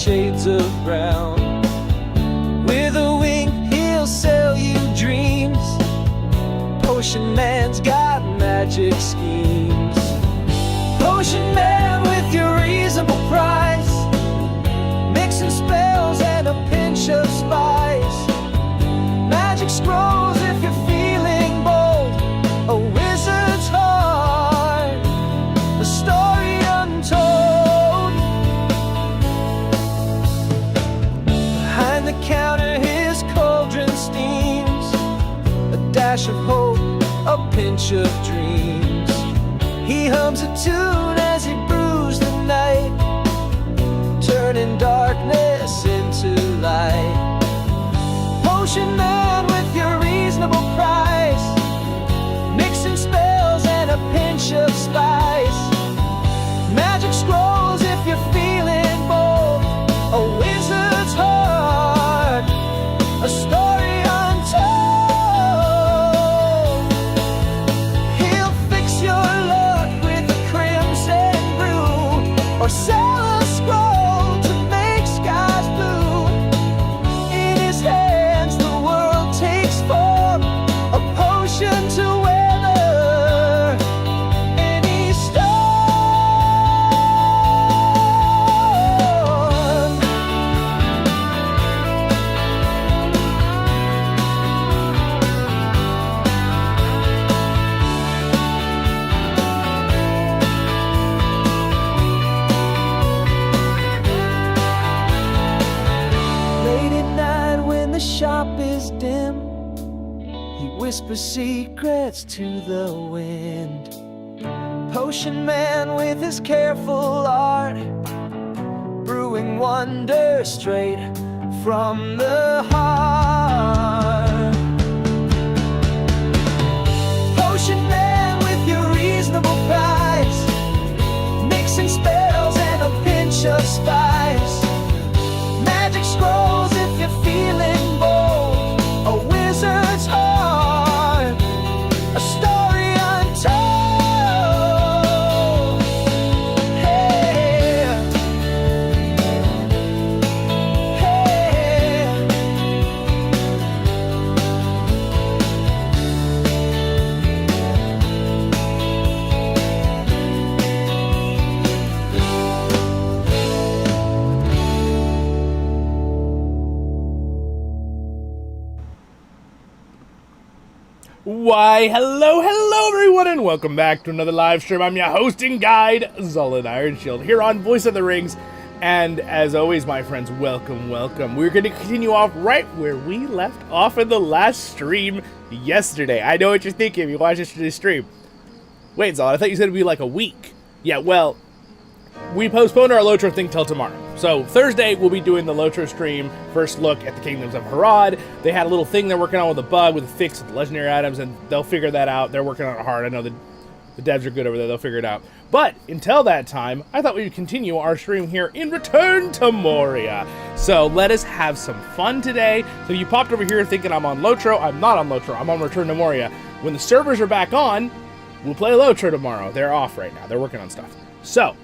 shades of brown. With a wink, he'll sell you dreams. Potion Man's got magic schemes. Potion Man with your reasonable price. Mixing spells and a pinch of spice. Magic scrolls if you're feeling bold. A wizard's heart, a story untold. Behind the counter his cauldron steams. A dash of hope, a pinch of dreams. He hums a tune as he brews the night, turning darkness into light. Potion Man with your reasonable price. Mixing spells and a pinch of spice. Magic scrolls if you're feeling bold. A wizard's heart, a story untold. He'll fix your luck with a crimson brew, or sell a scroll to make skies blue. In his hands the world takes form, a potion to weather any storm. Late at night when the shop is dim, he whispers secrets to the wind. Potion Man with his careful art, brewing wonder straight from the heart. Potion Man with your reasonable price. Mixing spells and a pinch of spice. Magic scrolls if you're feeling bold. A wizard's heart, a story untold. Hey, hey. Why, hello everyone, and welcome back to another live stream. I'm your host and guide, Zollin Ironshield, here on Voice of the Rings. And as always, my friends, welcome. We're going to continue off right where we left off in the last stream yesterday. I know what you're thinking if you watched yesterday's stream. Wait, Zollin, I thought you said it'd be like a week. Yeah, well, we postponed our LOTR thing till tomorrow. So Thursday, we'll be doing the LOTR stream, first look at the Kingdoms of Harad. They had a little thing they're working on with a bug, with a fix of the legendary items, and they'll figure that out. They're working on it hard. I know the devs are good over there. They'll figure it out. But until that time, I thought we would continue our stream here in Return to Moria. So let us have some fun today. So you popped over here thinking I'm on LOTR. I'm not on LOTR. I'm on Return to Moria. When the servers are back on, we'll play LOTR tomorrow. They're off right now. They're working on stuff. So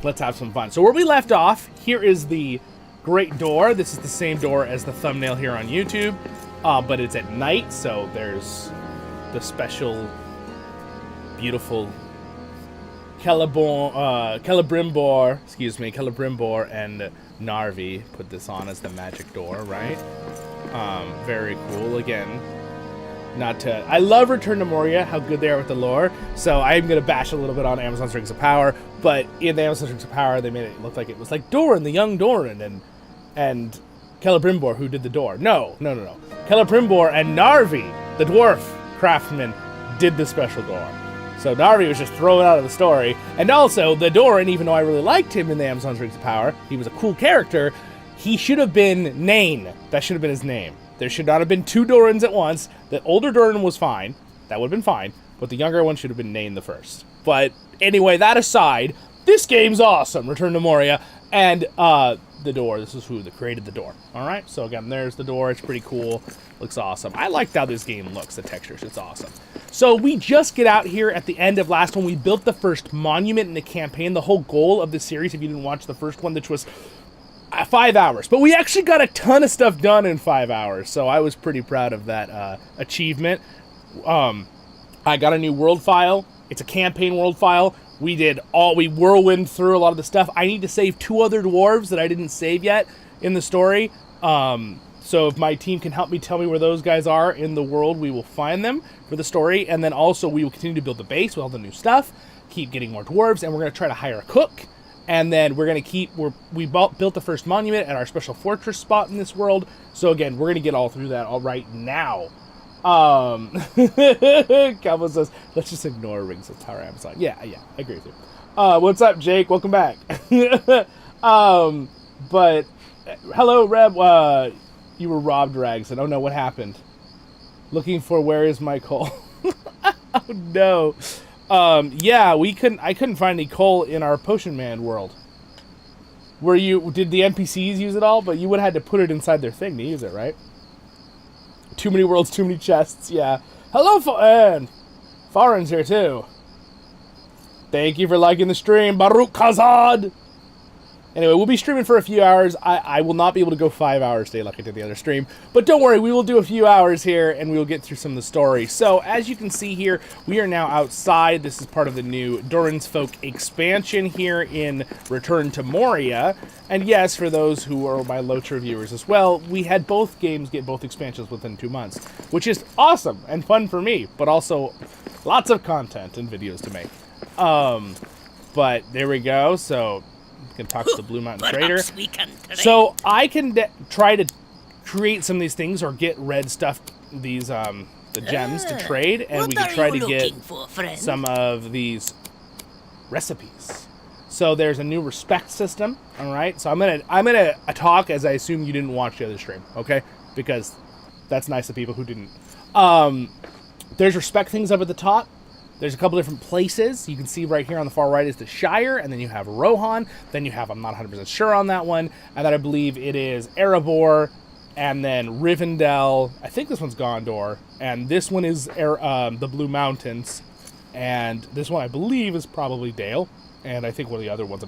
let's have some fun. So where we left off, here is the Great Door. This is the same door as the thumbnail here on YouTube, but it's at night, so there's the special, beautiful Celebrimbor and Narvi put this on as the magic door, right? Very cool. Again, I love Return to Moria, how good they are with the lore, so I'm going to bash a little bit on Amazon's Rings of Power, but in the Amazon's Rings of Power, they made it look like it was like Durin, the young Durin, and Celebrimbor, who did the door. No. Celebrimbor and Narvi, the dwarf craftsman, did the special door. So Narvi was just thrown out of the story, and also, the Durin, even though I really liked him in the Amazon's Rings of Power, he was a cool character, he should have been Nain. That should have been his name. There should not have been two Durins at once. The older Durin was fine. That would have been fine. But the younger one should have been Nain the first. But anyway, that aside, this game's awesome. Return to Moria. And the door. This is who created the door. Alright, so again, there's the door. It's pretty cool. Looks awesome. I liked how this game looks. The textures. It's awesome. So we just get out here at the end of last one. We built the first monument in the campaign. The whole goal of the series, if you didn't watch the first one, which was 5 hours. But we actually got a ton of stuff done in 5 hours, so I was pretty proud of that achievement. I got a new world file. It's a campaign world file. We whirlwind through a lot of the stuff. I need to save 2 other dwarves that I didn't save yet in the story. So if my team can help me tell me where those guys are in the world, we will find them for the story. And then also we will continue to build the base with all the new stuff, keep getting more dwarves, and we're going to try to hire a cook. And then we're going to we built the first monument at our special fortress spot in this world. So again, we're going to get all through that all right now. Cowboy says, let's just ignore Rings of Power Amazon. Yeah, I agree with you. What's up, Jake? Welcome back. But hello, Reb. You were robbed, Rags, and oh no, what happened? Looking for where is my coal? Oh no. Yeah, I couldn't find any coal in our Potion Man world. Did the NPCs use it all? But you would have had to put it inside their thing to use it, right? Too many worlds, too many chests, yeah. Hello, and Farin's here too. Thank you for liking the stream, Baruch Khazad. Anyway, we'll be streaming for a few hours. I will not be able to go 5 hours today like I did the other stream. But don't worry, we will do a few hours here, and we will get through some of the story. So, as you can see here, we are now outside. This is part of the new Durin's Folk expansion here in Return to Moria. And yes, for those who are my LOTR viewers as well, we had both games get both expansions within 2 months, which is awesome and fun for me, but also lots of content and videos to make. But there we go. So can talk to the Blue Mountain Trader. So I can try to create some of these things or get red stuff, these the gems to trade, and we can try to get some of these recipes. So there's a new respect system. All right. So I'm gonna talk as I assume you didn't watch the other stream, okay? Because that's nice of people who didn't. There's respect things up at the top. There's a couple different places. You can see right here on the far right is the Shire, and then you have Rohan. Then you have, I'm not 100% sure on that one, and then I believe it is Erebor, and then Rivendell. I think this one's Gondor, and this one is the Blue Mountains, and this one I believe is probably Dale, and I think one of the other ones,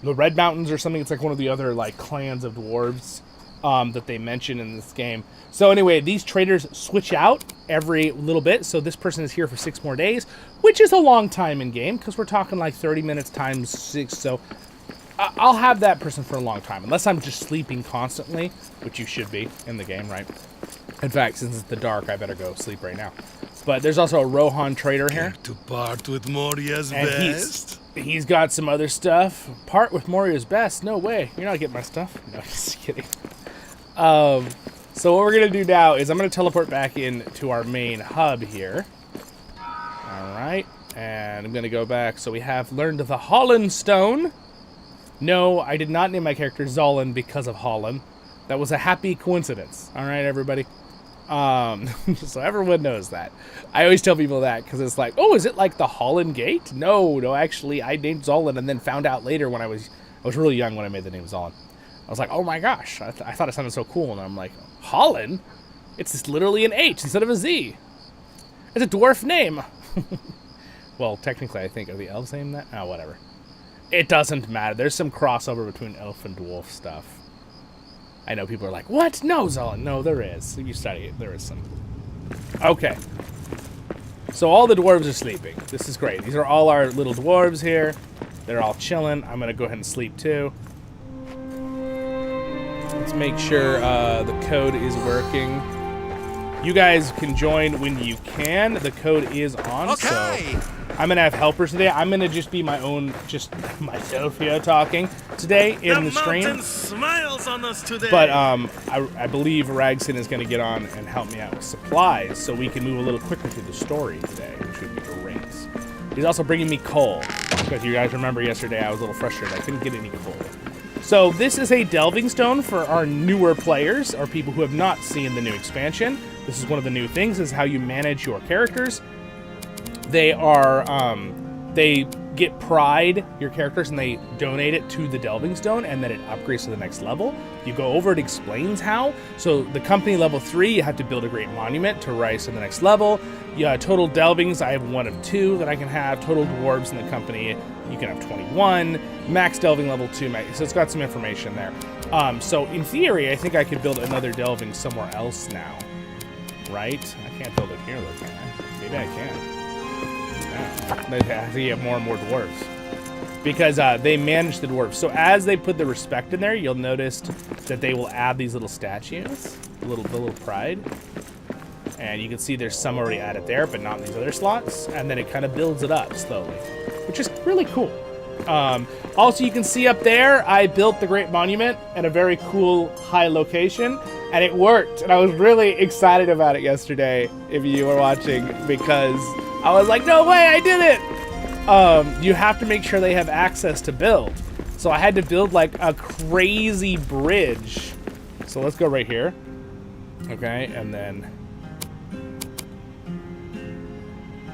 the Red Mountains or something. It's like one of the other like clans of dwarves that they mention in this game. So anyway, these traders switch out every little bit. So this person is here for 6 more days, which is a long time in game because we're talking like 30 minutes times 6. So I'll have that person for a long time, unless I'm just sleeping constantly, which you should be in the game, right? In fact, since it's the dark, I better go sleep right now. But there's also a Rohan trader here. To part with Moria's best? He's got some other stuff. Part with Moria's best? No way. You're not getting my stuff. No, just kidding. So what we're going to do now is I'm going to teleport back in to our main hub here. Alright. And I'm going to go back. So we have learned the Holland Stone. No, I did not name my character Zollin because of Holland. That was a happy coincidence. Alright, everybody. So everyone knows that. I always tell people that because it's like, oh, is it like the Holland Gate? No, actually, I named Zollin and then found out later when I was really young when I made the name Zollin. I was like, oh my gosh, I thought it sounded so cool, and I'm like, Holland? It's just literally an H instead of a Z. It's a dwarf name. Well, technically, I think, are the elves named that? Oh, whatever. It doesn't matter. There's some crossover between elf and dwarf stuff. I know people are like, what? No, Zollin. No, there is. If you study it, there is some. Okay. So all the dwarves are sleeping. This is great. These are all our little dwarves here. They're all chilling. I'm going to go ahead and sleep, too. Let's make sure the code is working. You guys can join when you can. The code is on, okay. So I'm going to have helpers today. I'm going to just be just myself here talking today in the stream. The mountain smiles on us today. But I believe Ragson is going to get on and help me out with supplies so we can move a little quicker through the story today, which would be great. He's also bringing me coal. Because you guys remember yesterday I was a little frustrated. I couldn't get any coal. So this is a delving stone for our newer players, or people who have not seen the new expansion. This is one of the new things, is how you manage your characters. They are, they get pride, your characters, and they donate it to the Delving Stone, and then it upgrades to the next level. You go over, it explains how. So the company level 3, you have to build a great monument to rise to the next level. Total Delvings, I have 1 of 2 that I can have. Total Dwarves in the company, you can have 21. Max Delving level 2, so it's got some information there. So in theory, I think I could build another Delving somewhere else now, right? I can't build it here though, can I? Maybe I can. They have to get more and more dwarves because they manage the dwarves. So as they put the respect in there, you'll notice that they will add these little statues, the little pride, and you can see there's some already added there, but not in these other slots. And then it kind of builds it up slowly, which is really cool. Also, you can see up there, I built the Great Monument at a very cool high location, and it worked. And I was really excited about it yesterday, if you were watching, because I was like, no way, I did it! You have to make sure they have access to build. So I had to build like a crazy bridge. So let's go right here. Okay, and then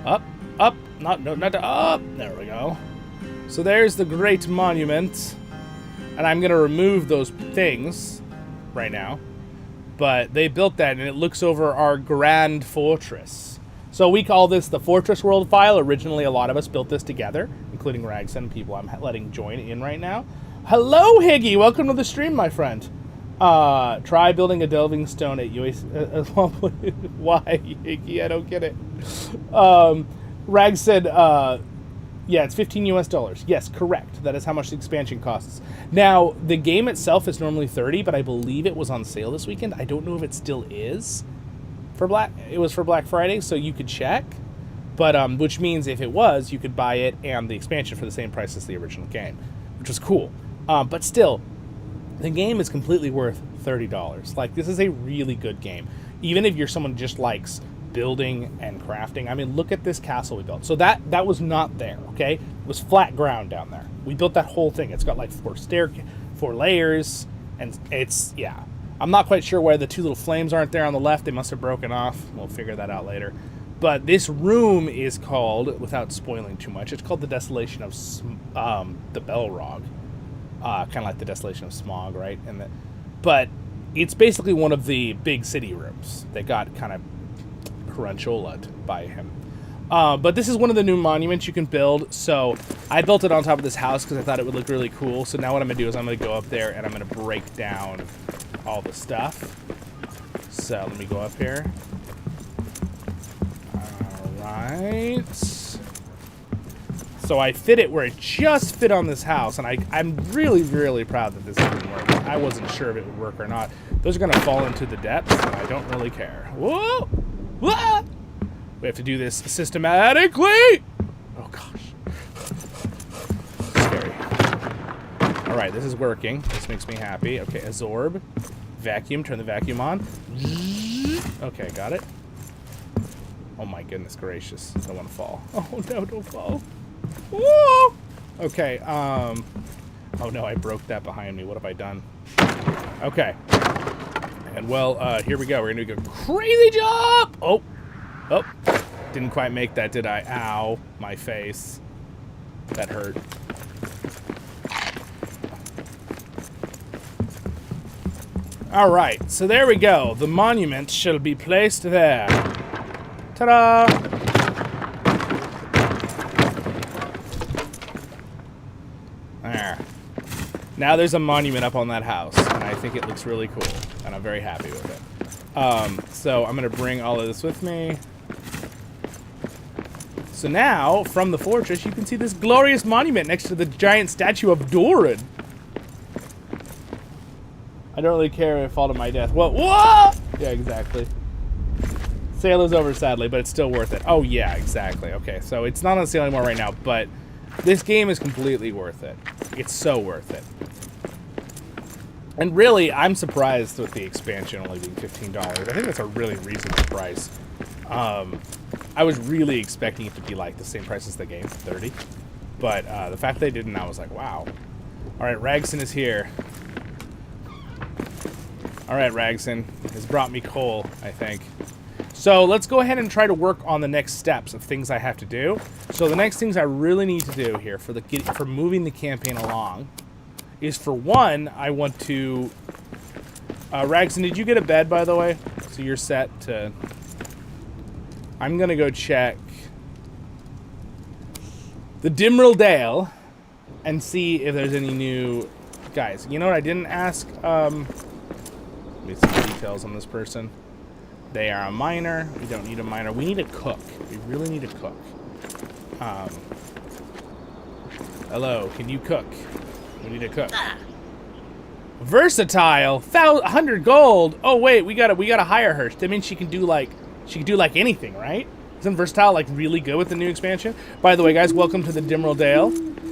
up, not up, there we go. So there's the Great Monument, and I'm gonna remove those things right now. But they built that, and it looks over our grand fortress. So we call this the Fortress World file. Originally, a lot of us built this together, including Rags and people I'm letting join in right now. Hello, Higgy. Welcome to the stream, my friend. Try building a Delving Stone at US. Why, Higgy? I don't get it. Rags said, yeah, it's $15 US. Yes, correct. That is how much the expansion costs. Now, the game itself is normally $30, but I believe it was on sale this weekend. I don't know if it still is. It was for Black Friday, so you could check, but which means if it was, you could buy it and the expansion for the same price as the original game, which was cool. But still, the game is completely worth $30. Like, this is a really good game, even if you're someone who just likes building and crafting. I mean, look at this castle we built. So that was not there. Okay, it was flat ground down there. We built that whole thing. It's got like 4 layers, and it's, yeah. I'm not quite sure why the 2 little flames aren't there on the left. They must have broken off. We'll figure that out later. But this room is called, without spoiling too much, it's called the Desolation of the Belrog. Kind of like the Desolation of Smog, right? But it's basically one of the big city rooms that got kind of crunch-olaed by him. But this is one of the new monuments you can build. So I built it on top of this house because I thought it would look really cool. So now what I'm going to do is I'm going to go up there and I'm going to break down all the stuff. So let me go up here. Alright. So I fit it where it just fit on this house, and I'm really, really proud that this didn't work. I wasn't sure if it would work or not. Those are going to fall into the depths, and I don't really care. Whoa! Whoa! We have to do this systematically! Oh, gosh. Scary. Alright, this is working. This makes me happy. Okay, absorb. Vacuum. Turn the vacuum on. Okay, got it. Oh my goodness gracious. I don't want to fall. Oh no, don't fall. Whoa! Okay, oh no, I broke that behind me. What have I done? Okay. And well, here we go. We're gonna do a crazy jump! Oh! Didn't quite make that, did I? Ow. My face. That hurt. Alright, so there we go. The monument shall be placed there. Ta-da! There. Now there's a monument up on that house, and I think it looks really cool, and I'm very happy with it. So I'm going to bring all of this with me. So now, from the fortress, you can see this glorious monument next to the giant statue of Durin. I don't really care if I fall to my death. Whoa! Whoa! Yeah, exactly. Sale is over, sadly, but it's still worth it. Oh, yeah, exactly. Okay, so it's not on sale anymore right now, but this game is completely worth it. It's so worth it. And really, I'm surprised with the expansion only being $15. I think that's a really reasonable price. I was really expecting it to be like the same price as the game, $30. But the fact they didn't, I was like, wow. All right, Ragson is here. All right, Ragson has brought me coal, I think. So let's go ahead and try to work on the next steps of things I have to do. So the next things I really need to do here for moving the campaign along is, for one, I want to... Ragson, did you get a bed, by the way? So you're set to... I'm going to go check the Dimril Dale and see if there's any new guys. You know what I didn't ask? Let me see the details on this person. They are a miner. We don't need a miner. We need a cook. We really need a cook. Hello, can you cook? We need a cook. Versatile, 100 gold. Oh wait, we gotta hire her. That means she can do like anything, right? Isn't Versatile like really good with the new expansion? By the way, guys, welcome to the Dimril Dale.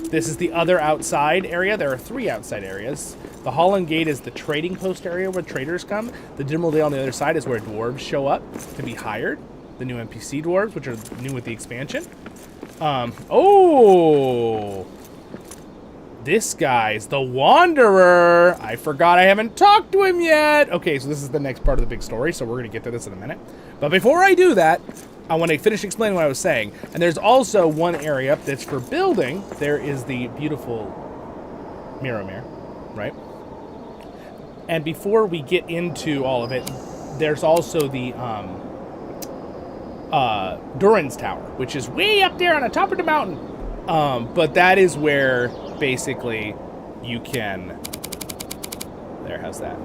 This is the other outside area. There are 3 outside areas. The Holland Gate is the trading post area where traders come. The Dimril Dale on the other side is where dwarves show up to be hired. The new NPC dwarves, which are new with the expansion. Oh! This guy's the Wanderer. I forgot I haven't talked to him yet. Okay, so this is the next part of the big story, so we're going to get to this in a minute. But before I do that, I want to finish explaining what I was saying. And there's also one area that's for building. There is the beautiful Mirror, right? And before we get into all of it, there's also the Durin's Tower, which is way up there on the top of the mountain. But that is where basically you can... There, how's that?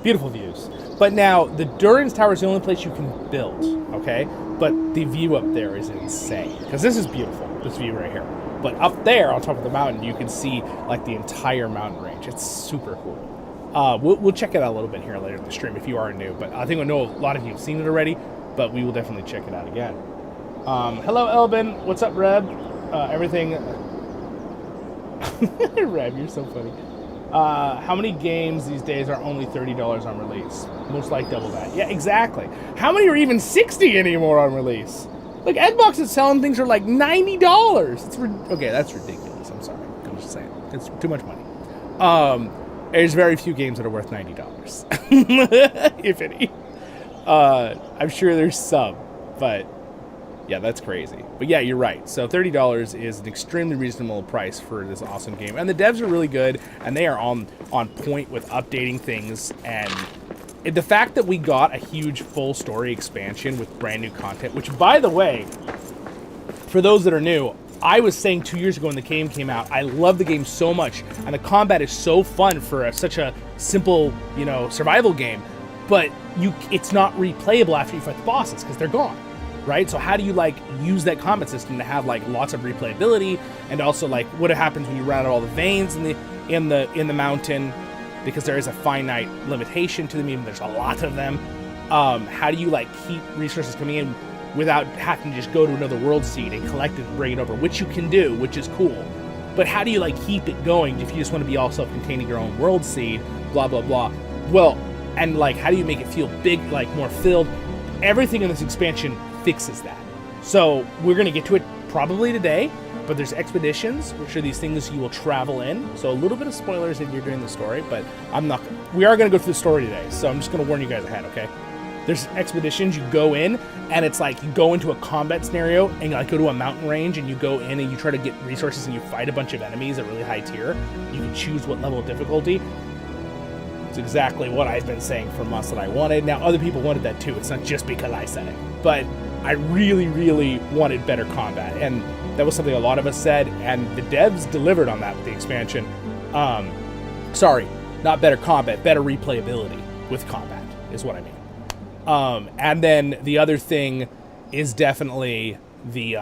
Beautiful views. But now, the Durin's Tower is the only place you can build, okay? But the view up there is insane. Because this is beautiful, this view right here. But up there, on top of the mountain, you can see, like, the entire mountain range. It's super cool. We'll check it out a little bit here later in the stream if you are new. But I think I know a lot of you have seen it already. But we will definitely check it out again. Hello, Elbin. What's up, Reb? Everything... Reb, you're so funny. How many games these days are only $30 on release? Most like double that. Yeah, exactly. How many are even $60 anymore on release? Like, Xbox is selling things for like $90. It's okay, that's ridiculous. I'm sorry. I'm just saying. It's too much money. There's very few games that are worth $90. If any. I'm sure there's some, but yeah, that's crazy. But yeah, you're right. So $30 is an extremely reasonable price for this awesome game. And the devs are really good, and they are on point with updating things. And the fact that we got a huge full story expansion with brand new content, which, by the way, for those that are new, I was saying 2 years ago when the game came out, I love the game so much, and the combat is so fun for such a simple, survival game. But it's not replayable after you fight the bosses because they're gone, right? So how do you use that combat system to have lots of replayability, and also what happens when you run out all the veins in the mountain, because there is a finite limitation to them, even there's a lot of them. How do you keep resources coming in without having to just go to another world seed and collect it and bring it over, which you can do, which is cool. But how do you keep it going if you just want to be all self-containing your own world seed, blah blah blah? Well. And how do you make it feel big, more filled? Everything in this expansion fixes that. So we're going to get to it probably today, but there's expeditions, which are these things you will travel in. So a little bit of spoilers if you're doing the story, but we are going to go through the story today. So I'm just going to warn you guys ahead, okay? There's expeditions, you go in, and it's you go into a combat scenario and go to a mountain range, and you go in and you try to get resources and you fight a bunch of enemies at really high tier. You can choose what level of difficulty. It's exactly what I've been saying for months that I wanted. Now, other people wanted that too. It's not just because I said it. But I really, really wanted better combat. And that was something a lot of us said. And the devs delivered on that with the expansion. Sorry, not better combat, better replayability with combat is what I mean. And then the other thing is definitely the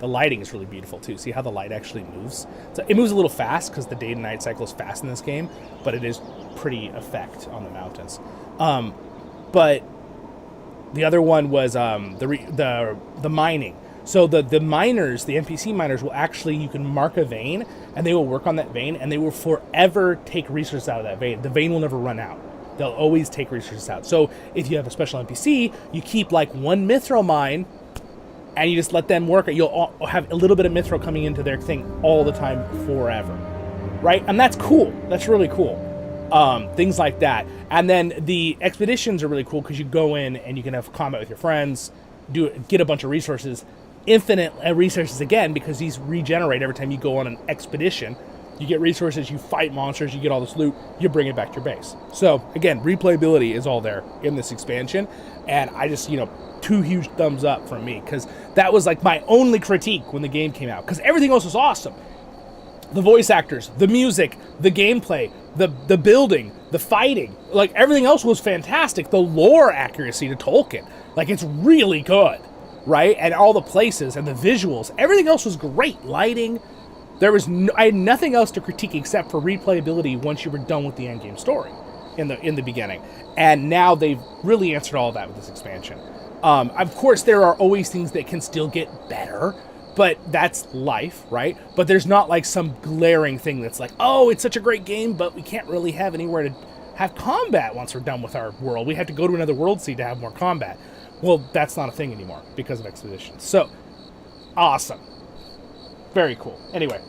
lighting is really beautiful too. See how the light actually moves? So it moves a little fast because the day to night cycle is fast in this game, but it is pretty effect on the mountains. But the other one was the mining. So the miners, the NPC miners, will actually, you can mark a vein and they will work on that vein, and they will forever take resources out of that vein. The vein will never run out. They'll always take resources out. So if you have a special NPC, you keep one mithril mine and you just let them work. You'll have a little bit of mithril coming into their thing all the time forever. right? And that's cool. That's really cool. Things like that. And then the expeditions are really cool because you go in and you can have combat with your friends, get a bunch of resources, infinite resources again, because these regenerate every time you go on an expedition. You get resources, you fight monsters, you get all this loot, you bring it back to your base. So again, replayability is all there in this expansion. And I just, 2 huge thumbs up from me, because that was like my only critique when the game came out, because everything else was awesome. The voice actors, the music, the gameplay, the building, the fighting, like everything else was fantastic. The lore accuracy to Tolkien, like it's really good, right? And all the places and the visuals, everything else was great. Lighting, I had nothing else to critique except for replayability once you were done with the endgame story in the beginning. And now they've really answered all of that with this expansion. Of course, there are always things that can still get better, but that's life, right? But there's not like some glaring thing that's like, oh, it's such a great game, but we can't really have anywhere to have combat once we're done with our world. We have to go to another world seed to have more combat. Well, that's not a thing anymore because of expeditions. So, awesome. Very cool. Anyway,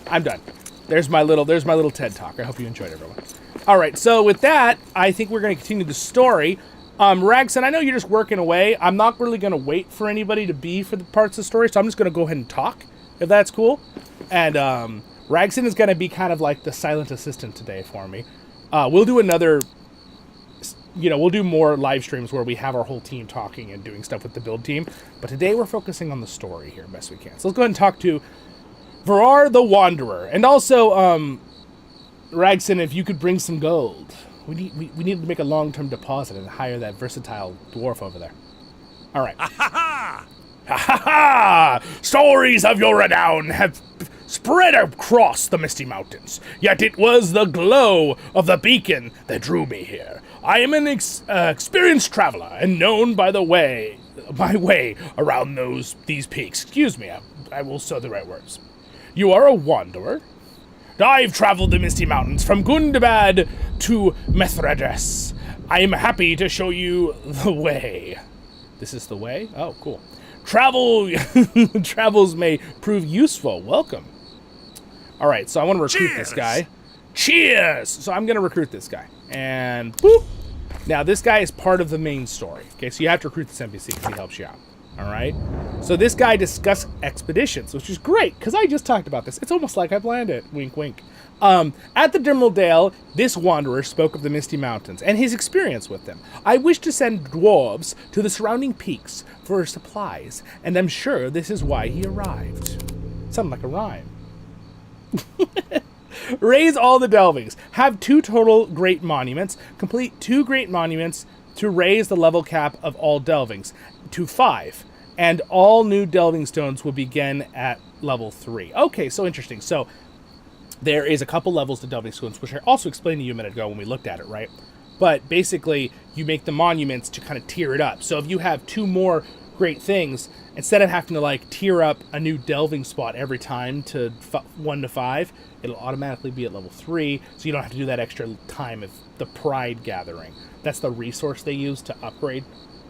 I'm done. There's my little TED Talk. I hope you enjoyed, everyone. All right, so with that, I think we're going to continue the story. Ragson, I know you're just working away. I'm not really going to wait for anybody to be for the parts of the story, so I'm just going to go ahead and talk, if that's cool. And Ragson is going to be kind of like the silent assistant today for me. We'll do another, we'll do more live streams where we have our whole team talking and doing stuff with the build team. But today we're focusing on the story here best we can. So let's go ahead and talk to Varar the Wanderer. And also, Ragson, if you could bring some gold. We need to make a long-term deposit and hire that versatile dwarf over there. All right. Ha ha ha! Stories of your renown have spread across the Misty Mountains. Yet it was the glow of the beacon that drew me here. I am an experienced traveler and known by my way around these peaks. Excuse me, I will say the right words. You are a wanderer? I've traveled the Misty Mountains from Gundabad to Methradres. I am happy to show you the way. This is the way? Oh, cool. Travels may prove useful. Welcome. All right, so I want to recruit this guy. Cheers! So I'm going to recruit this guy. And boop. Now, this guy is part of the main story. Okay, so you have to recruit this NPC because he helps you out. All right? So this guy discussed expeditions, which is great, because I just talked about this. It's almost like I planned it. Wink, wink. At the Dimral Dale, this wanderer spoke of the Misty Mountains and his experience with them. I wish to send dwarves to the surrounding peaks for supplies, and I'm sure this is why he arrived. Sounded like a rhyme. Raise all the delvings. Have 2 total great monuments. Complete 2 great monuments to raise the level cap of all delvings to 5. And all new delving stones will begin at level 3. Okay, so interesting. So there is a couple levels to delving stones, which I also explained to you a minute ago when we looked at it, right? But basically, you make the monuments to kind of tier it up. So if you have 2 more great things, instead of having to like tier up a new delving spot every time to 1 to 5, it'll automatically be at level 3, so you don't have to do that extra time of the pride gathering. That's the resource they use to upgrade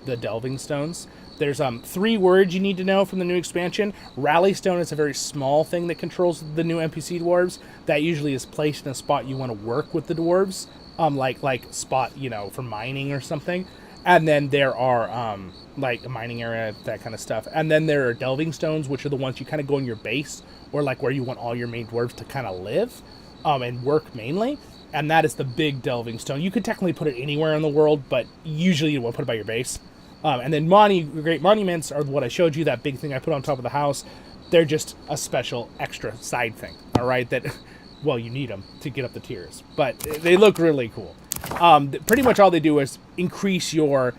the delving stones. There's 3 words you need to know from the new expansion. Rally Stone is a very small thing that controls the new NPC dwarves. That usually is placed in a spot you want to work with the dwarves, like spot, for mining or something. And then there are like a mining area, that kind of stuff. And then there are delving stones, which are the ones you kind of go in your base, or like where you want all your main dwarves to kind of live and work mainly. And that is the big delving stone. You could technically put it anywhere in the world, but usually you want to put it by your base. And then great monuments are what I showed you, that big thing I put on top of the house. They're just a special extra side thing, all right? That, well, you need them to get up the tiers, but they look really cool. Pretty much all they do is increase your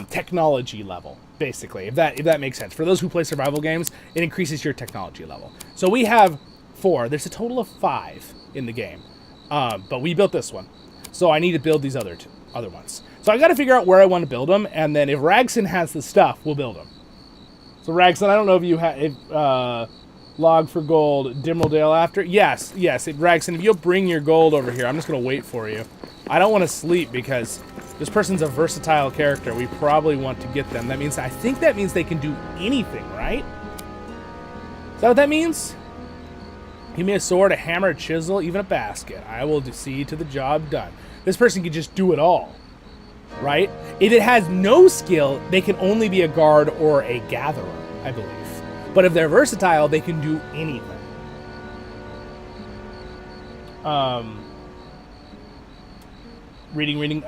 technology level, basically, if that makes sense. For those who play survival games, it increases your technology level. So we have 4. There's a total of 5 in the game, but we built this one. So I need to build these other ones. So I got to figure out where I want to build them, and then if Ragson has the stuff, we'll build them. So Ragson, I don't know if you have log for gold, Dimral Dale after. Yes, Ragson, if you'll bring your gold over here, I'm just going to wait for you. I don't want to sleep because this person's a versatile character. We probably want to get them. I think that means they can do anything, right? Is that what that means? Give me a sword, a hammer, a chisel, even a basket. I will see to the job done. This person can just do it all, right? If it has no skill, they can only be a guard or a gatherer, I believe. But if they're versatile, they can do anything. Reading.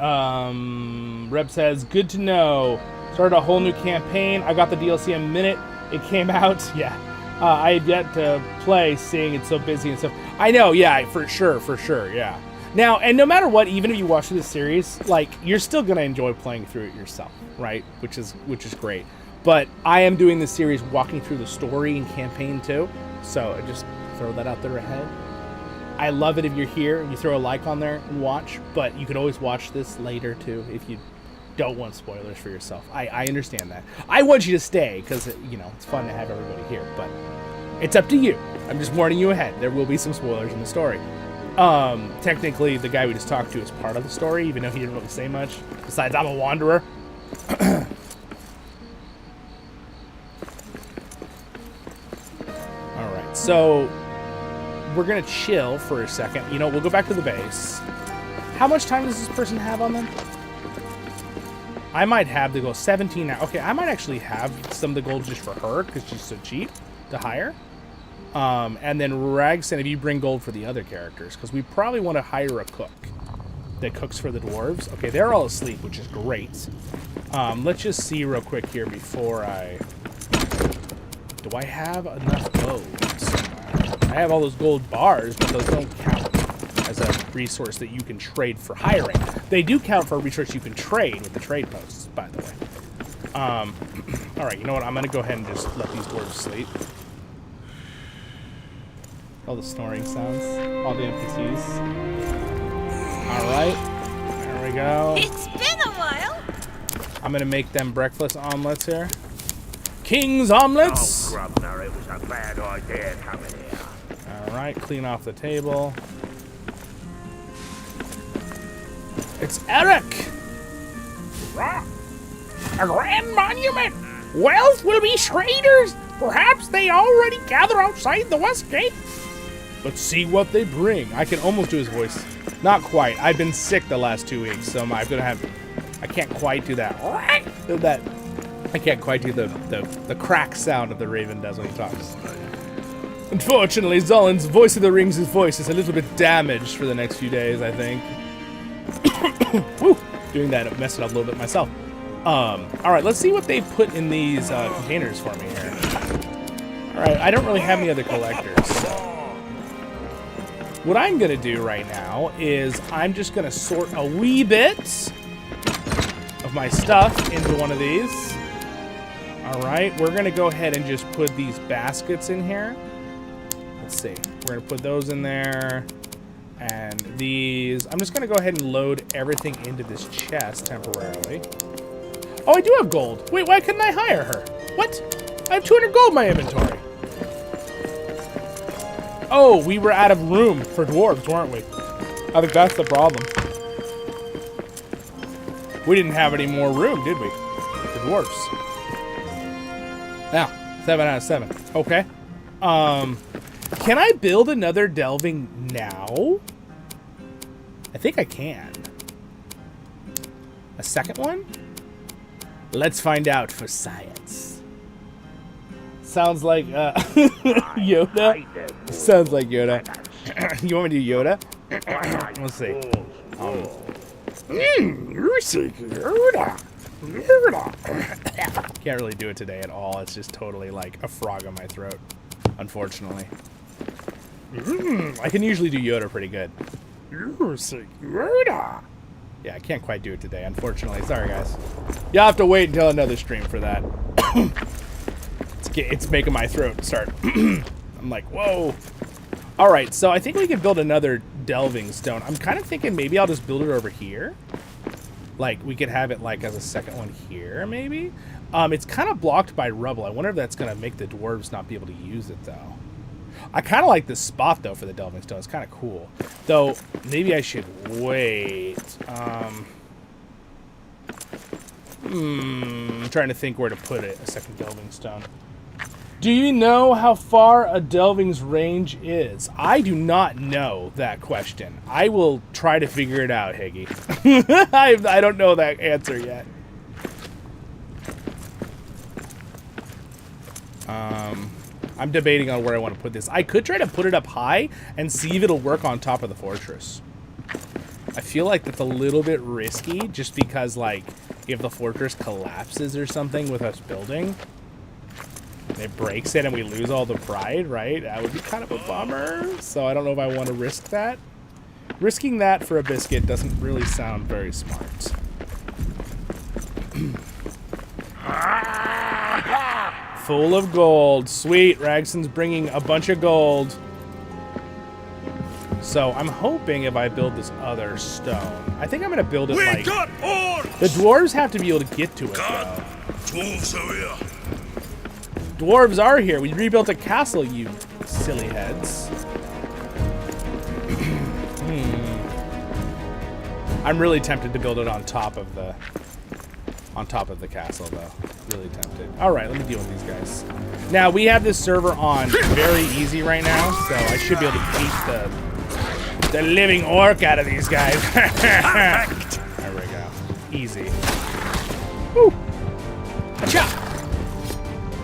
Reb says, good to know. Started a whole new campaign. I got the DLC a minute it came out. Yeah. I had yet to play, seeing it's so busy and stuff. I know, yeah, for sure, yeah. Now, and no matter what, even if you watch this series, like, you're still gonna enjoy playing through it yourself, right? Which is great. But I am doing this series walking through the story and campaign too, so I just throw that out there ahead. I love it if you're here and you throw a like on there and watch, but you could always watch this later too if you don't want spoilers for yourself. I understand that. I want you to stay because, you know, it's fun to have everybody here, but it's up to you. I'm just warning you ahead. There will be some spoilers in the story. Technically, the guy we just talked to is part of the story, even though he didn't really say much. Besides, I'm a wanderer. Alright, so we're going to chill for a second. You know, we'll go back to the base. How much time does this person have on them? I might have to go 17 now. Okay, I might actually have some of the gold just for her because she's so cheap to hire. And then Ragson, if you bring gold for the other characters, because we probably want to hire a cook that cooks for the dwarves. Okay, they're all asleep, which is great. Let's just see real quick here before I... Do I have enough gold? I have all those gold bars, but those don't count as a resource that you can trade for hiring. They do count for a resource you can trade with the trade posts, by the way. All right, you know what? I'm going to go ahead and just let these dwarves sleep. All the snoring sounds, all the NPCs. All right, there we go. It's been a while. I'm going to make them breakfast omelets here. King's omelets. Oh, Grubner, it was a bad idea coming here. All right, clean off the table. It's Eric! A grand monument! Wealth will be traders! Perhaps they already gather outside the west gate? Let's see what they bring. I can almost do his voice. Not quite. I've been sick the last 2 weeks, so I'm gonna have... I can't quite do that. I can't quite do the crack sound that the raven does when he talks. Unfortunately, Zollin's Voice of the Rings' voice is a little bit damaged for the next few days, I think. Woo! Doing that, it messed it up a little bit myself. Alright, let's see what they put in these containers for me here. Alright, I don't really have any other collectors, so... What I'm going to do right now is I'm just going to sort a wee bit of my stuff into one of these. Alright, we're going to go ahead and just put these baskets in here. Let's see. We're going to put those in there. And these... I'm just going to go ahead and load everything into this chest temporarily. Oh, I do have gold. Wait, why couldn't I hire her? What? I have 200 gold in my inventory. Oh, we were out of room for dwarves, weren't we? I think that's the problem. We didn't have any more room, did we? The dwarves. Now, 7 out of 7. Okay. Can I build another delving now? I think I can. A second one? Let's find out for science. Sounds like Yoda. Sounds like Yoda. You want me to do Yoda? Let's see. Can't really do it today at all. It's just totally like a frog in my throat, unfortunately. I can usually do Yoda pretty good. Yeah, I can't quite do it today, unfortunately. Sorry, guys. You'll have to wait until another stream for that. It's making my throat start. I'm like, whoa. All right, so I think we can build another delving stone. I'm kind of thinking maybe I'll just build it over here. Like, we could have it, like, as a second one here, maybe? It's kind of blocked by rubble. I wonder if that's going to make the dwarves not be able to use it, though. I kind of like this spot, though, for the delving stone. It's kind of cool. Though, maybe I should wait. I'm trying to think where to put it, a second delving stone. Do you know how far a delving's range is? I do not know that question. I will try to figure it out, Higgy. I don't know that answer yet. I'm debating on where I want to put this. I could try to put it up high and see if it'll work on top of the fortress. I feel like that's a little bit risky just because, like, if the fortress collapses or something with us building, it breaks it and we lose all the pride, right? That would be kind of a bummer. So I don't know if I want to risk that. Risking that for a biscuit doesn't really sound very smart. Full of gold. Sweet. Ragson's bringing a bunch of gold. So I'm hoping if I build this other stone, I think I'm going to build it like... got ore! The dwarves have to be able to get to it, though. Dwarves are here. Dwarves are here. We rebuilt a castle, you silly heads. I'm really tempted to build it on top of the castle, though. Really tempted. All right, let me deal with these guys. Now we have this server on very easy right now, so I should be able to beat the living orc out of these guys. There we go. Easy. Woo! Achha!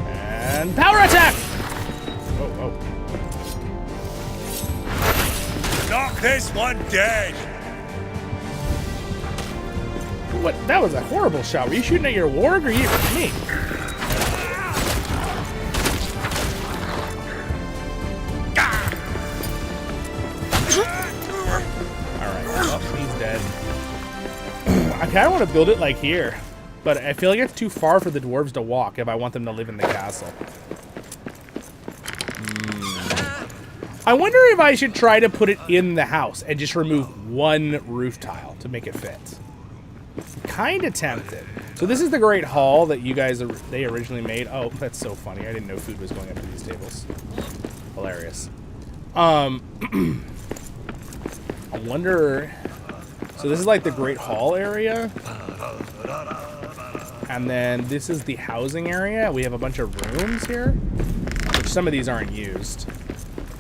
And power attack! Oh. Knock this one dead. What? That was a horrible shot. Were you shooting at your warg or you at me? Alright, well, he's dead. I kind of want to build it like here, but I feel like it's too far for the dwarves to walk if I want them to live in the castle. I wonder if I should try to put it in the house and just remove one roof tile to make it fit. Kind of tempted. So this is the great hall that you guys they originally made. Oh, that's so funny. I didn't know food was going up to these tables. Hilarious. I wonder. So this is like the great hall area, and then this is the housing area. We have a bunch of rooms here, which some of these aren't used.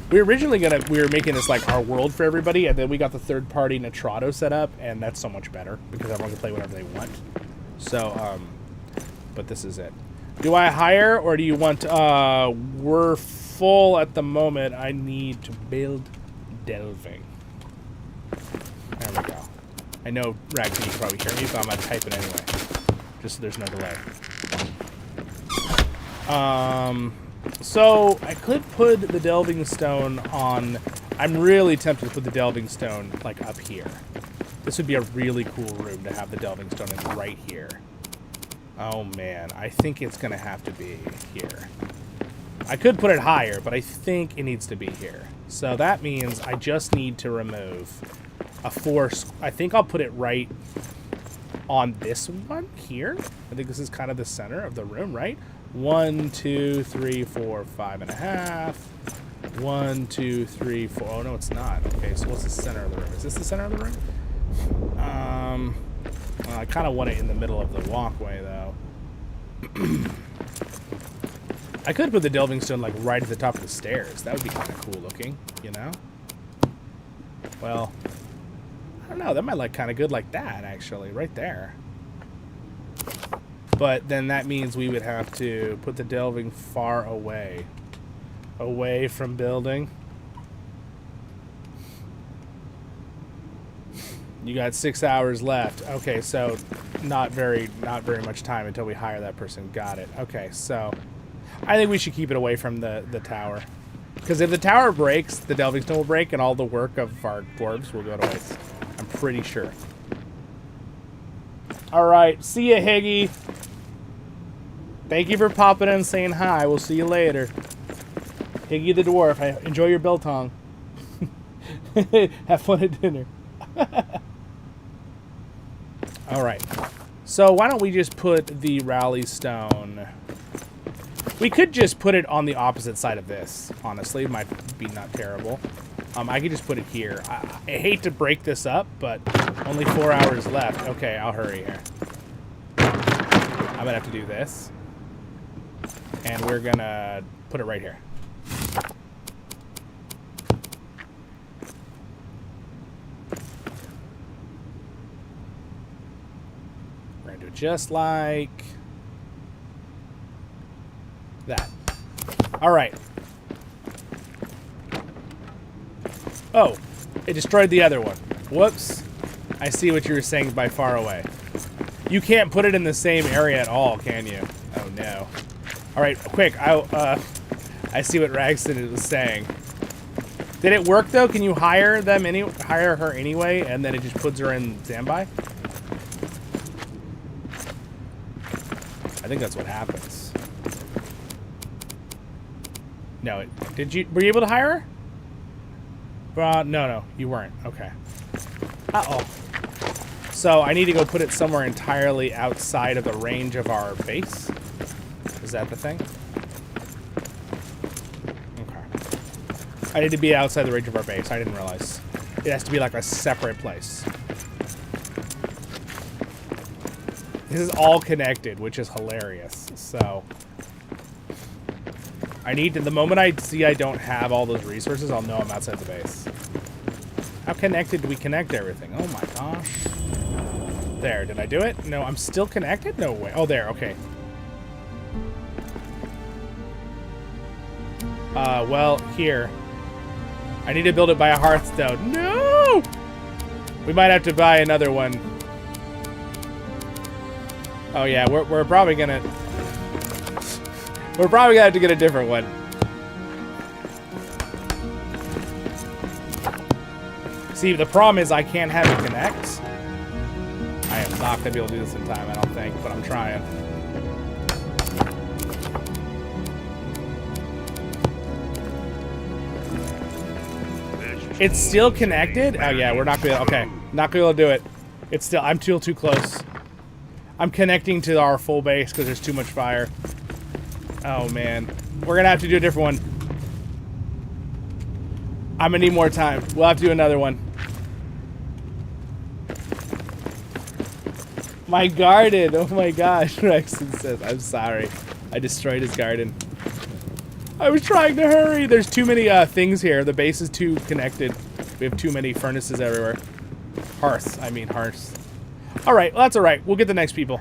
We were originally we were making this like our world for everybody, and then we got the third-party Nitrado set up, and that's so much better because everyone can play whatever they want. So, but this is it. Do I hire, or do you want? We're full at the moment. I need to build delving. There we go. I know Rag can probably hear me, but I'm gonna type it anyway, just so there's no delay. So I could put the delving stone on. I'm really tempted to put the delving stone like up here. This would be a really cool room to have the delving stone in right here. Oh man, I think it's gonna have to be here. I could put it higher, but I think it needs to be here. So that means I just need to remove a I think I'll put it right on this one here. I think this is kind of the center of the room, right? 1, 2, 3, 4, 5.5. 1, 2, 3, 4. Oh no, it's not. Okay, so what's the center of the room? Is this the center of the room? Well, I kind of want it in the middle of the walkway, though. I could put the delving stone like right at the top of the stairs. That would be kind of cool looking, you know? Well, I don't know. That might look kind of good like that, actually, right there. But then that means we would have to put the delving far away. Away from building. You got 6 hours left. Okay, so not very much time until we hire that person. Got it. Okay, so I think we should keep it away from the tower. Because if the tower breaks, the delving stone will break and all the work of our dwarves will go to waste. I'm pretty sure. Alright, see ya, Higgy. Thank you for popping in and saying hi. We'll see you later. Higgy the dwarf, enjoy your biltong. Have fun at dinner. Alright. So why don't we just put the rally stone... We could just put it on the opposite side of this, honestly. It might be not terrible. I could just put it here. I hate to break this up, but only 4 hours left. Okay, I'll hurry here. I'm gonna have to do this. And we're gonna put it right here. We're gonna do it just like that. All right. Oh, it destroyed the other one. Whoops. I see what you were saying by far away. You can't put it in the same area at all, can you? Oh no. All right, quick. I see what Ragston was saying. Did it work though? Can you hire her anyway, and then it just puts her in standby? I think that's what happens. No, were you able to hire her? No, you weren't. Okay. Uh-oh. So I need to go put it somewhere entirely outside of the range of our base. Is that the thing? Okay. I need to be outside the range of our base. I didn't realize. It has to be like a separate place. This is all connected, which is hilarious. So I need to, the moment I see I don't have all those resources, I'll know I'm outside the base. How connected do we connect everything? Oh my gosh. There, did I do it? No, I'm still connected? No way. Oh, there, okay. Well, here. I need to build it by a hearthstone. No! We might have to buy another one. Oh yeah, we're probably gonna... We're probably gonna have to get a different one. See, the problem is I can't have it connect. I am not gonna be able to do this in time, I don't think, but I'm trying. It's still connected? Oh yeah, we're not gonna, okay. Not gonna be able to do it. It's still, I'm still too close. I'm connecting to our full base because there's too much fire. Oh man. We're gonna have to do a different one. I'm gonna need more time. We'll have to do another one. My garden! Oh my gosh, Rexon says. I'm sorry. I destroyed his garden. I was trying to hurry! There's too many things here. The base is too connected. We have too many furnaces everywhere. Hearths. I mean hearths. Alright, well that's alright. We'll get the next people.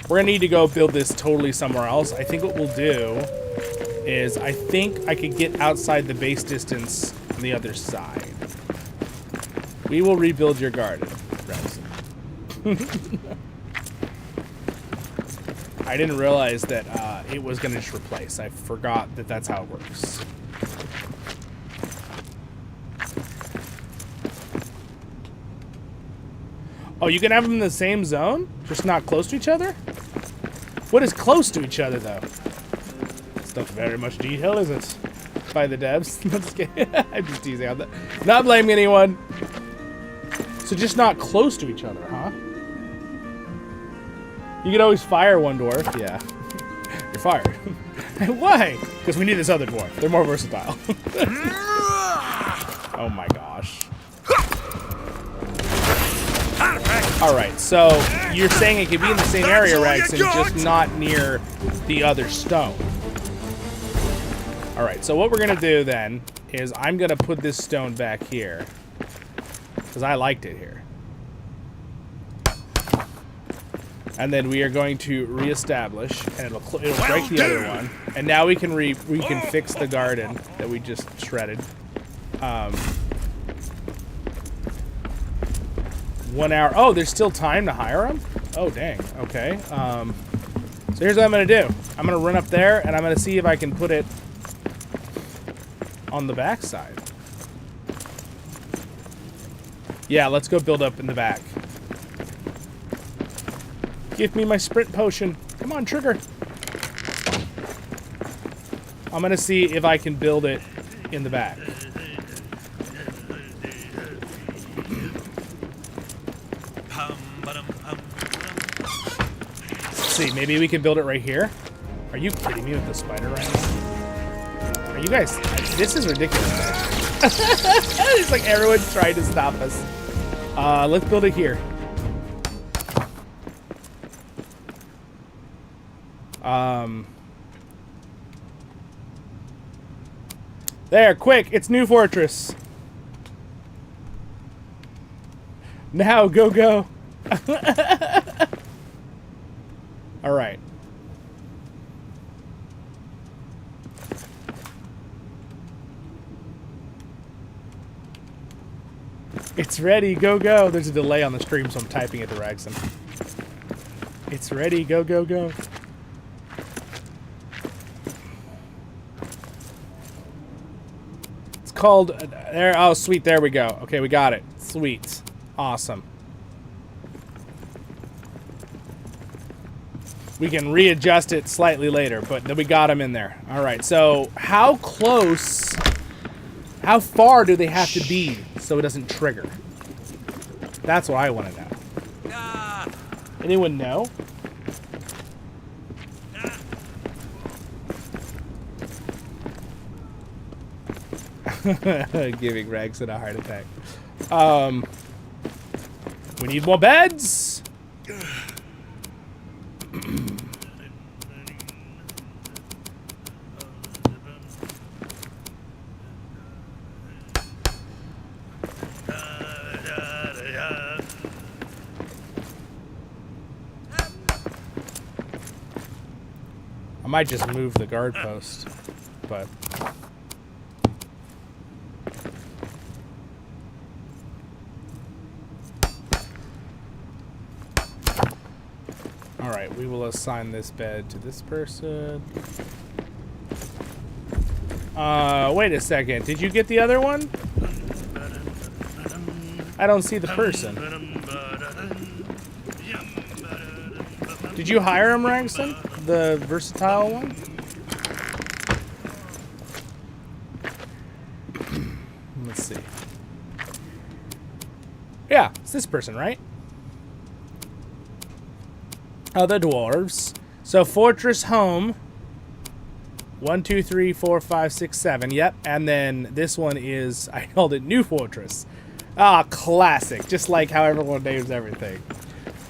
We're gonna need to go build this totally somewhere else. I think what we'll do is I think I could get outside the base distance on the other side. We will rebuild your garden, Rex. I didn't realize that it was gonna just replace. I forgot that that's how it works. Oh, you can have them in the same zone? Just not close to each other? What is close to each other, though? It's not very much detail, is it? By the devs. I'm just teasing out that. Not blaming anyone. So just not close to each other, huh? You can always fire one dwarf. Yeah. You're fired. Why? Because we need this other dwarf. They're more versatile. Oh my gosh. Alright, so you're saying it could be in the same area, Rex, and just not near the other stone. Alright, so what we're going to do then is I'm going to put this stone back here. Because I liked it here. And then we are going to reestablish, and it'll break the other one. And now we can fix the garden that we just shredded. 1 hour. Oh, there's still time to hire them? Oh, dang. Okay. So here's what I'm going to do. I'm going to run up there, and I'm going to see if I can put it on the back side. Yeah, let's go build up in the back. Give me my sprint potion. Come on, Trigger. I'm going to see if I can build it in the back. See, maybe we can build it right here. Are you kidding me with the spider rats? Are you guys... This is ridiculous. It's like everyone's trying to stop us. Let's build it here. There, quick! It's New Fortress. Now, go, go. All right. It's ready, go, go. There's a delay on the stream, so I'm typing it to Ragson. It's ready, go, go, go. It's called, there, oh, sweet, there we go. Okay, we got it. Sweet. Awesome. We can readjust it slightly later, but then we got him in there. All right, so how close, how far do they have to be so it doesn't trigger? That's what I want to know. Anyone know? Giving Ragson a heart attack. We need more beds. I might just move the guard post, but all right, we will assign this bed to this person. Wait a second. Did you get the other one? I don't see the person. Did you hire him, Ragson? The versatile one? Let's see. Yeah, it's this person, right? Oh, the dwarves. So Fortress Home. 1, 2, 3, 4, 5, 6, 7. Yep. And then this one is, I called it New Fortress. Ah, classic. Just like how everyone names everything.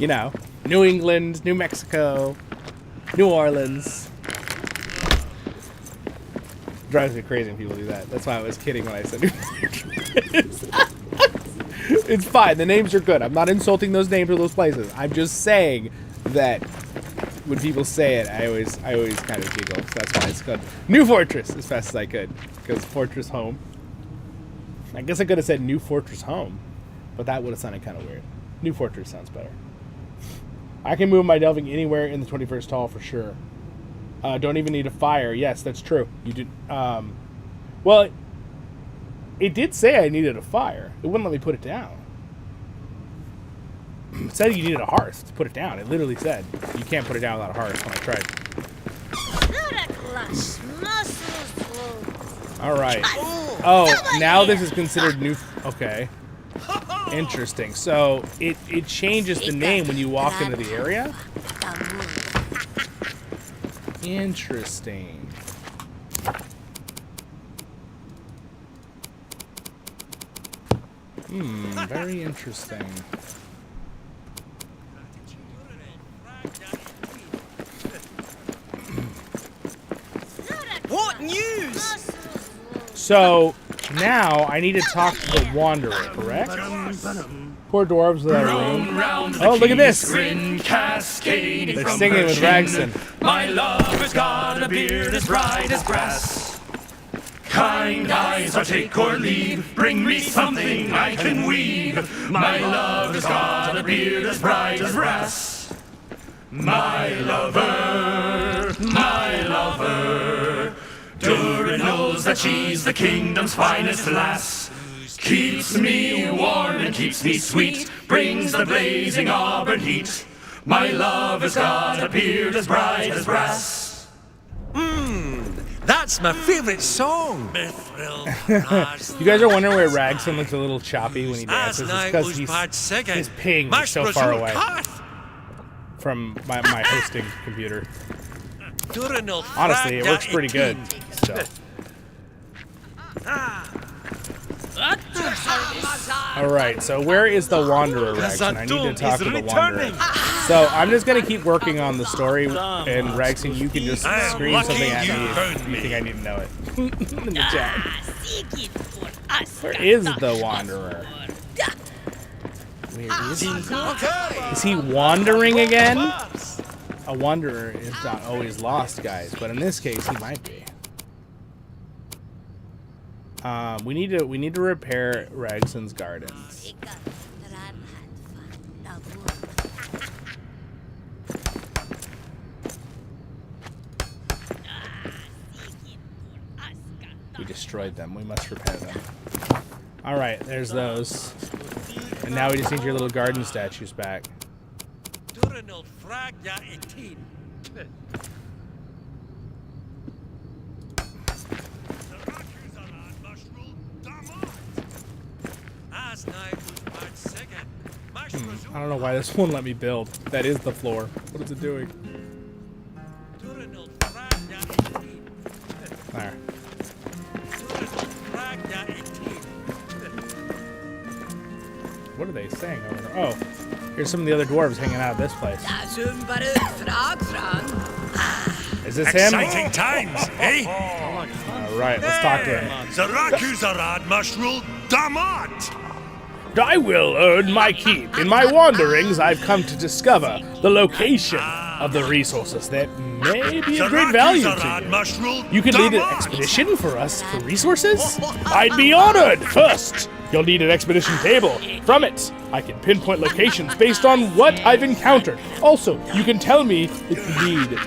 You know, New England, New Mexico, New Orleans. Drives me crazy when people do that. That's why I was kidding when I said New Fortress. It's fine. The names are good. I'm not insulting those names or those places. I'm just saying that when people say it, I always kind of giggle. So that's why it's called New Fortress as fast as I could, because Fortress Home. I guess I could have said New Fortress Home, but that would have sounded kind of weird. New Fortress sounds better. I can move my delving anywhere in the 21st hall for sure. Don't even need a fire. Yes, that's true. You did. Well, it did say I needed a fire. It wouldn't let me put it down. It said you needed a hearth to put it down. It literally said you can't put it down without a hearth when I tried. All right. Oh, now this is considered new. Okay. Interesting. So it changes the name when you walk into the area? Interesting. Very interesting. What news? So now I need to talk to the Wanderer, correct? Poor dwarves without a room. Oh, look at this! They're singing with Ragson. My lover's got a beard as bright as brass. Kind eyes, I'll take or leave. Bring me something I can weave. My lover's got a beard as bright as brass. My lover, my lover. Durin knows that she's the kingdom's finest lass. Keeps me warm and keeps me sweet. Brings the blazing auburn heat. My lover's got a beard as bright as brass. That's my favorite song. You guys are wondering where Ragson looks a little choppy when he dances. It's because his ping is so far away from my hosting computer. Honestly, it works pretty good. So. Alright, so where is the Wanderer, Ragson? I need to talk to the Wanderer. So I'm just going to keep working on the story, and Ragson, you can just scream something at me if you think I need to know it in the chat. Where is the Wanderer? Where is he? Is he wandering again? A wanderer is not always lost, guys, but in this case, he might be. We need to repair Ragson's gardens. We destroyed them. We must repair them. All right, there's those. And now we just need your little garden statues back. Durin I don't know why this won't let me build. That is the floor. What is it doing? There. What are they saying over there? Oh, here's some of the other dwarves hanging out at this place. Is this him? Exciting times, eh? All right, let's talk to him. Zarakuzarad Mashrul Damat! I will earn my keep. In my wanderings, I've come to discover the location of the resources that may be of great value to you. You could lead an expedition for us for resources? I'd be honored. First, you'll need an expedition table. From it, I can pinpoint locations based on what I've encountered. Also, you can tell me if you need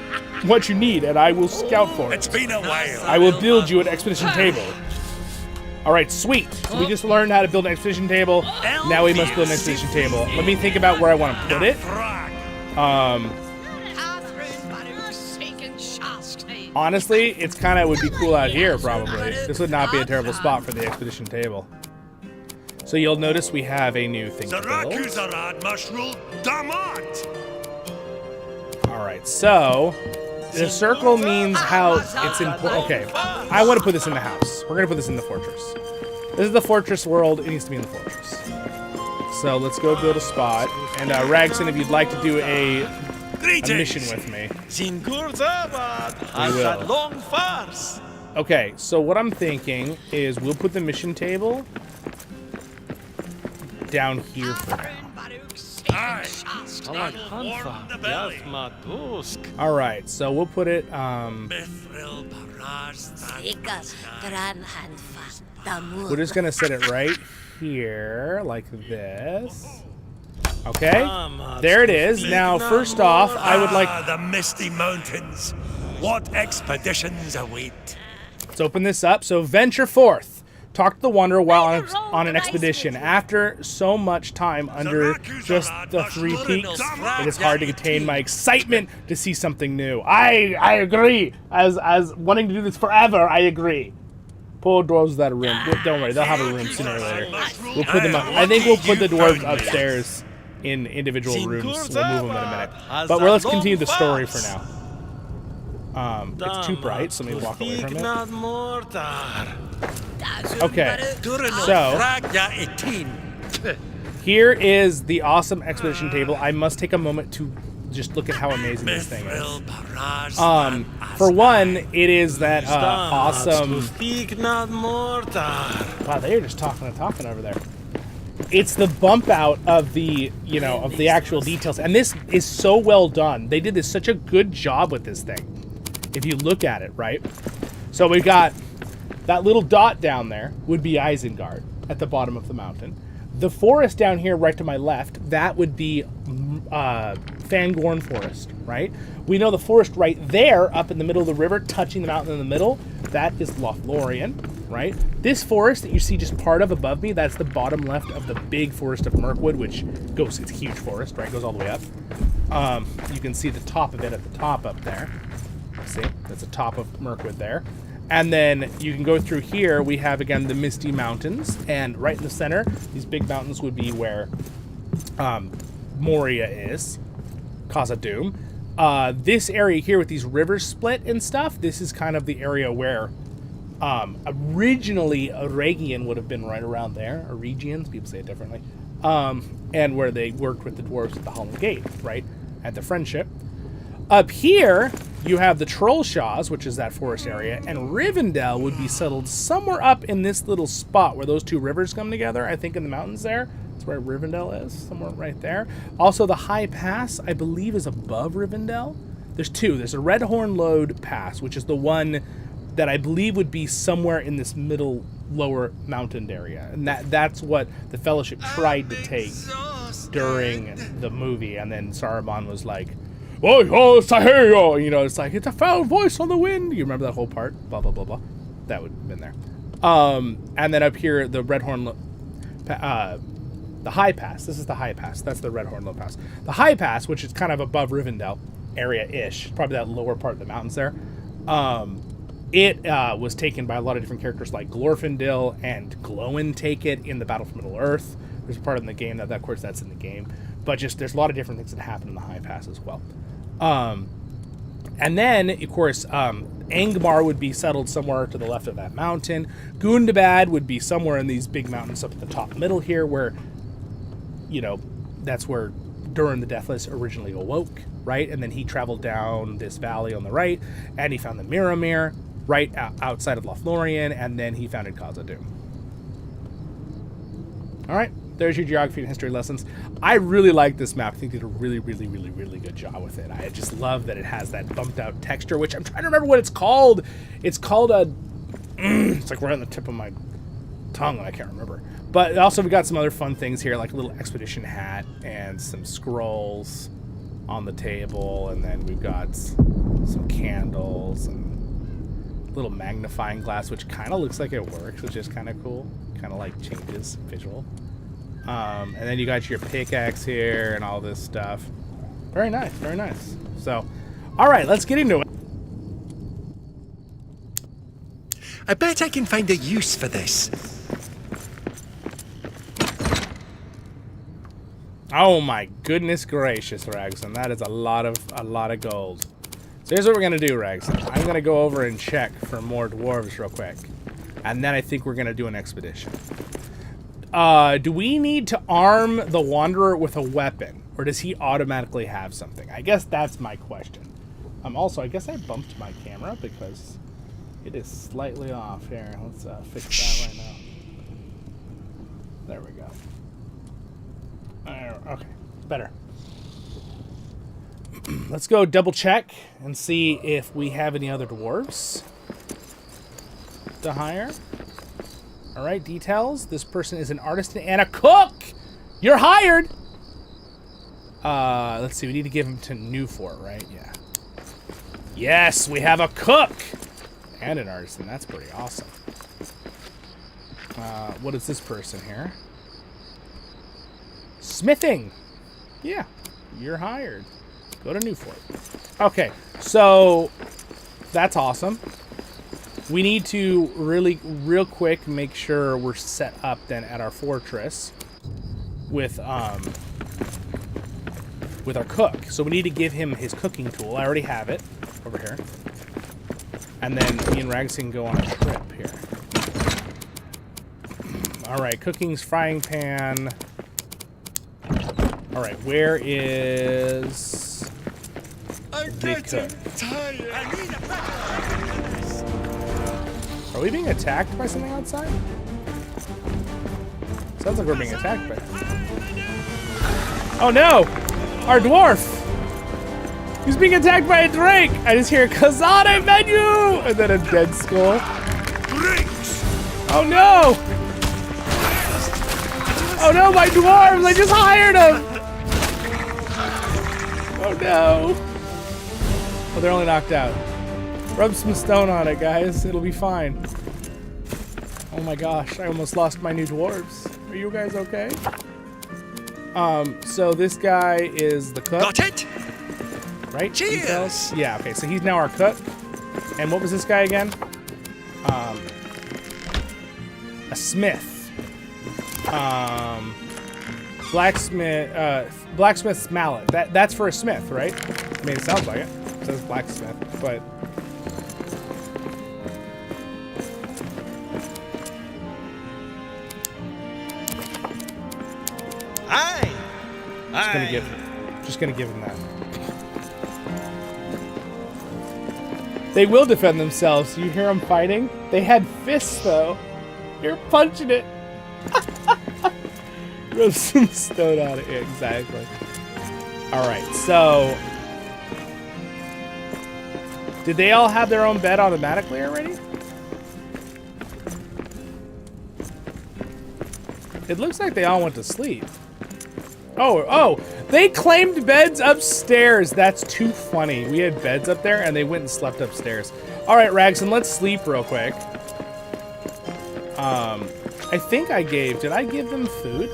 what you need, and I will scout for it. It's been a while. I will build you an expedition table. All right, sweet. So we just learned how to build an expedition table. Now we must build an expedition table. Let me think about where I want to put it. Honestly, it's kind of would be cool out here, probably. This would not be a terrible spot for the expedition table. So you'll notice we have a new thing to build. All right, so the circle means how it's important. Okay, I want to put this in the house. We're going to put this in the fortress. This is the fortress world. It needs to be in the fortress. So let's go build a spot. And Ragson, if you'd like to do a mission with me, we will. Okay, so what I'm thinking is we'll put the mission table down here for now. All right, so we'll put it. We're just gonna set it right here, like this. Okay, there it is. Now, first off, I would like the misty mountains. What expeditions await? Let's open this up. So venture forth. Talk to the Wanderer while on an expedition. After so much time under just the 3 peaks, it is hard to contain my excitement to see something new. I agree. As wanting to do this forever, I agree. Poor dwarves without a room. Don't worry, they'll have a room sooner or later. We'll put them up. I think we'll put the dwarves upstairs in individual rooms. We'll move them in a minute. But let's continue the story for now. It's too bright, so let me walk away from it. Okay, so here is the awesome expedition table. I must take a moment to just look at how amazing this thing is. For one, it is that awesome. Wow, they're just talking and talking over there. It's the bump out of the, of the actual details, and this is so well done. They did such a good job with this thing. If you look at it, right? So we've got that little dot down there would be Isengard at the bottom of the mountain. The forest down here right to my left, that would be Fangorn Forest, right? We know the forest right there up in the middle of the river, touching the mountain in the middle, that is Lothlorien, right? This forest that you see just part of above me, that's the bottom left of the big forest of Mirkwood, which goes, it's a huge forest, right? Goes all the way up. You can see the top of it at the top up there. See, that's the top of Mirkwood there. And then you can go through here. We have, again, the Misty Mountains. And right in the center, these big mountains would be where Moria is. Khazad-Dum. This area here with these rivers split and stuff, this is kind of the area where Originally, Auregian would have been right around there. Auregians, people say it differently. And where they worked with the dwarves at the Hollow Gate, right? At the Friendship. Up here, you have the Trollshaws, which is that forest area, and Rivendell would be settled somewhere up in this little spot where those two rivers come together, I think in the mountains there. That's where Rivendell is, somewhere right there. Also, the High Pass, I believe, is above Rivendell. There's two. There's a Redhorn Lode Pass, which is the one that I believe would be somewhere in this middle lower mountain area. And that's what the Fellowship tried to take during the movie. And then Saruman was like, oh, Saheo! You know, it's like, it's a foul voice on the wind. You remember that whole part? Blah, blah, blah, blah. That would have been there. And then up here, the Redhorn, the High Pass. This is the High Pass. That's the Redhorn Low Pass. The High Pass, which is kind of above Rivendell area-ish, probably that lower part of the mountains there. It was taken by a lot of different characters like Glorfindel and Glowin take it in the Battle for Middle-earth. There's a part in the game that, of course, that's in the game. But just there's a lot of different things that happen in the High Pass as well. And then, of course, Angmar would be settled somewhere to the left of that mountain. Gundabad would be somewhere in these big mountains up at the top middle here where, you know, that's where Durin the Deathless originally awoke, right? And then he traveled down this valley on the right, and he found the Miramir right outside of Lothlorien, and then he founded Khazad-Dum. All right, there's your geography and history lessons. I really like this map. I think they did a really, really, really, really good job with it. I just love that it has that bumped out texture, which I'm trying to remember what it's called. It's called a... it's like right on the tip of my tongue, and I can't remember. But also we got some other fun things here, like a little expedition hat and some scrolls on the table, and then we've got some candles and a little magnifying glass, which kind of looks like it works, which is kind of cool. Kind of like changes visual. And then you got your pickaxe here and all this stuff. Very nice, very nice. So, all right, let's get into it. I bet I can find a use for this. Oh my goodness gracious, Ragson. That is a lot of gold. So here's what we're gonna do, Ragson. I'm gonna go over and check for more dwarves real quick. And then I think we're gonna do an expedition. Do we need to arm the Wanderer with a weapon? Or does he automatically have something? I guess that's my question. Also, I guess I bumped my camera because it is slightly off. Here, let's fix that right now. There we go. Okay, better. Let's go double check and see if we have any other dwarves to hire. All right, details. This person is an artisan and a cook. You're hired. Let's see. We need to give him to Newfort, right? Yeah. Yes, we have a cook and an artisan. That's pretty awesome. What is this person here? Smithing. Yeah, you're hired. Go to Newfort. Okay, so that's awesome. We need to real quick make sure we're set up then at our fortress with our cook. So we need to give him his cooking tool. I already have it over here. And then me and Rags can go on a trip here. All right, cooking's frying pan. All right, where is the cook? Are we being attacked by something outside? Sounds like we're being attacked by... Oh no! Our dwarf! He's being attacked by a drake! I just hear, Khazad, I met you! And then a dead skull. Oh no! Oh no, my dwarves! I just hired them! Oh no! Oh, they're only knocked out. Rub some stone on it, guys. It'll be fine. Oh my gosh, I almost lost my new dwarves. Are you guys okay? So this guy is the cook. Got it? Right? Cheers! Details? Yeah, okay, so he's now our cook. And what was this guy again? A smith. Blacksmith's mallet. That's for a smith, right? I mean, it sounds like it. It says blacksmith, but... Aye. Just gonna give him that. They will defend themselves. You hear them fighting? They had fists, though. You're punching it. Rub some stone on it. Yeah, exactly. All right, so... Did they all have their own bed automatically already? It looks like they all went to sleep. Oh, they claimed beds upstairs. That's too funny. We had beds up there, and they went and slept upstairs. All right, Ragson, let's sleep real quick. I think did I give them food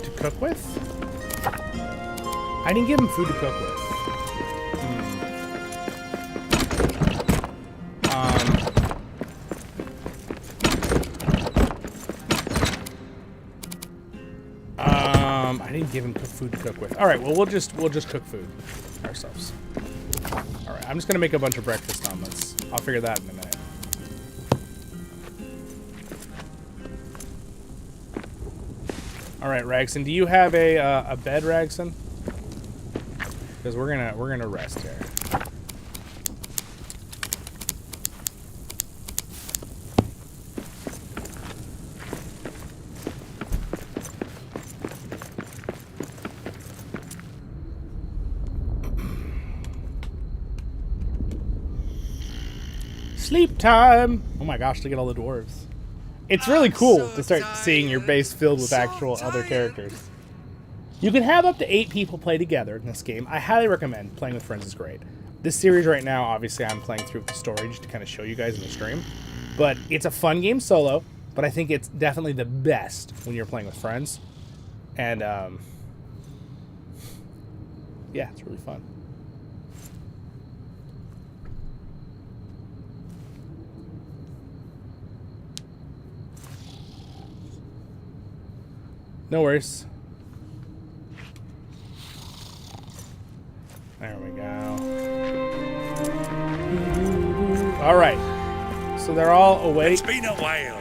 to cook with? I didn't give them food to cook with. I didn't give him food to cook with. All right, well we'll just cook food ourselves. All right, I'm just gonna make a bunch of breakfast omelets. I'll figure that in a minute. All right, Ragson, do you have a bed, Ragson? Because we're gonna rest here. Sleep time! Oh my gosh, look at all the dwarves. It's really cool to start seeing your base filled with actual other characters. You can have up to 8 people play together in this game. I highly recommend. Playing with friends is great. This series right now, obviously I'm playing through the story just to kind of show you guys in the stream. But it's a fun game solo, but I think it's definitely the best when you're playing with friends. And, yeah, it's really fun. No worries. There we go. All right. So they're all awake. It's been a while.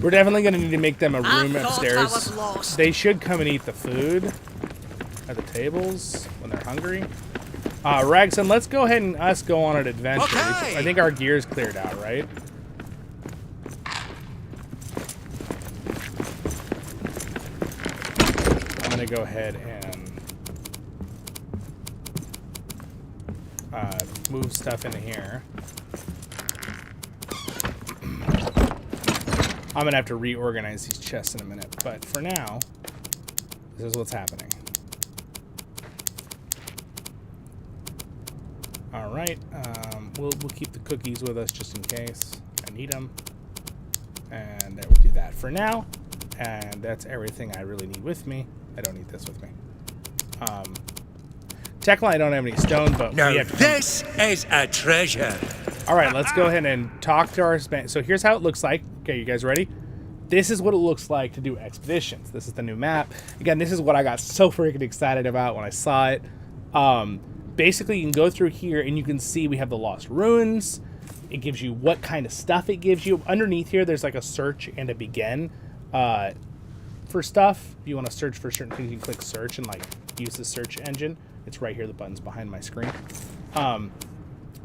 We're definitely going to need to make them a room upstairs. They should come and eat the food at the tables when they're hungry. Ragson, let's go ahead and us go on an adventure. Okay. I think our gear's cleared out, right? I'm going to go ahead and move stuff into here. I'm going to have to reorganize these chests in a minute, but for now, this is what's happening. All right, we'll keep the cookies with us just in case I need them, and we'll do that for now. And that's everything I really need with me. I don't need this with me. Technically, I don't have any stone, but Now we have to this is a treasure. All right, let's go ahead and talk to our so here's how it looks like. Okay, you guys ready? This is what it looks like to do expeditions. This is the new map. Again, this is what I got so freaking excited about when I saw it. Basically, you can go through here and you can see we have the Lost Ruins. It gives you what kind of stuff it gives you. Underneath here, there's like a search and a begin for stuff. If you want to search for certain things, you can click search and like use the search engine. It's right here. The button's behind my screen.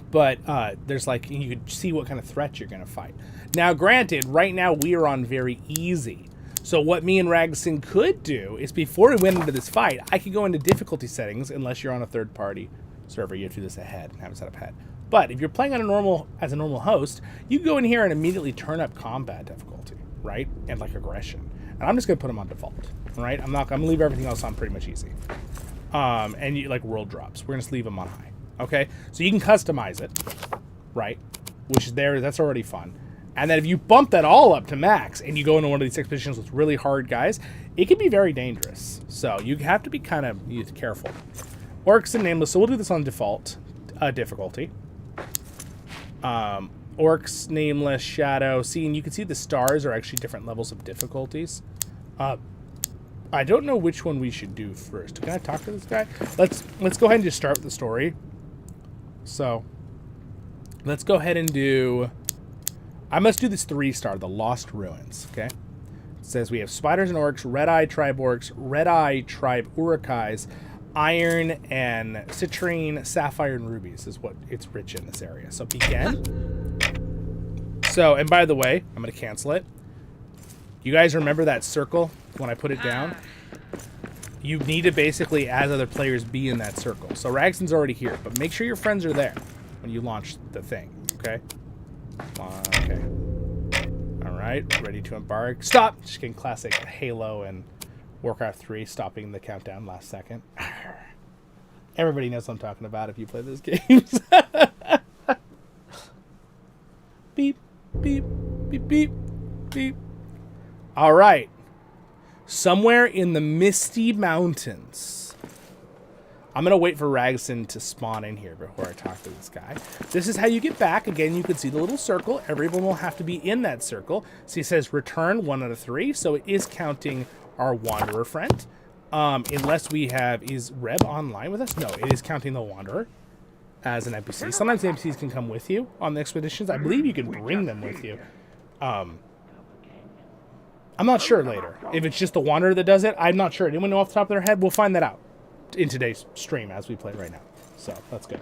But there's like, you could see what kind of threat you're going to fight. Now, granted, right now we are on very easy. So what me and Ragson could do is before we went into this fight, I could go into difficulty settings unless you're on a third-party server. You have to do this ahead and have it set up ahead. But if you're playing on as a normal host, you can go in here and immediately turn up combat difficulty, right? And like aggression. And I'm just going to put them on default, right? I'm going to leave everything else on pretty much easy. And you like world drops. We're going to just leave them on high. Okay, so you can customize it, right? Which is there, that's already fun. And then if you bump that all up to max and you go into one of these expeditions with really hard guys, it can be very dangerous. So you have to be kind of careful. Orcs and Nameless, so we'll do this on default difficulty. Orcs, Nameless, Shadow. See, and you can see the stars are actually different levels of difficulties. I don't know which one we should do first. Can I talk to this guy? Let's go ahead and just start with the story. So, let's go ahead and do... I must do this 3-star, the Lost Ruins, okay? says we have spiders and orcs, red-eye tribe orcs, red-eye tribe urukais, iron and citrine, sapphire and rubies is what it's rich in this area. So begin. So, and by the way, I'm going to cancel it. You guys remember that circle when I put it down? You need to basically, as other players, be in that circle. So Ragson's already here, but make sure your friends are there when you launch the thing, okay? Okay. All right, ready to embark. Stop! Just getting classic Halo and Warcraft 3, stopping the countdown last second. Everybody knows what I'm talking about if you play those games. Beep, beep, beep, beep, beep. All right. Somewhere in the Misty Mountains. I'm going to wait for Ragson to spawn in here before I talk to this guy. This is how you get back. Again, you can see the little circle. Everyone will have to be in that circle. See, it says return 1 out of 3. So it is counting our Wanderer friend. Unless we have... Is Reb online with us? No, it is counting the Wanderer as an NPC. Sometimes the NPCs can come with you on the expeditions. I believe you can bring them with you. I'm not sure later. If it's just the Wanderer that does it, I'm not sure. Anyone know off the top of their head? We'll find that out in today's stream as we play right now. So, that's good.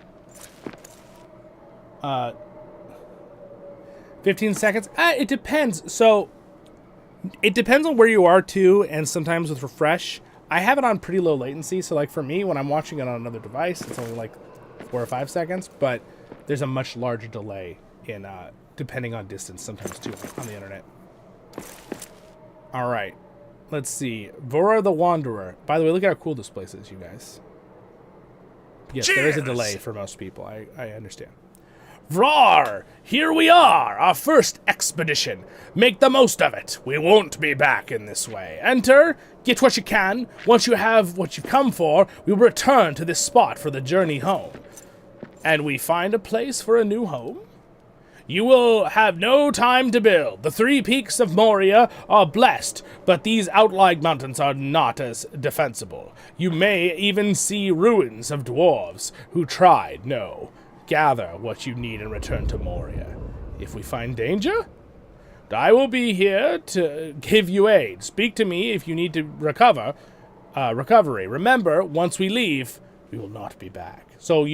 15 seconds? It depends. So, it depends on where you are, too, and sometimes with refresh. I have it on pretty low latency, so, like, for me, when I'm watching it on another device, it's only, like, 4 or 5 seconds, but there's a much larger delay in, depending on distance, sometimes, too, on the internet. All right, let's see. Vora the Wanderer. By the way, look at how cool this place is, you guys. Yes, there is a delay for most people. I understand. Vrar! Here we are, our first expedition. Make the most of it. We won't be back in this way. Enter, get what you can. Once you have what you've come for, we will return to this spot for the journey home. And we find a place for a new home? You will have no time to build. The 3 peaks of Moria are blessed, but these outlying mountains are not as defensible. You may even see ruins of dwarves who tried. No, gather what you need and return to Moria. If we find danger, I will be here to give you aid. Speak to me if you need to recovery. Remember, once we leave, we will not be back. So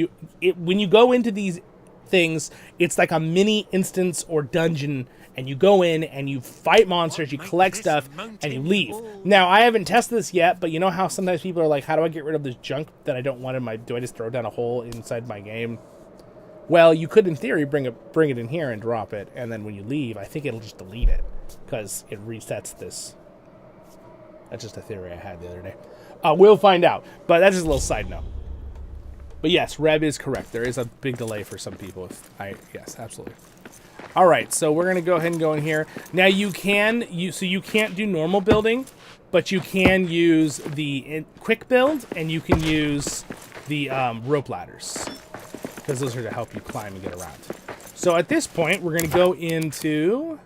when you go into these things, it's like a mini instance or dungeon, and you go in and you fight monsters, you collect stuff, and you leave. Now, I haven't tested this yet, but you know how sometimes people are like, how do I get rid of this junk that I don't want in my... Do I just throw down a hole inside my game? Well, you could, in theory, bring it in here and drop it, and then when you leave, I think it'll just delete it, because it resets this. That's just a theory I had the other day. We'll find out, but that's just a little side note. But yes, Reb is correct. There is a big delay for some people. Yes, absolutely. All right, so we're gonna go ahead and go in here. Now you can't do normal building, but you can use the quick build, and you can use the rope ladders, because those are to help you climb and get around. So at this point, we're gonna go into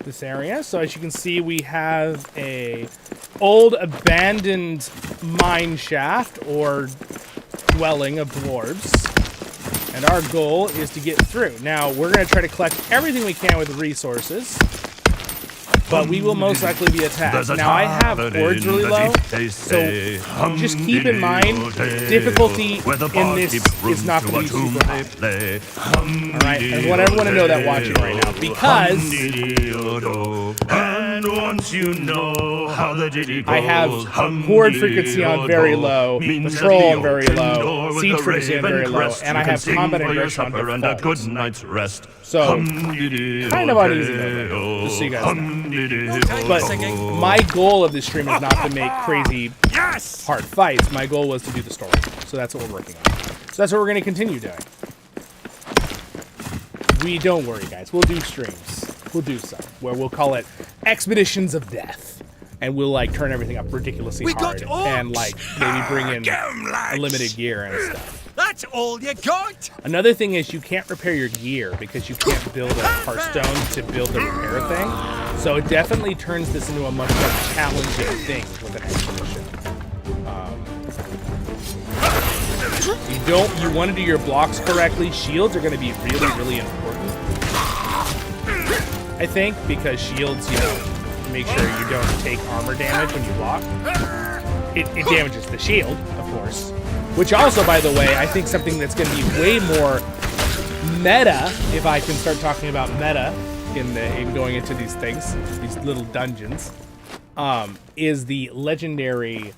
this area. So as you can see, we have a old abandoned mine shaft or dwelling of dwarves, and our goal is to get through. Now we're going to try to collect everything we can with resources, but we will most likely be attacked. Now I have boards really low, so just keep in mind difficulty in this is not going to be super high. Alright, I want everyone to know that watching right now, because I have horde frequency on very low, patrol on very low, siege frequency on very low, and I have combat aggression on default. So, kind of uneasy though, just so you guys know. But my goal of this stream is not to make crazy hard fights. My goal was to do the story. So that's what we're working on. So that's what we're going to continue doing. Don't worry, guys. We'll do streams. We'll do some where we'll call it Expeditions of Death. And we'll, like, turn everything up ridiculously hard. And, like, maybe bring in limited gear and stuff. That's all you got? Another thing is you can't repair your gear because you can't build a Hearthstone to build the repair thing. So it definitely turns this into a much more challenging thing with an expedition. You want to do your blocks correctly. Shields are going to be really, really important, I think, because shields, you know, to make sure you don't take armor damage when you block. It damages the shield, of course. Which also, by the way, I think something that's going to be way more meta, if I can start talking about meta in going into these things, these little dungeons, is the legendary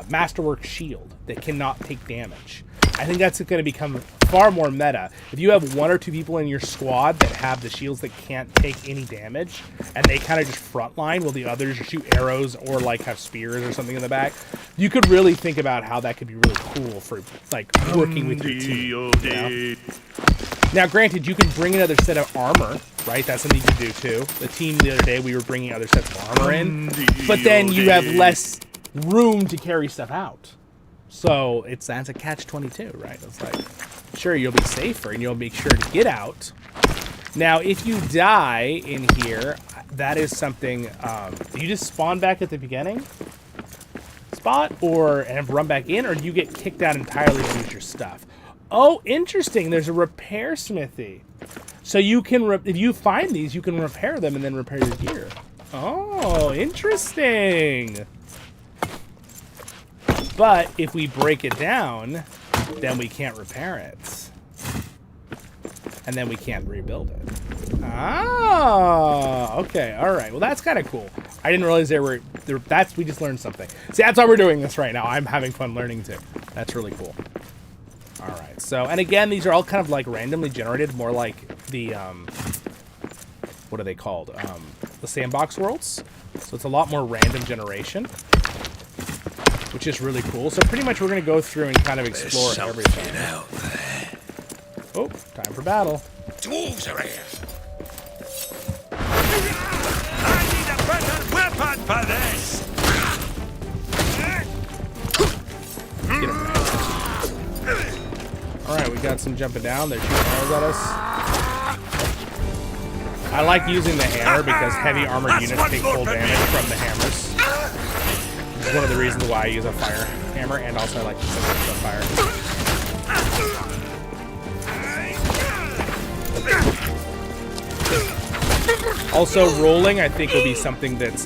Masterwork shield that cannot take damage. I think that's going to become far more meta. If you have 1 or 2 people in your squad that have the shields that can't take any damage, and they kind of just frontline while the others shoot arrows or like have spears or something in the back, you could really think about how that could be really cool for like working with your team. You know? Now, granted, you can bring another set of armor, right? That's something you can do too. The team the other day, we were bringing other sets of armor in, but then you have less room to carry stuff out. So that's a catch-22, right? It's like, sure, you'll be safer and you'll make sure to get out. Now, if you die in here, that is something. Do you just spawn back at the beginning spot, and run back in, or do you get kicked out entirely and lose your stuff? Oh, interesting. There's a repair smithy, so you can if you find these, you can repair them and then repair your gear. Oh, interesting. But if we break it down, then we can't repair it. And then we can't rebuild it. Ah, okay, all right. Well, that's kind of cool. I didn't realize we just learned something. See, that's why we're doing this right now. I'm having fun learning too. That's really cool. All right, so, and again, these are all kind of like randomly generated, more like the, what are they called? The sandbox worlds. So it's a lot more random generation, which is really cool. So pretty much we're going to go through and kind of explore everything. Out there. Oh, time for battle. Dwarves are here. I need a better weapon for this! Get him right. All right, we got some jumping down. They're shooting arrows at us. I like using the hammer because heavy armored units take full damage from the hammers. This is one of the reasons why I use a fire hammer, and also I like to set things on fire. Also, rolling, I think, will be something that's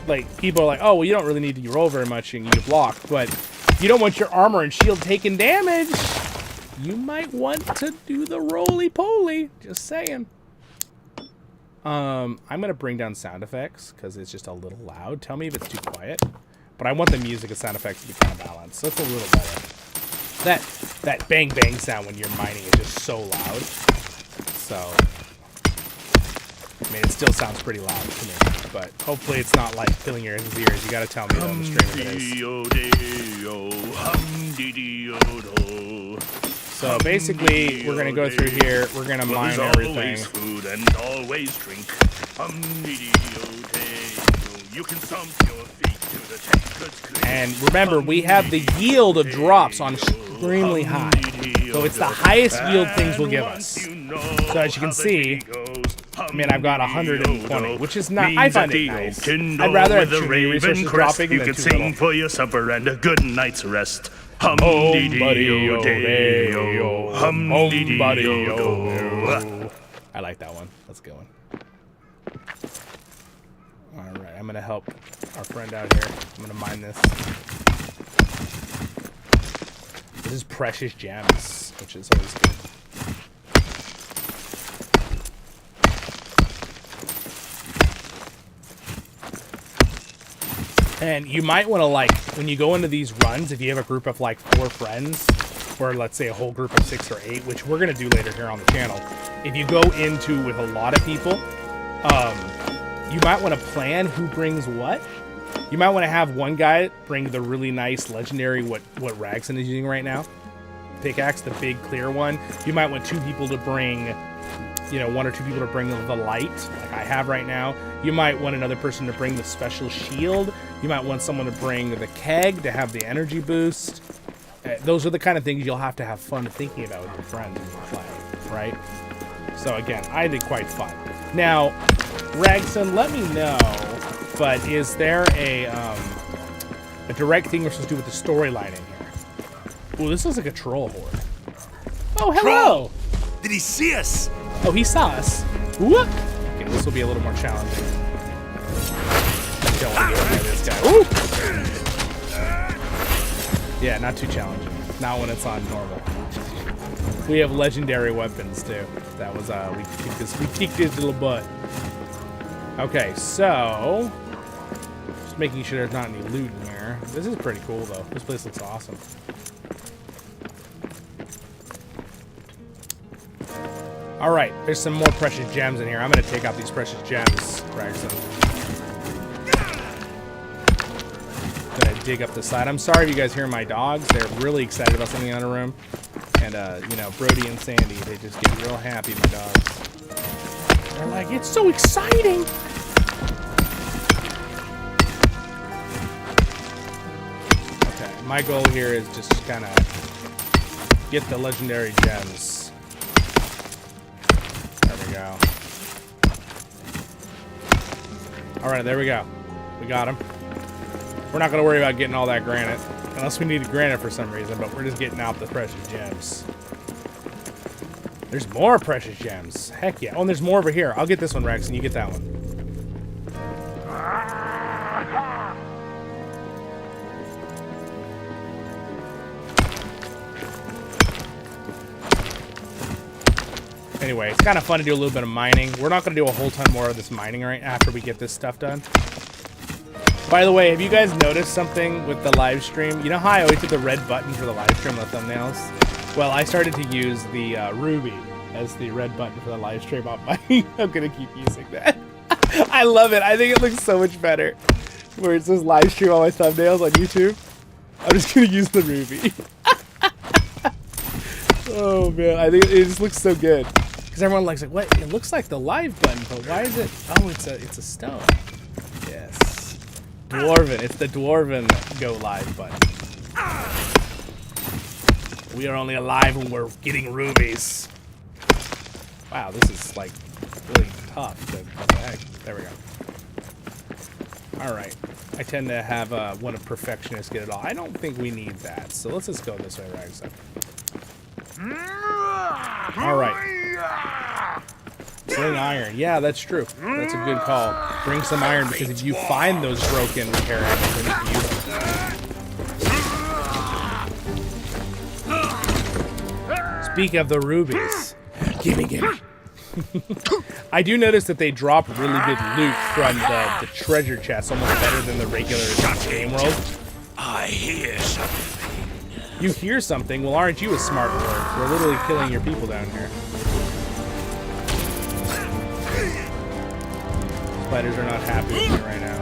like people are like, oh, well, you don't really need to roll very much and you block, but if you don't want your armor and shield taking damage, you might want to do the roly-poly. Just saying. I'm going to bring down sound effects because it's just a little loud. Tell me if it's too quiet. But I want the music and sound effects to be kind of balanced, so it's a little better. That bang-bang sound when you're mining is just so loud. So, I mean, it still sounds pretty loud to me. But hopefully it's not like filling your ears. You got to tell me on the stream if it is. So basically, we're going to go through here. We're going to mine everything. Always food and always drink. You can thump your feet to the tankard's clean. And remember, we have the yield of drops on extremely high. So it's the highest yield things will give us. So as you can see, I mean, I've got 120, which is not, I find it nice. I'd rather have too many resources dropping than too little. You can sing for your supper and a good night's rest. I like that one. That's a good one. Alright, I'm going to help our friend out here. I'm going to mine this. This is precious gems, which is always good. And you might want to, like, when you go into these runs, if you have a group of, like, 4 friends, or let's say a whole group of 6 or 8, which we're going to do later here on the channel, if you go into with a lot of people, you might want to plan who brings what. You might want to have one guy bring the really nice legendary, what Ragson is using right now, pickaxe, the big clear one. You might want 2 people to bring, you know, 1 or 2 people to bring the light, like I have right now. You might want another person to bring the special shield. You might want someone to bring the keg to have the energy boost. Those are the kind of things you'll have to have fun thinking about with your friends when you're playing, right? So again, I did quite fun. Now, Ragson, let me know, but is there a direct thing we're supposed to do with the storyline in here? Ooh, this looks like a troll horde. Oh, hello! Troll! Did he see us? Oh, he saw us. What? Okay, this will be a little more challenging. Don't want to get by this guy. Ooh! Yeah, not too challenging. Not when it's on normal. We have legendary weapons too. That was we peeked his little butt. Okay, so just making sure there's not any loot in here. This is pretty cool though. This place looks awesome. All right, there's some more precious gems in here. I'm gonna take out these precious gems, Braxton. Gonna dig up the side. I'm sorry if you guys hear my dogs. They're really excited about something in the room. And, you know, Brody and Sandy, they just get real happy, my dogs. They're like, it's so exciting! Okay, my goal here is just kind of get the legendary gems. There we go. Alright, there we go. We got them. We're not going to worry about getting all that granite. Unless we need granite for some reason, but we're just getting out the precious gems. There's more precious gems. Heck yeah. Oh, and there's more over here. I'll get this one, Rex, and you get that one. Anyway, it's kind of fun to do a little bit of mining. We're not going to do a whole ton more of this mining right after we get this stuff done. By the way, have you guys noticed something with the live stream? You know how I always hit the red button for the live stream on the thumbnails? Well, I started to use the ruby as the red button for the live stream on my... I'm going to keep using that. I love it. I think it looks so much better. Where it says live stream on my thumbnails on YouTube. I'm just going to use the ruby. Oh, man. I think it just looks so good. Because everyone likes it. What? It looks like the live button, but why is it... Oh, it's a stone. Yes. Dwarven. It's the Dwarven go live button. We are only alive when we're getting rubies. Wow, this is like really tough. What the heck? There we go. Alright. I tend to have one of perfectionists get it all. I don't think we need that. So let's just go this way, Rags. Alright. Bring iron. Yeah, that's true. That's a good call. Bring some iron, because if you find those broken repair items, then you can use them. Speak of the rubies. Gimme. I do notice that they drop really good loot from the treasure chest, almost better than the regular game world. I hear something. You hear something? Well, aren't you a smart lord? We're literally killing your people down here. Spiders are not happy with me right now.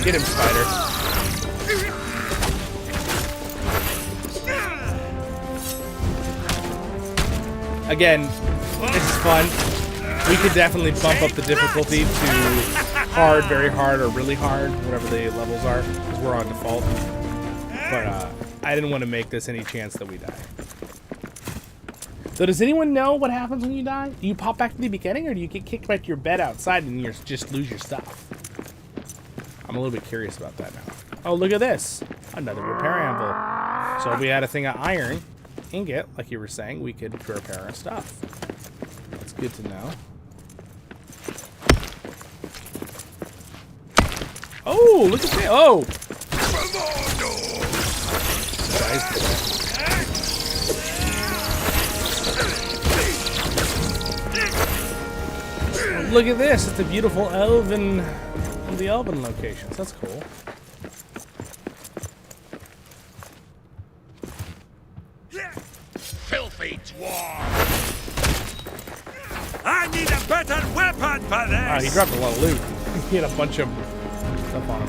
Get him, spider. Again, this is fun. We could definitely bump up the difficulty to hard, very hard, or really hard, whatever the levels are, because we're on default. But I didn't want to make this any chance that we die. So does anyone know what happens when you die? Do you pop back to the beginning, or do you get kicked back to your bed outside and you just lose your stuff? I'm a little bit curious about that now. Oh, look at this. Another repair anvil. So if we had a thing of iron ingot, like you were saying, we could repair our stuff. That's good to know. Oh, look at that. Oh! Look at this. It's a beautiful elven... One of the elven locations. That's cool. Filthy dwarf! I need a better weapon for this! Wow, he dropped a lot of loot. He had a bunch of stuff on him.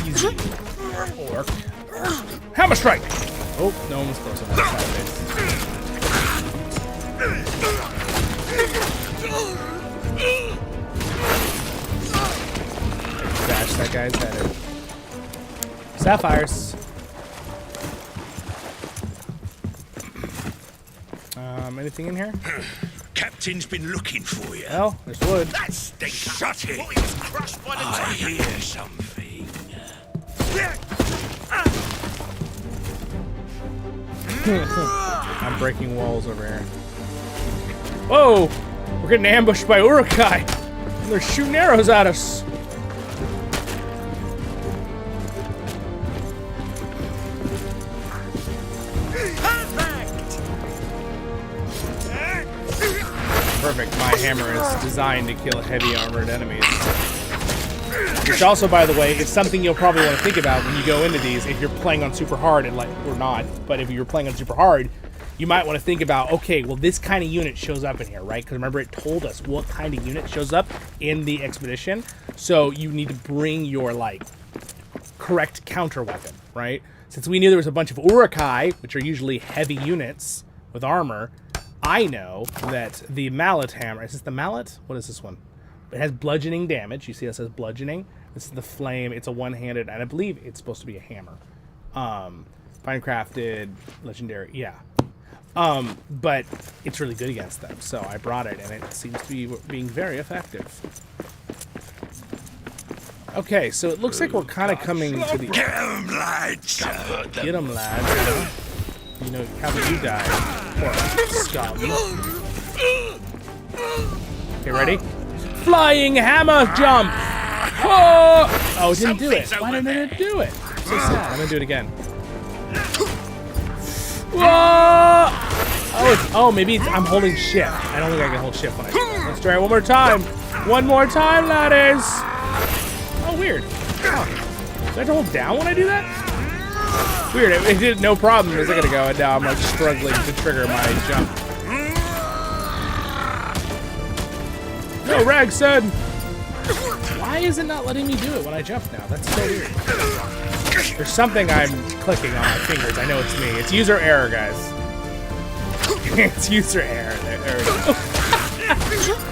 Easy. Orc. Hammer strike! Oh, no one was close enough. Bash that guy's head in. Sapphires. Anything in here? Captain's been looking for you. Well, there's wood. That stinker! Shut it! I hear something. I'm breaking walls over here. Whoa! We're getting ambushed by Uruk-hai. They're shooting arrows at us. Perfect. My hammer is designed to kill heavy armored enemies. Which also, by the way, is something you'll probably want to think about when you go into these. If you're playing on super hard, and like, or not, but if you're playing on super hard, you might want to think about, okay, well, this kind of unit shows up in here, right? Because remember, it told us what kind of unit shows up in the expedition. So you need to bring your, like, correct counter weapon, right? Since we knew there was a bunch of Uruk-hai, which are usually heavy units with armor, I know that the mallet hammer, is this the mallet? What is this one? It has bludgeoning damage. You see it says bludgeoning. This is the flame. It's a one-handed, and I believe it's supposed to be a hammer. Fine crafted, legendary, yeah. But it's really good against them, so I brought it, and it seems to be being very effective. Okay, so it looks like we're kind of coming to the... Get 'em, lads! Get 'em, lads. You know, how did you die? Poor scum. Okay, ready? Flying hammer jump! Oh, it didn't do it. Why didn't it do it? So sad. I'm gonna do it again. Whoa! Oh, maybe it's, I'm holding shift. I don't think I can hold shift when I do that. Let's try it one more time. One more time, laddies. Oh, weird. Oh. Do I have to hold down when I do that? Weird. It did no problem a second ago, and now I'm like struggling to trigger my jump. No, Rag said. Why is it not letting me do it when I jump now? That's so weird. There's something I'm clicking on my fingers. I know it's me. It's user error, guys. It's user error. There it is.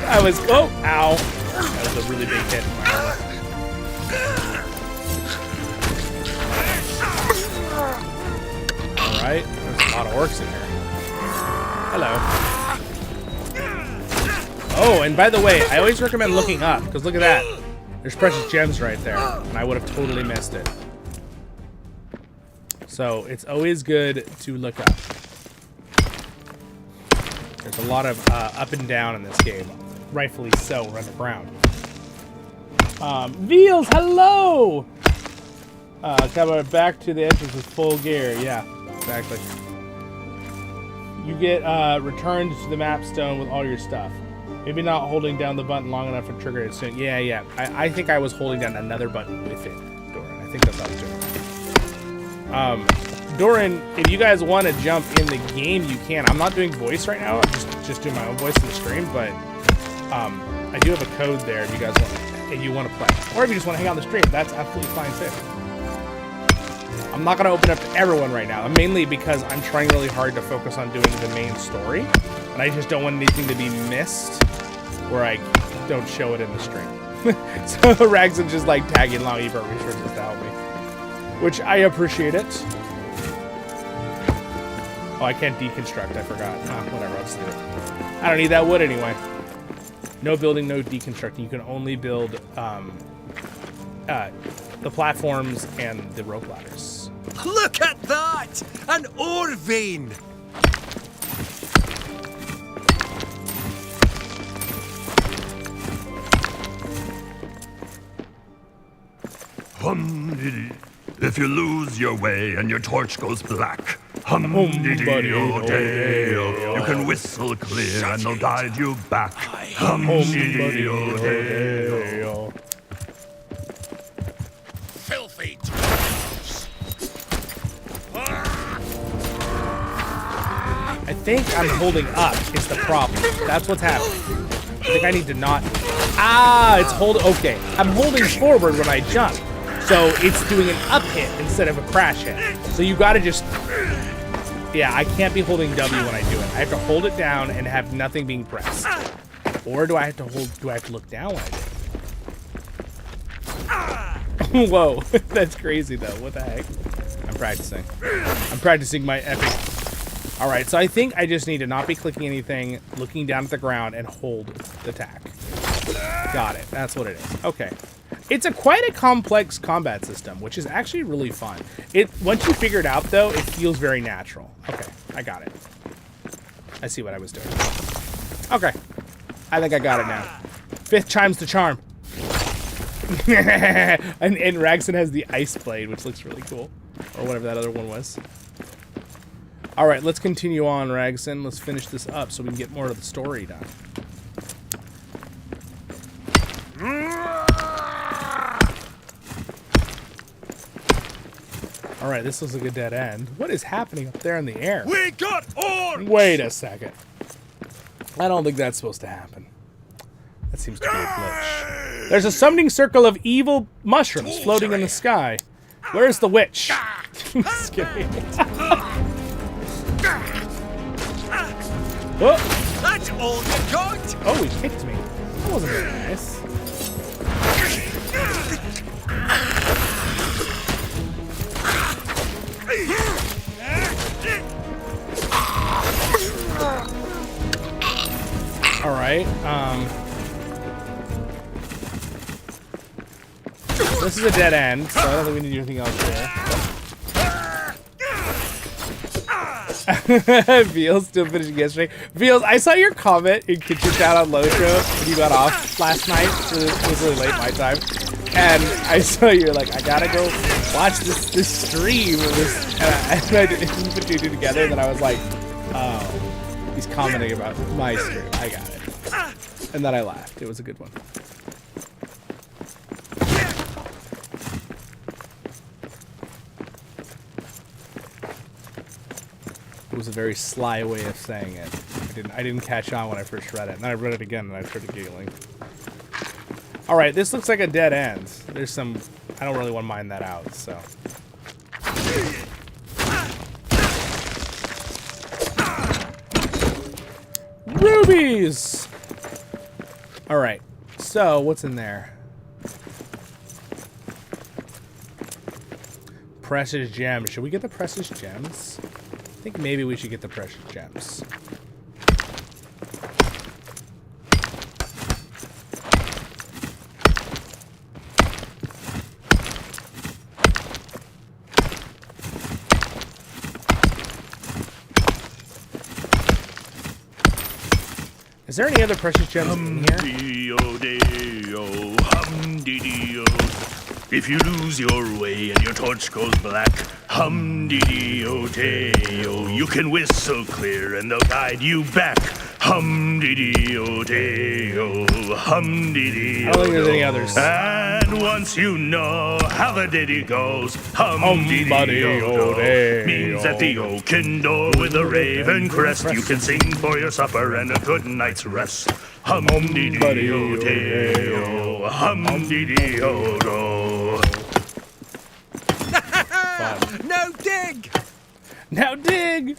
I was, oh, ow. That was a really big hit in my armor. Alright, there's a lot of orcs in here. Hello. Oh, and by the way, I always recommend looking up, because look at that. There's precious gems right there, and I would have totally missed it. So, it's always good to look up. There's a lot of up and down in this game. Rightfully so, we're underground. Veals, hello! Coming back to the entrance with full gear. Yeah, exactly. You get returned to the map stone with all your stuff. Maybe not holding down the button long enough to trigger it soon. Yeah. I think I was holding down another button with it, Durin. I think that's what I was doing. Durin, if you guys want to jump in the game, you can. I'm not doing voice right now. I'm just doing my own voice in the stream, but I do have a code there if you guys want to play. Or if you just want to hang out on the stream, that's absolutely fine too. I'm not going to open up to everyone right now, mainly because I'm trying really hard to focus on doing the main story, and I just don't want anything to be missed where I don't show it in the stream. So Rags is just like tagging along Ebert resources to help me, which I appreciate it. Oh, I can't deconstruct, I forgot. Whatever, I'll just do it. I don't need that wood anyway. No building, no deconstructing. You can only build the platforms and the rope ladders. Look at that! An ore vein! If you lose your way and your torch goes black, hum-diddy-o-day-o, you can whistle clear and they'll guide you back. Hum-diddy-o-day-o. Filthy. I think I'm holding up is the problem. That's what's happening. I think I need to not... Ah, it's okay. I'm holding forward when I jump. So it's doing an up hit instead of a crash hit. So you gotta just... Yeah, I can't be holding W when I do it. I have to hold it down and have nothing being pressed. Or do I have to look down when I do it? Whoa, that's crazy though. What the heck? I'm practicing my epic... Alright, so I think I just need to not be clicking anything, looking down at the ground, and hold the tack. Got it. That's what it is. Okay. It's quite a complex combat system, which is actually really fun. Once you figure it out, though, it feels very natural. Okay, I got it. I see what I was doing. Okay, I think I got it now. 5th time's the charm. and Ragson has the ice blade, which looks really cool, or whatever that other one was. All right, let's continue on, Ragson. Let's finish this up so we can get more of the story done. All right, this looks like a dead end. What is happening up there in the air? We got orcs! Wait a second. I don't think that's supposed to happen. That seems to be a glitch. There's a summoning circle of evil mushrooms floating in the sky. Where's the witch? Just kidding. Oh. That's all you got! Oh, he kicked me. That wasn't very nice. All right. This is a dead end, so I don't think we need to do anything else here. Veals still finishing yesterday. Veals, I saw your comment in Kitchen Chat on LOTR when you got off last night. So it was really late my time. And I saw you're like, I gotta go watch this stream of this. And I didn't put two together. And then I was like, oh, he's commenting about my stream. I got it. And then I laughed. It was a good one. It was a very sly way of saying it. I didn't catch on when I first read it. And then I read it again and I started giggling. All right, this looks like a dead end. There's some, I don't really want to mine that out, so. Rubies! All right, so what's in there? Precious gems. Should we get the precious gems? I think maybe we should get the precious gems. Is there any other precious gems in here? If you lose your way and your torch goes black, hum-dee-dee-o-day-o, you can whistle clear and they'll guide you back. Hum-dee-dee-o-day-o, hum-dee-dee-o-do. I don't think there's any others. And once you know how the ditty goes, hum-dee-dee-o-do, means that the oaken door with a raven crest, you can sing for your supper and a good night's rest. Hum-dee-dee-o-day-o, hum-dee-dee-o-do. No dig! Now dig!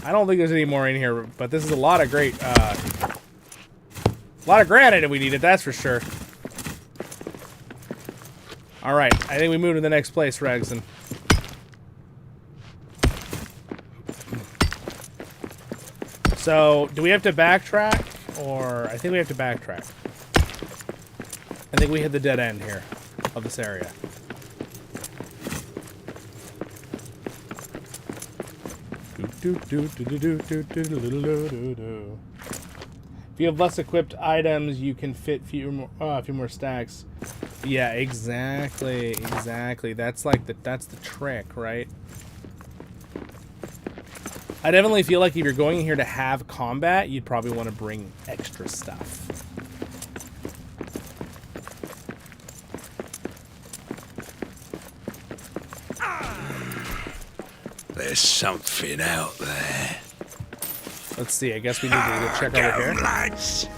I don't think there's any more in here, but this is a lot of great, a lot of granite if we need it, that's for sure. All right, I think we move to the next place, Ragson. So, do we have to backtrack, or I think we have to backtrack. I think we hit the dead end here of this area. If you have less equipped items, you can fit a few more stacks. Yeah, exactly. That's like that's the trick, right? I definitely feel like if you're going here to have combat, you'd probably want to bring extra stuff. There's something out there. Let's see. I guess we need to go check over here. Lads.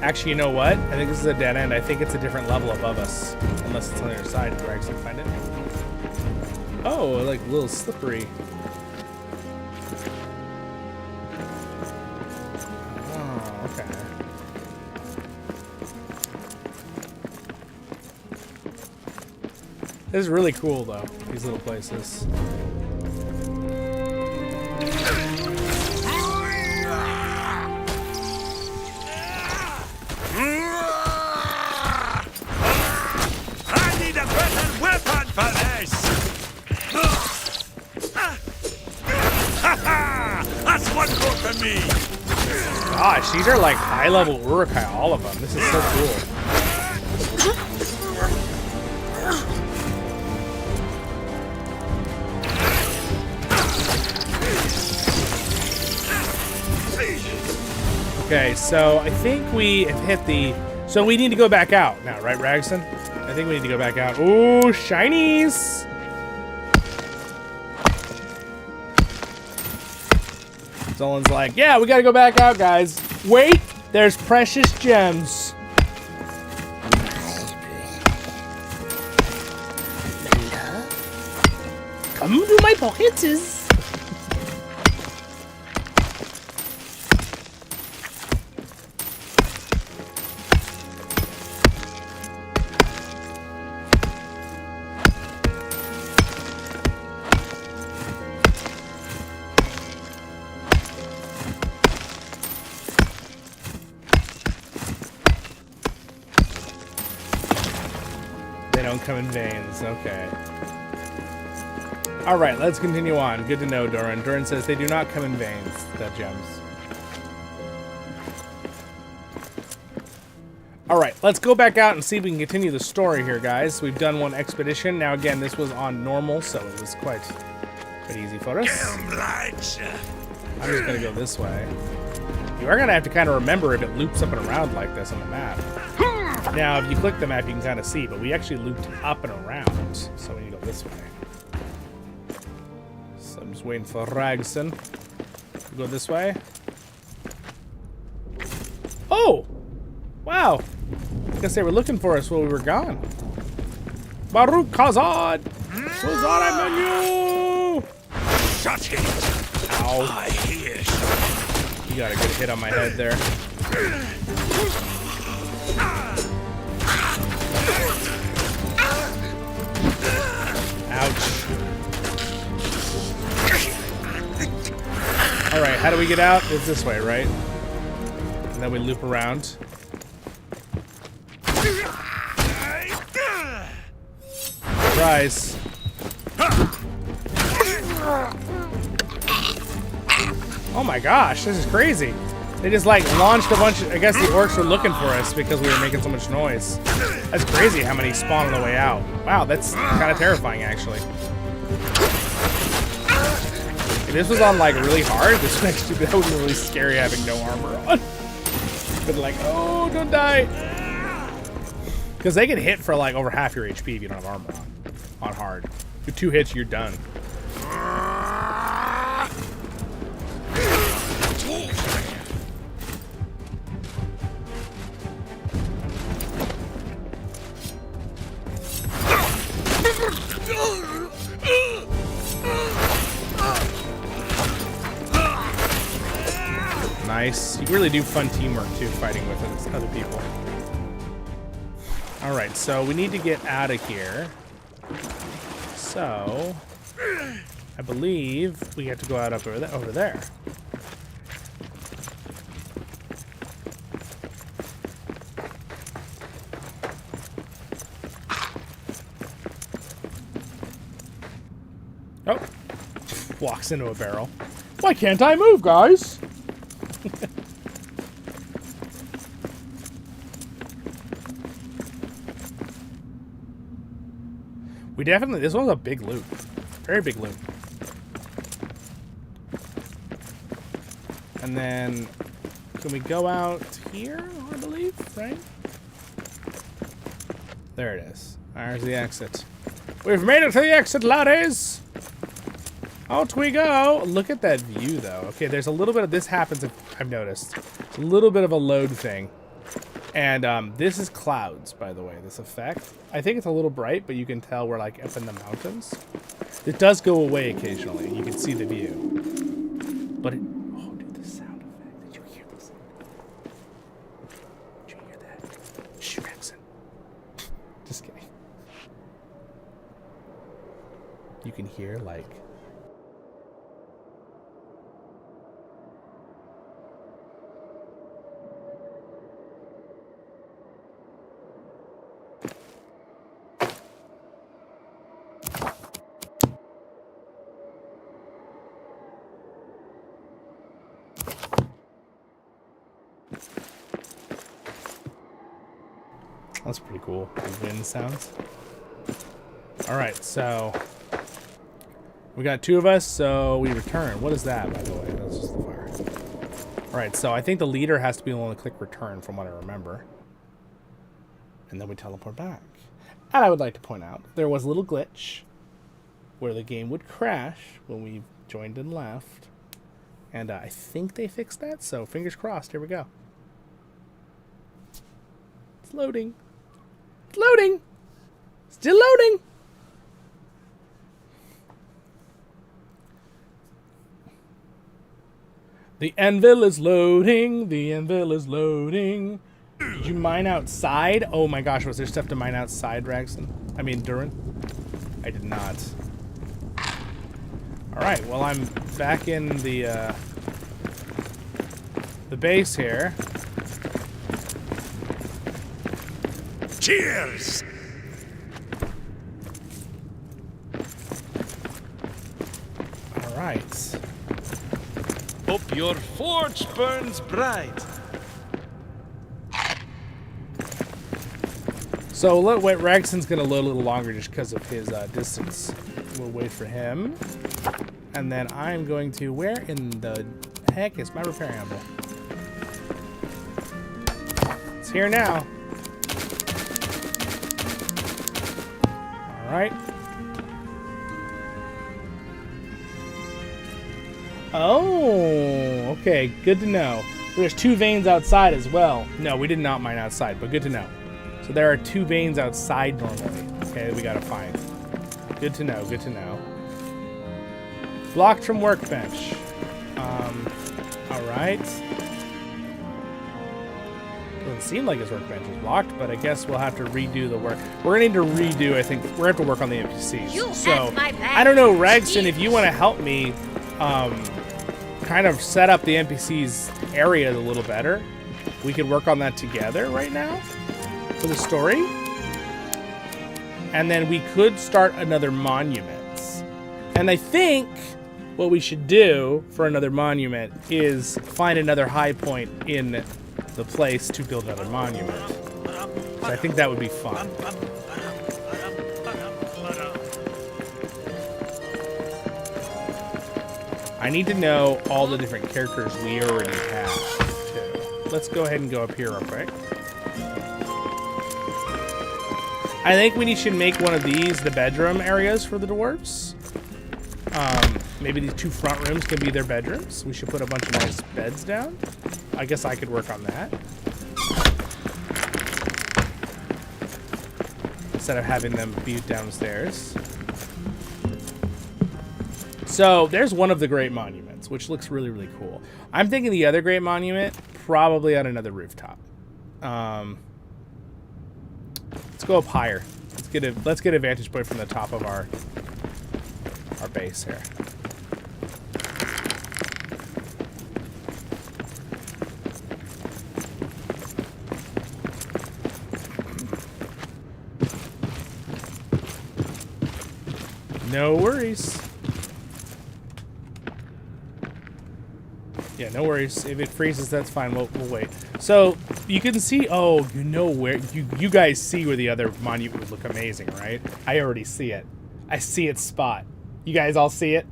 Actually, you know what? I think this is a dead end. I think it's a different level above us. Unless it's on the other side where I actually find it. Oh, like a little slippery. Oh, okay. This is really cool, though. These little places. gosh, these are like high-level Urukai, all of them. This is so cool. Okay, so I think we have hit the... So we need to go back out now, right, Ragson? I think we need to go back out. Ooh, shinies! Zollin's like, yeah, we gotta go back out, guys. Wait, there's precious gems. Come to my pockets. Come in veins, okay. Alright, let's continue on. Good to know, Durin. Durin says they do not come in veins, the gems. Alright, let's go back out and see if we can continue the story here, guys. We've done one expedition. Now, again, this was on normal, so it was quite easy for us. I'm just going to go this way. You are going to have to kind of remember if it loops up and around like this on the map. Now, if you click the map, you can kind of see, but we actually looped up and around, so we need to go this way. So I'm just waiting for Ragson to go this way. Oh! Wow! I guess they were looking for us while we were gone. Baruch Khazad! Khazad menu! Shut it! Ow. I hear You got a good hit on my head there. Ouch. Alright, how do we get out? It's this way, right? And then we loop around. Surprise. Oh my gosh, this is crazy. They just like launched a bunch of, I guess the orcs were looking for us because we were making so much noise. That's crazy how many spawn on the way out. Wow, that's kind of terrifying actually. If this was on like really hard, this would actually that would be really scary having no armor on. But like, oh, don't die. Because they get hit for like over half your HP if you don't have armor on hard. With 2 hits, you're done. Nice. You really do fun teamwork too, fighting with other people. Alright, so we need to get out of here. So, I believe we have to go out up over there. Oh, walks into a barrel. Why can't I move, guys? We definitely, this one's a big loop. Very big loop. And then, can we go out here, I believe, right? There it is. There's the exit. We've made it to the exit, laddies! Out we go! Look at that view, though. Okay, there's a little bit of, this happens, I've noticed. It's a little bit of a load thing. And this is clouds, by the way, this effect. I think it's a little bright, but you can tell we're like up in the mountains. It does go away occasionally. You can see the view. But it, oh, dude, the sound effect. Did you hear this? Did you hear that? Shh, Rexon. Just kidding. You can hear like... That's pretty cool. The wind sounds. Alright, so we got 2 of us, so we return. What is that, by the way? That's just the fire. Alright, so I think the leader has to be the one to click return from what I remember. And then we teleport back. And I would like to point out, there was a little glitch where the game would crash when we joined and left. And I think they fixed that, so fingers crossed. Here we go. It's loading. It's loading! Still loading! The anvil is loading. The anvil is loading. Did you mine outside? Oh my gosh, was there stuff to mine outside, Ragson? I mean, Durin? I did not. Alright, well, I'm back in the base here. Cheers! Alright. Hope your forge burns bright. So wait, Ragson's gonna load a little longer just because of his distance. We'll wait for him. And then I'm going to, where in the heck is my repair handle? It's here now. Alright. Oh, okay, good to know. There's 2 veins outside as well. No, we did not mine outside, but good to know. So there are 2 veins outside normally. Okay, that we gotta find. Good to know, good to know. Blocked from workbench. Alright. Doesn't seem like his workbench is blocked, but I guess we'll have to redo the work. We're gonna need to redo, I think, we're gonna have to work on the NPCs. So, I don't know, Ragson, if you want to help me kind of set up the NPCs area a little better, we could work on that together right now for the story. And then we could start another monument. And I think what we should do for another monument is find another high point in the place to build another monument. So I think that would be fun. I need to know all the different characters we already have, too. Let's go ahead and go up here real quick. I think we should make one of these the bedroom areas for the dwarves. Maybe these 2 front rooms can be their bedrooms. We should put a bunch of nice beds down. I guess I could work on that. Instead of having them be downstairs. So, there's one of the great monuments, which looks really, really cool. I'm thinking the other great monument, probably on another rooftop. Let's go up higher. Let's get a vantage point from the top of our base here. No worries. Yeah, no worries. If it freezes, that's fine. We'll wait. So you can see. Oh, you know where you guys see where the other monument would look amazing, right? I already see it. I see its spot. You guys all see it?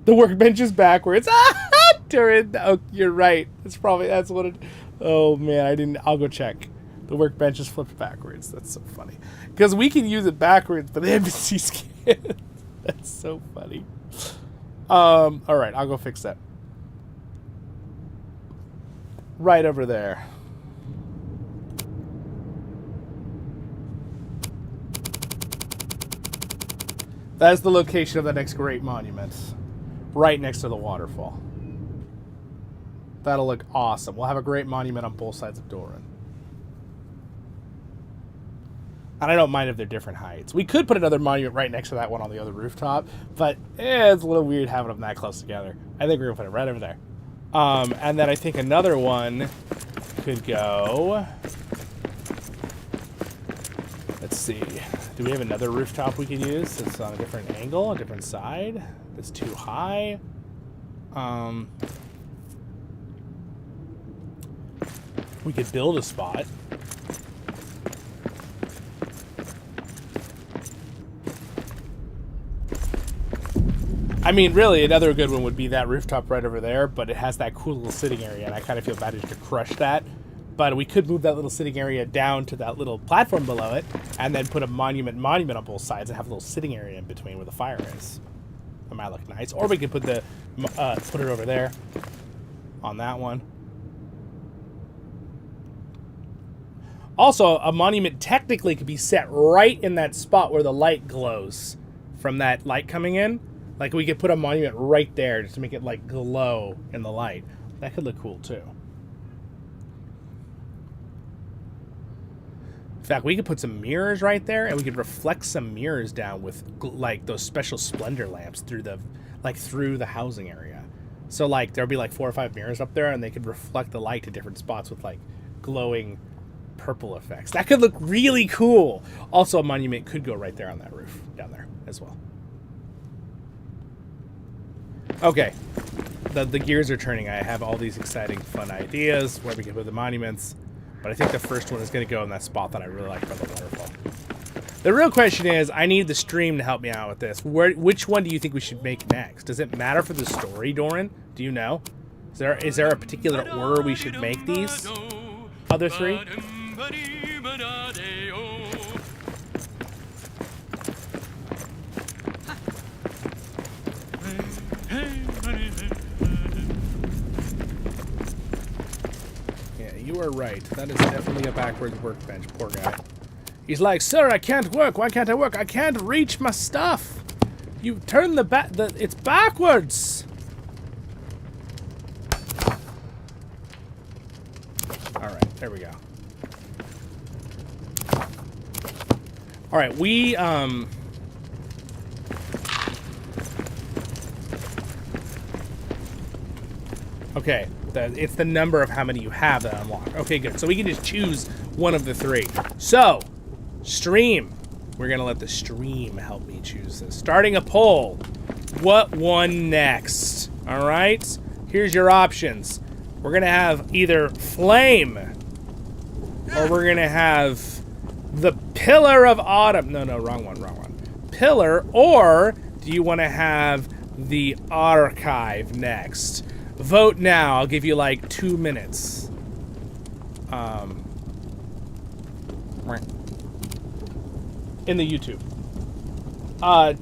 The workbench is backwards. Ah, Durin. Oh, you're right. That's what it. Oh man, I'll go check. The workbench is flipped backwards. That's so funny. Because we can use it backwards, but the NPCs can't. That's so funny. All right, I'll go fix that. Right over there. That's the location of the next great monument. Right next to the waterfall. That'll look awesome. We'll have a great monument on both sides of Durin. And I don't mind if they're different heights. We could put another monument right next to that one on the other rooftop, but it's a little weird having them that close together. I think we're going to put it right over there. And then I think another one could go... Let's see. Do we have another rooftop we could use that's on a different angle, a different side? That's too high. We could build a spot. I mean, really, another good one would be that rooftop right over there, but it has that cool little sitting area, and I kind of feel bad to crush that. But we could move that little sitting area down to that little platform below it, and then put a monument on both sides and have a little sitting area in between where the fire is. That might look nice. Or we could put the put it over there on that one. Also, a monument technically could be set right in that spot where the light glows from that light coming in. Like, we could put a monument right there just to make it, like, glow in the light. That could look cool, too. In fact, we could put some mirrors right there, and we could reflect some mirrors down with, like, those special splendor lamps through the housing area. So, like, there'll be, like, 4 or 5 mirrors up there, and they could reflect the light to different spots with, like, glowing purple effects. That could look really cool. Also, a monument could go right there on that roof down there as well. Okay, the gears are turning. I have all these exciting, fun ideas where we can put the monuments, but I think the first one is going to go in that spot that I really like by the waterfall. The real question is, I need the stream to help me out with this. Which one do you think we should make next? Does it matter for the story, Durin? Do you know? Is there a particular order we should make these other 3? You are right. That is definitely a backwards workbench. Poor guy. He's like, sir, I can't work. Why can't I work? I can't reach my stuff. You turn it's backwards. All right, there we go. All right, we okay. It's the number of how many you have that unlock. Okay, good. So we can just choose one of the 3. So, stream. We're going to let the stream help me choose this. Starting a poll. What one next? All right? Here's your options. We're going to have either Flame, or we're going to have the Pillar of Autumn. No, wrong one. Pillar, or do you want to have the Archive next? Vote now. I'll give you like 2 minutes. In the YouTube.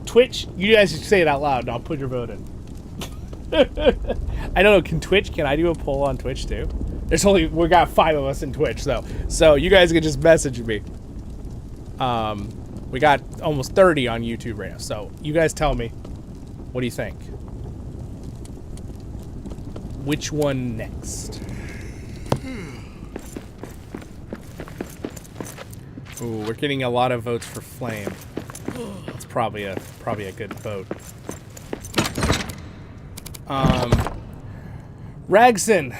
Twitch, you guys just say it out loud and I'll put your vote in. I don't know, can I do a poll on Twitch too? We got 5 of us in Twitch, so you guys can just message me. We got almost 30 on YouTube right now, so you guys tell me, what do you think? Which one next? Ooh, we're getting a lot of votes for Flame. It's probably a good vote. Ragson,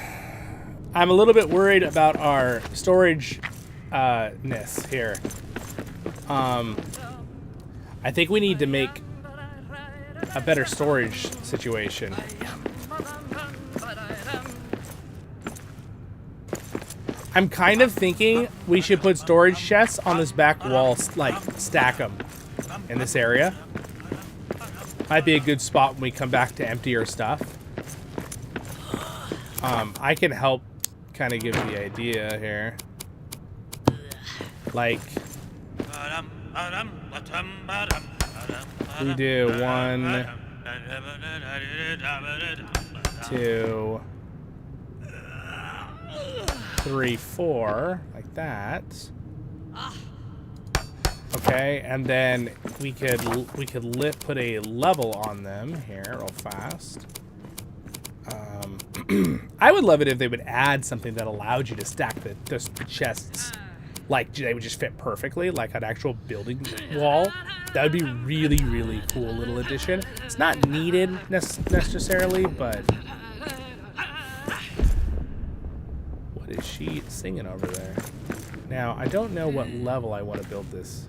I'm a little bit worried about our storage ness here. I think we need to make a better storage situation. I'm kind of thinking we should put storage chests on this back wall, like stack them in this area. Might be a good spot when we come back to empty our stuff. I can help kind of give the idea here. Like, we do 1, 2, 3, 4, like that. Okay, and then we could put a level on them here real fast. I would love it if they would add something that allowed you to stack the chests, like they would just fit perfectly, like an actual building wall. That would be really, really cool little addition. It's not needed necessarily, but what is she singing over there? Now, I don't know what level I want to build this.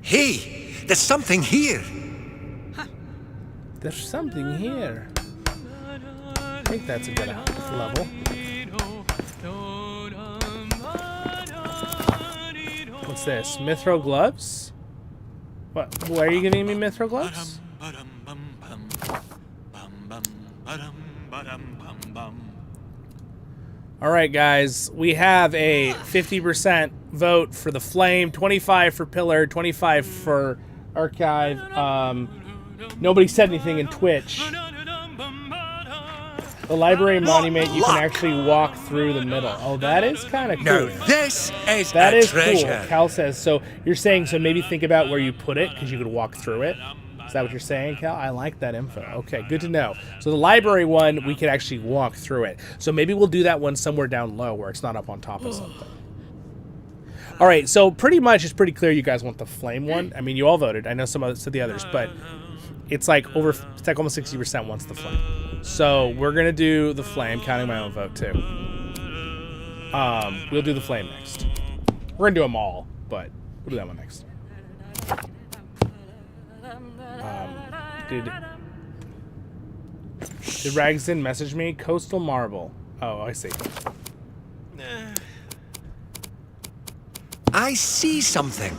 Hey, there's something here. There's something here. I think that's a good level. What's this? Mithril gloves? What? Why are you giving me mithril gloves? Alright guys, we have a 50% vote for the flame, 25 for pillar, 25 for archive. Nobody said anything in Twitch. The library monument, you can actually walk through the middle. Oh, that is kind of cool. Now this is That a is treasure. cool. Cal says, so you're saying, so maybe think about where you put it, because you could walk through it. Is that what you're saying, Cal? I like that info. Okay, good to know. So the library one, we could actually walk through it. So maybe we'll do that one somewhere down low where it's not up on top of something. All right, so pretty much it's pretty clear you guys want the flame one. I mean, you all voted. I know some others said the others, but it's like almost 60% wants the flame. So we're gonna do the flame, counting my own vote too. We'll do the flame next. We're gonna do them all, but we'll do that one next. Did Ragsden message me? Coastal marble. Oh, I see. I see something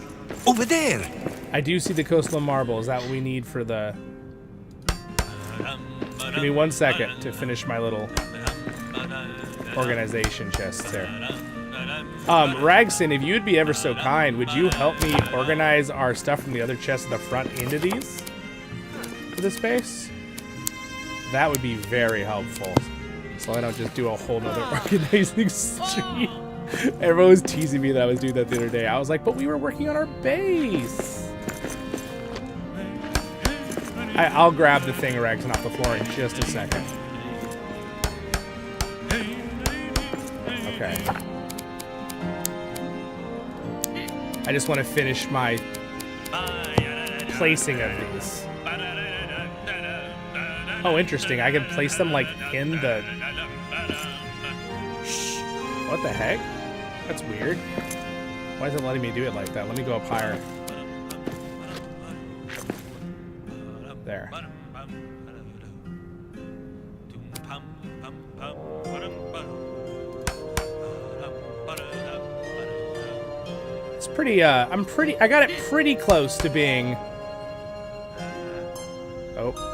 over there. I do see the coastal marble. Is that what we need for the... Give me 1 second to finish my little organization chests here. Ragsden, if you'd be ever so kind, would you help me organize our stuff from the other chests at the front into these? For the space? That would be very helpful. So I don't just do a whole nother organizing stream. Everyone was teasing me that I was doing that the other day. I was like, but we were working on our base. I'll grab the thing, Ragsden, off the floor in just a second. Okay. I just want to finish my placing of these. Oh, interesting. I can place them, like, in the... What the heck? That's weird. Why is it letting me do it like that? Let me go up higher. There. It's pretty, I got it pretty close to being... Oh.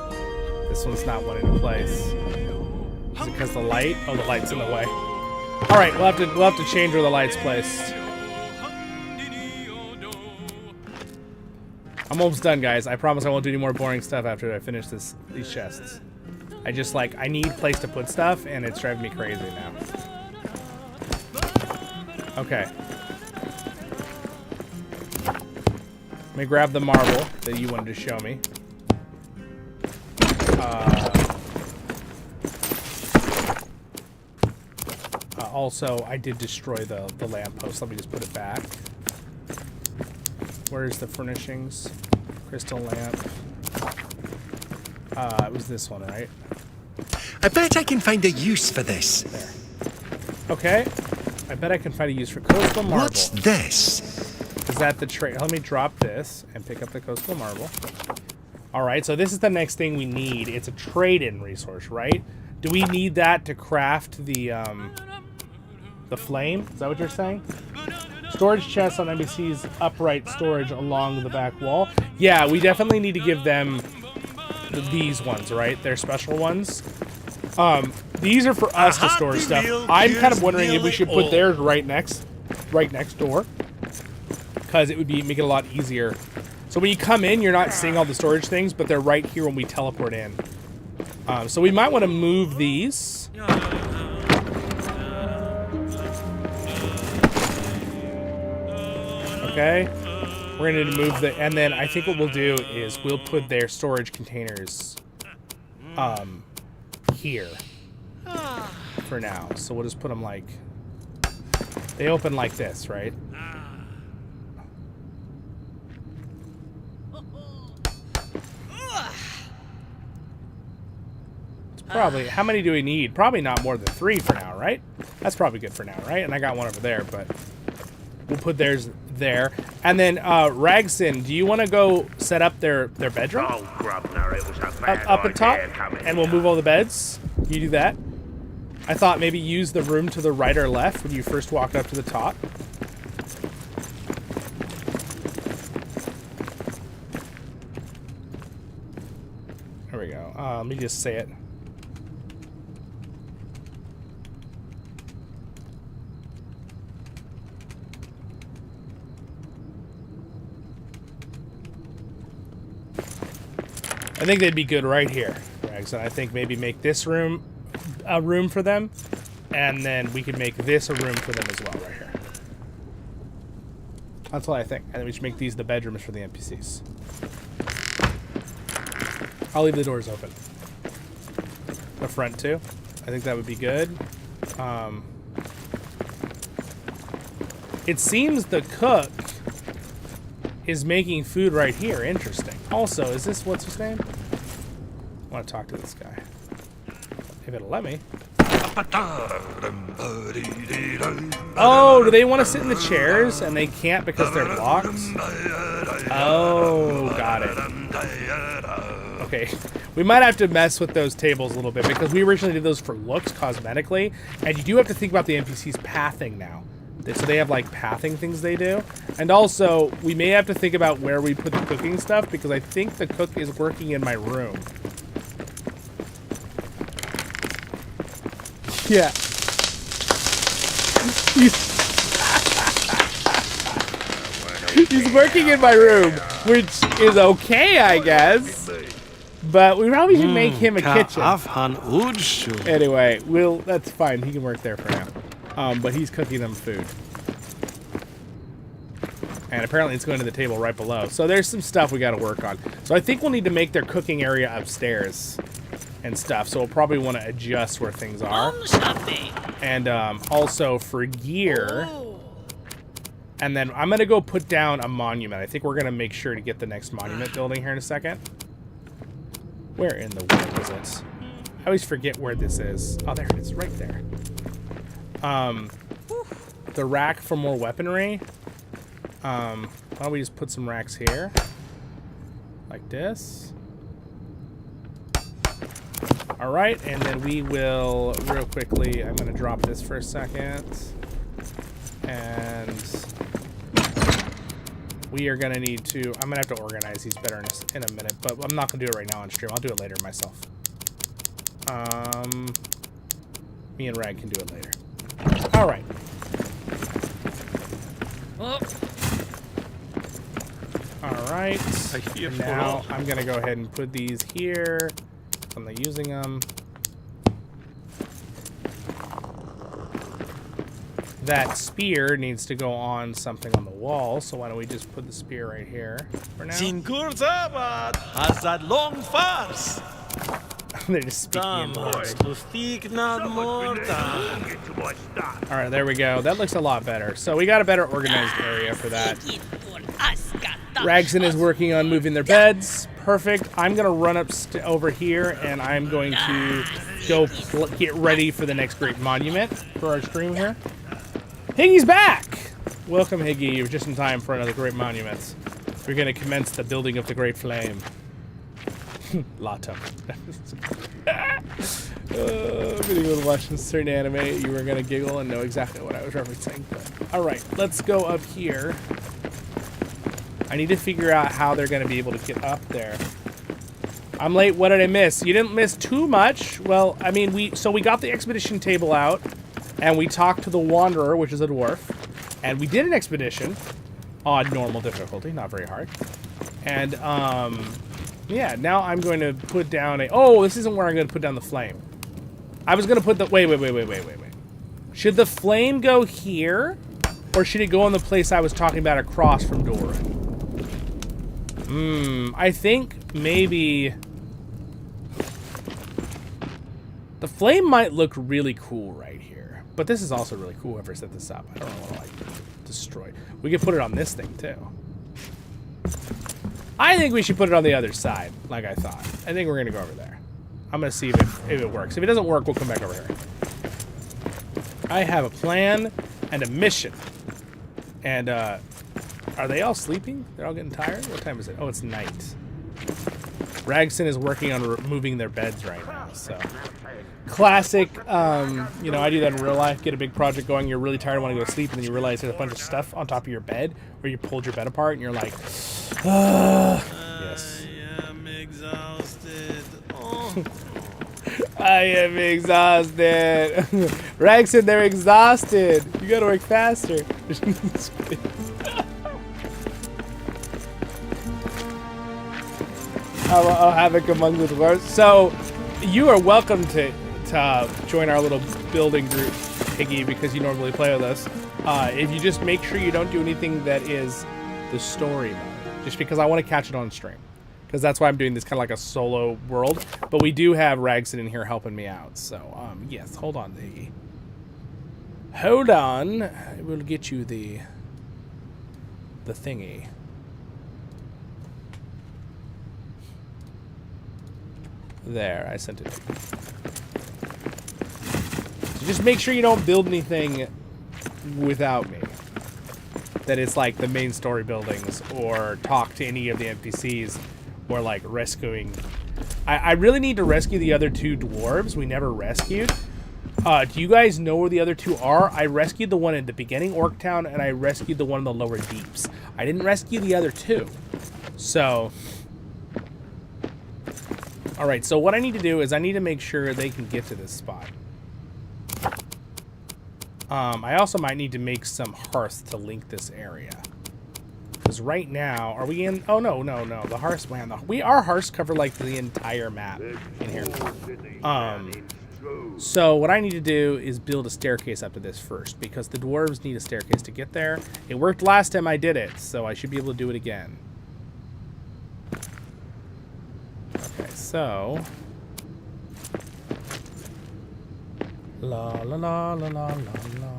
This one's not wanting to place. Is it because the light? Oh, the light's in the way. All right, we'll have to change where the light's placed. I'm almost done, guys. I promise I won't do any more boring stuff after I finish these chests. I need a place to put stuff, and it's driving me crazy now. Okay. Let me grab the marble that you wanted to show me. Also, I did destroy the lamppost. Let me just put it back. Where's the furnishings? Crystal lamp. It was this one, right? I bet I can find a use for this. There. Okay. I bet I can find a use for coastal marble. What's this? Is that the trade? Let me drop this and pick up the coastal marble. All right, so this is the next thing we need. It's a trade-in resource, right? Do we need that to craft the flame? Is that what you're saying? Storage chests on NPC's upright storage along the back wall. Yeah, we definitely need to give them these ones, right? They're special ones. These are for us to store stuff. I'm kind of wondering if we should put theirs right next door, because it would make it a lot easier. So when you come in, you're not seeing all the storage things, but they're right here when we teleport in. So we might want to move these. Okay. We're going to move and then I think what we'll do is we'll put their storage containers here for now. So we'll just put them like, they open like this, right? Probably, how many do we need? Probably not more than 3 for now, right? That's probably good for now, right? And I got one over there, but We'll put theirs there. And then, Ragson, do you want to go set up their bedroom? Oh, Grubner, it was a bad Up at top? idea coming And we'll here. move all the beds? You do that? I thought maybe use the room to the right or left when you first walked up to the top. There we go. Let me just say it. I think they'd be good right here, Rags. And I think maybe make this room a room for them, and then we could make this a room for them as well right here. That's what I think. And then we should make these the bedrooms for the NPCs. I'll leave the doors open. The front too. I think that would be good. It seems the cook is making food right here. Interesting. Also, is this what's his name? I want to talk to this guy. If it'll let me. Oh, do they want to sit in the chairs and they can't because they're blocked? Oh, got it. Okay. We might have to mess with those tables a little bit because we originally did those for looks cosmetically, and you do have to think about the NPCs pathing now. So they have like pathing things they do. And also, we may have to think about where we put the cooking stuff because I think the cook is working in my room. Yeah. He's working in my room, which is okay, I guess. But we probably should make him a kitchen. Anyway, that's fine. He can work there for now. But he's cooking them food. And apparently it's going to the table right below. So there's some stuff we got to work on. So I think we'll need to make their cooking area upstairs and stuff. So we'll probably want to adjust where things are. And also for gear. And then I'm going to go put down a monument. I think we're going to make sure to get the next monument building here in a second. Where in the world is it? I always forget where this is. Oh, there it is. Right there. The rack for more weaponry. Why don't we just put some racks here? Like this. Alright, and then we will, real quickly, I'm going to drop this for a second. And we are going to need to, I'm going to have to organize these better in a minute, but I'm not going to do it right now on stream. I'll do it later myself. Me and Rag can do it later. Alright. Alright. Now I'm going to go ahead and put these here. I'm not using them. That spear needs to go on something on the wall, so why don't we just put the spear right here for now? They're just speaking in words. Alright, there we go. That looks a lot better. So we got a better organized area for that. Ragson is working on moving their beds. Perfect. I'm going to run up over here, and I'm going to go get ready for the next great monument for our stream here. Higgy's back! Welcome, Higgy. You're just in time for another great monument. We're going to commence the building of the Great Flame. Lato. If anyone was watching a certain anime, you were going to giggle and know exactly what I was referencing. Alright, let's go up here. I need to figure out how they're going to be able to get up there. I'm late. What did I miss? You didn't miss too much. Well, I mean, we got the expedition table out, and we talked to the Wanderer, which is a dwarf, and we did an expedition on normal difficulty, not very hard. And, yeah, now I'm going to put down a... Oh, this isn't where I'm going to put down the flame. I was going to put the... Wait. Should the flame go here, or should it go in the place I was talking about across from Durin? I think maybe... The flame might look really cool right here. But this is also really cool, whoever set this up. I don't know what I like destroy. We could put it on this thing, too. I think we should put it on the other side, like I thought. I think we're going to go over there. I'm going to see if it works. If it doesn't work, we'll come back over here. I have a plan and a mission. And are they all sleeping? They're all getting tired? What time is it? Oh, it's night. Ragson is working on removing their beds right now, so. Classic, you know, I do that in real life. Get a big project going, you're really tired, want to go to sleep, and then you realize there's a bunch of stuff on top of your bed, or you pulled your bed apart, and you're like, yes. I am exhausted. Oh. I am exhausted. Ragson, they're exhausted. You gotta work faster. I'll havoc among the dwarves. So, you are welcome to join our little building group, Piggy, because you normally play with us. If you just make sure you don't do anything that is the story mode, just because I want to catch it on stream. Because that's why I'm doing this kind of like a solo world. But we do have Ragson in here helping me out. So, yes, hold on. Hold on. We'll get you the thingy. There, I sent it. So just make sure you don't build anything without me. That it's like the main story buildings, or talk to any of the NPCs, or like rescuing. I really need to rescue the other two dwarves we never rescued. Do you guys know where the other two are? I rescued the one at the beginning Orktown, and I rescued the one in the lower deeps. I didn't rescue the other two. So, all right, so what I need to do is I need to make sure they can get to this spot. I also might need to make some hearths to link this area. Because right now, are we in? Oh, no. The hearths, man. Our hearths cover like the entire map in here. So what I need to do is build a staircase up to this first, because the dwarves need a staircase to get there. It worked last time I did it, so I should be able to do it again. Okay, so. La la la la la la la.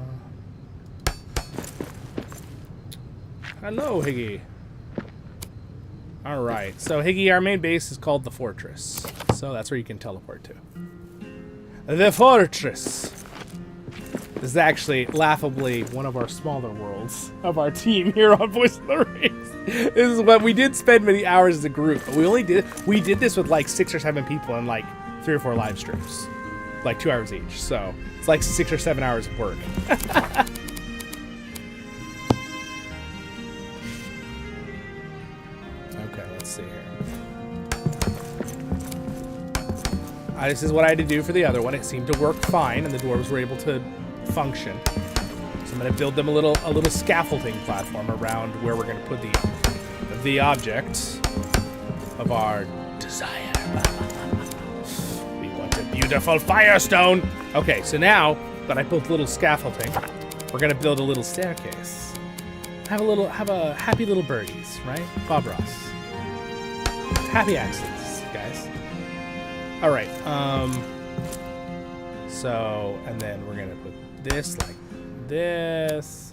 Hello, Higgy. Alright, so Higgy, our main base is called the Fortress. So that's where you can teleport to. The Fortress! This is actually, laughably, one of our smaller worlds of our team here on Voice of the Rings. This is what we did spend many hours as a group, but we did this with like 6 or 7 people in like 3 or 4 live streams. Like 2 hours each, so it's like 6 or 7 hours of work. Okay, let's see here. This is what I had to do for the other one. It seemed to work fine, and the dwarves were able to function. So I'm going to build them a little scaffolding platform around where we're going to put the object of our desire. Beautiful firestone. Okay, so now that I built a little scaffolding, we're gonna build a little staircase. Have a happy little birdies, right? Bob Ross. Happy accidents, guys. All right. So, and then we're gonna put this like this,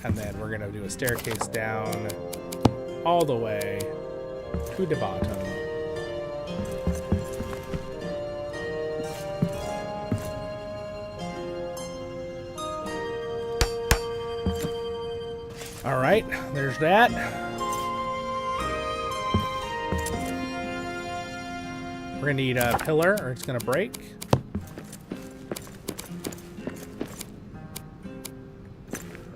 and then we're gonna do a staircase down all the way to the bottom. All right, there's that. We're gonna need a pillar, or it's gonna break.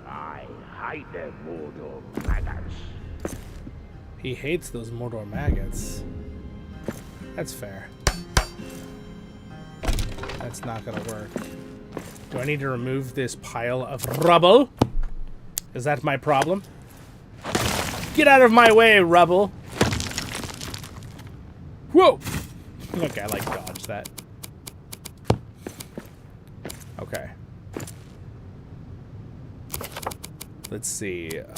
I hate them Mordor maggots. He hates those Mordor maggots. That's fair. That's not gonna work. Do I need to remove this pile of rubble? Is that my problem? Get out of my way, rubble! Whoa! Okay, I like dodge that. Okay. Let's see. Did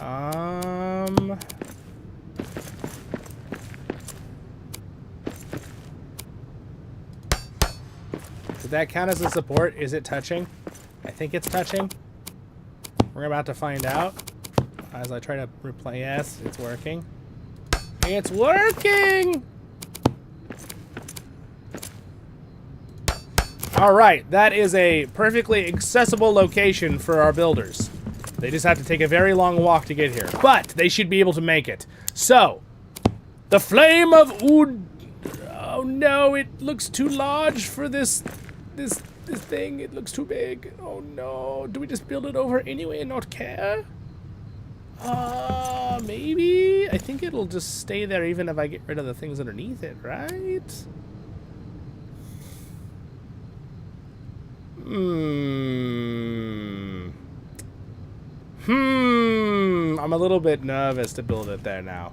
that count as a support? Is it touching? I think it's touching. We're about to find out as I try to replay. Yes, it's working. It's working! All right, that is a perfectly accessible location for our builders. They just have to take a very long walk to get here. But they should be able to make it. So, the Flame of Ud... Oh no, it looks too large for this thing. It looks too big. Oh no. Do we just build it over anyway and not care? Maybe? I think it'll just stay there even if I get rid of the things underneath it, right? I'm a little bit nervous to build it there now.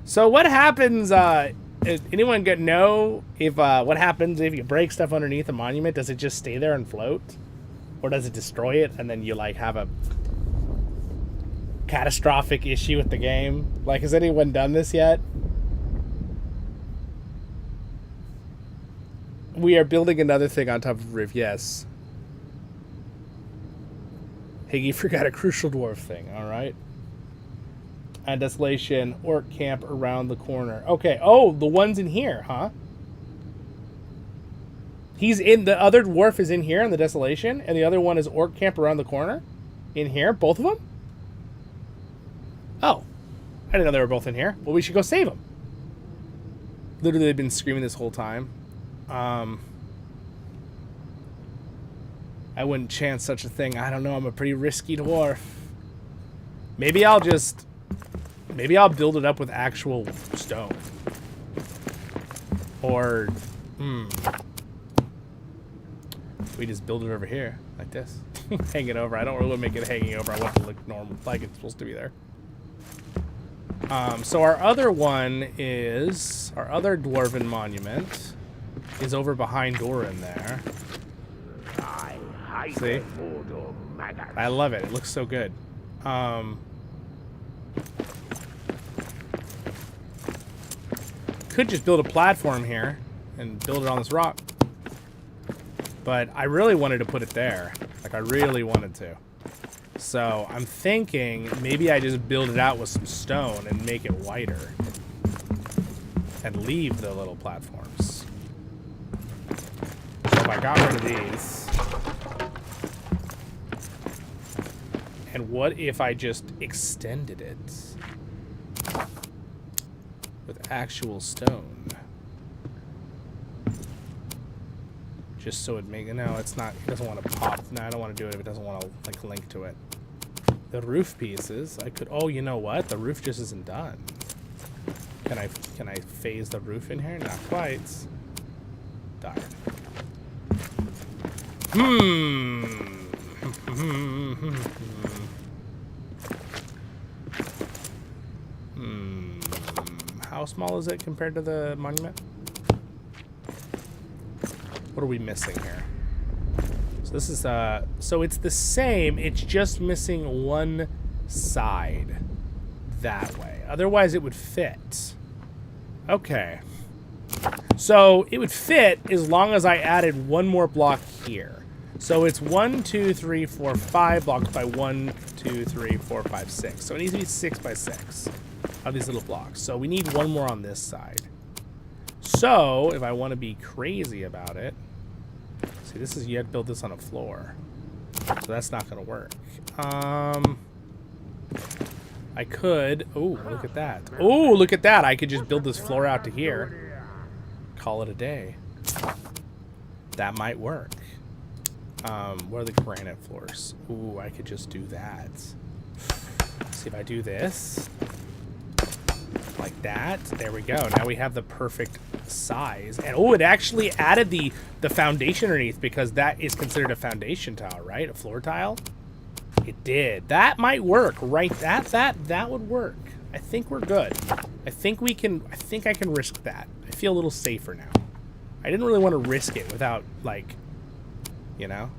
So what happens, anyone know if, what happens if you break stuff underneath a monument? Does it just stay there and float? Or does it destroy it and then you, like, have a catastrophic issue with the game? Like, has anyone done this yet? We are building another thing on top of roof, yes. Higgy forgot a crucial dwarf thing, alright. And Desolation, orc camp around the corner. Okay, oh, the one's in here, huh? He's in, the other dwarf is in here in the Desolation, and the other one is orc camp around the corner? In here, both of them? Oh, I didn't know they were both in here. Well, we should go save them. Literally, they've been screaming this whole time. I wouldn't chance such a thing. I don't know. I'm a pretty risky dwarf. Maybe I'll build it up with actual stone. Or, we just build it over here like this. Hang it over. I don't really want to make it hanging over. I want it to look normal, like it's supposed to be there. So our other one is, our other Dwarven monument is over behind Durin there. See? I love it. It looks so good. Could just build a platform here and build it on this rock. But I really wanted to put it there. Like, I really wanted to. So I'm thinking maybe I just build it out with some stone and make it wider. And leave the little platforms. So if I got rid of these. And what if I just extended it with actual stone? Just so it make, no, it's not, it doesn't want to pop. No, I don't want to do it if it doesn't want to, like, link to it. The roof pieces, I could, oh, you know what? The roof just isn't done. Can I phase the roof in here? Not quite. Darn. How small is it compared to the monument? What are we missing here? So this is, so it's the same, it's just missing one side that way. Otherwise it would fit. Okay. So it would fit as long as I added one more block here. So it's 1, 2, 3, 4, 5 blocks by 1, 2, 3, 4, 5, 6. So it needs to be 6 by 6 of these little blocks. So we need one more on this side. So if I want to be crazy about it, see, this is, you have to build this on a floor. So that's not going to work. I could, oh, look at that. Oh, look at that. I could just build this floor out to here. Call it a day. That might work. What are the granite floors? Ooh, I could just do that. See if I do this. Like that. There we go. Now we have the perfect size. And oh, it actually added the foundation underneath because that is considered a foundation tile, right? A floor tile. It did. That might work, right? That would work. I think we're good. I think we can. I think I can risk that. I feel a little safer now. I didn't really want to risk it without, like, you know.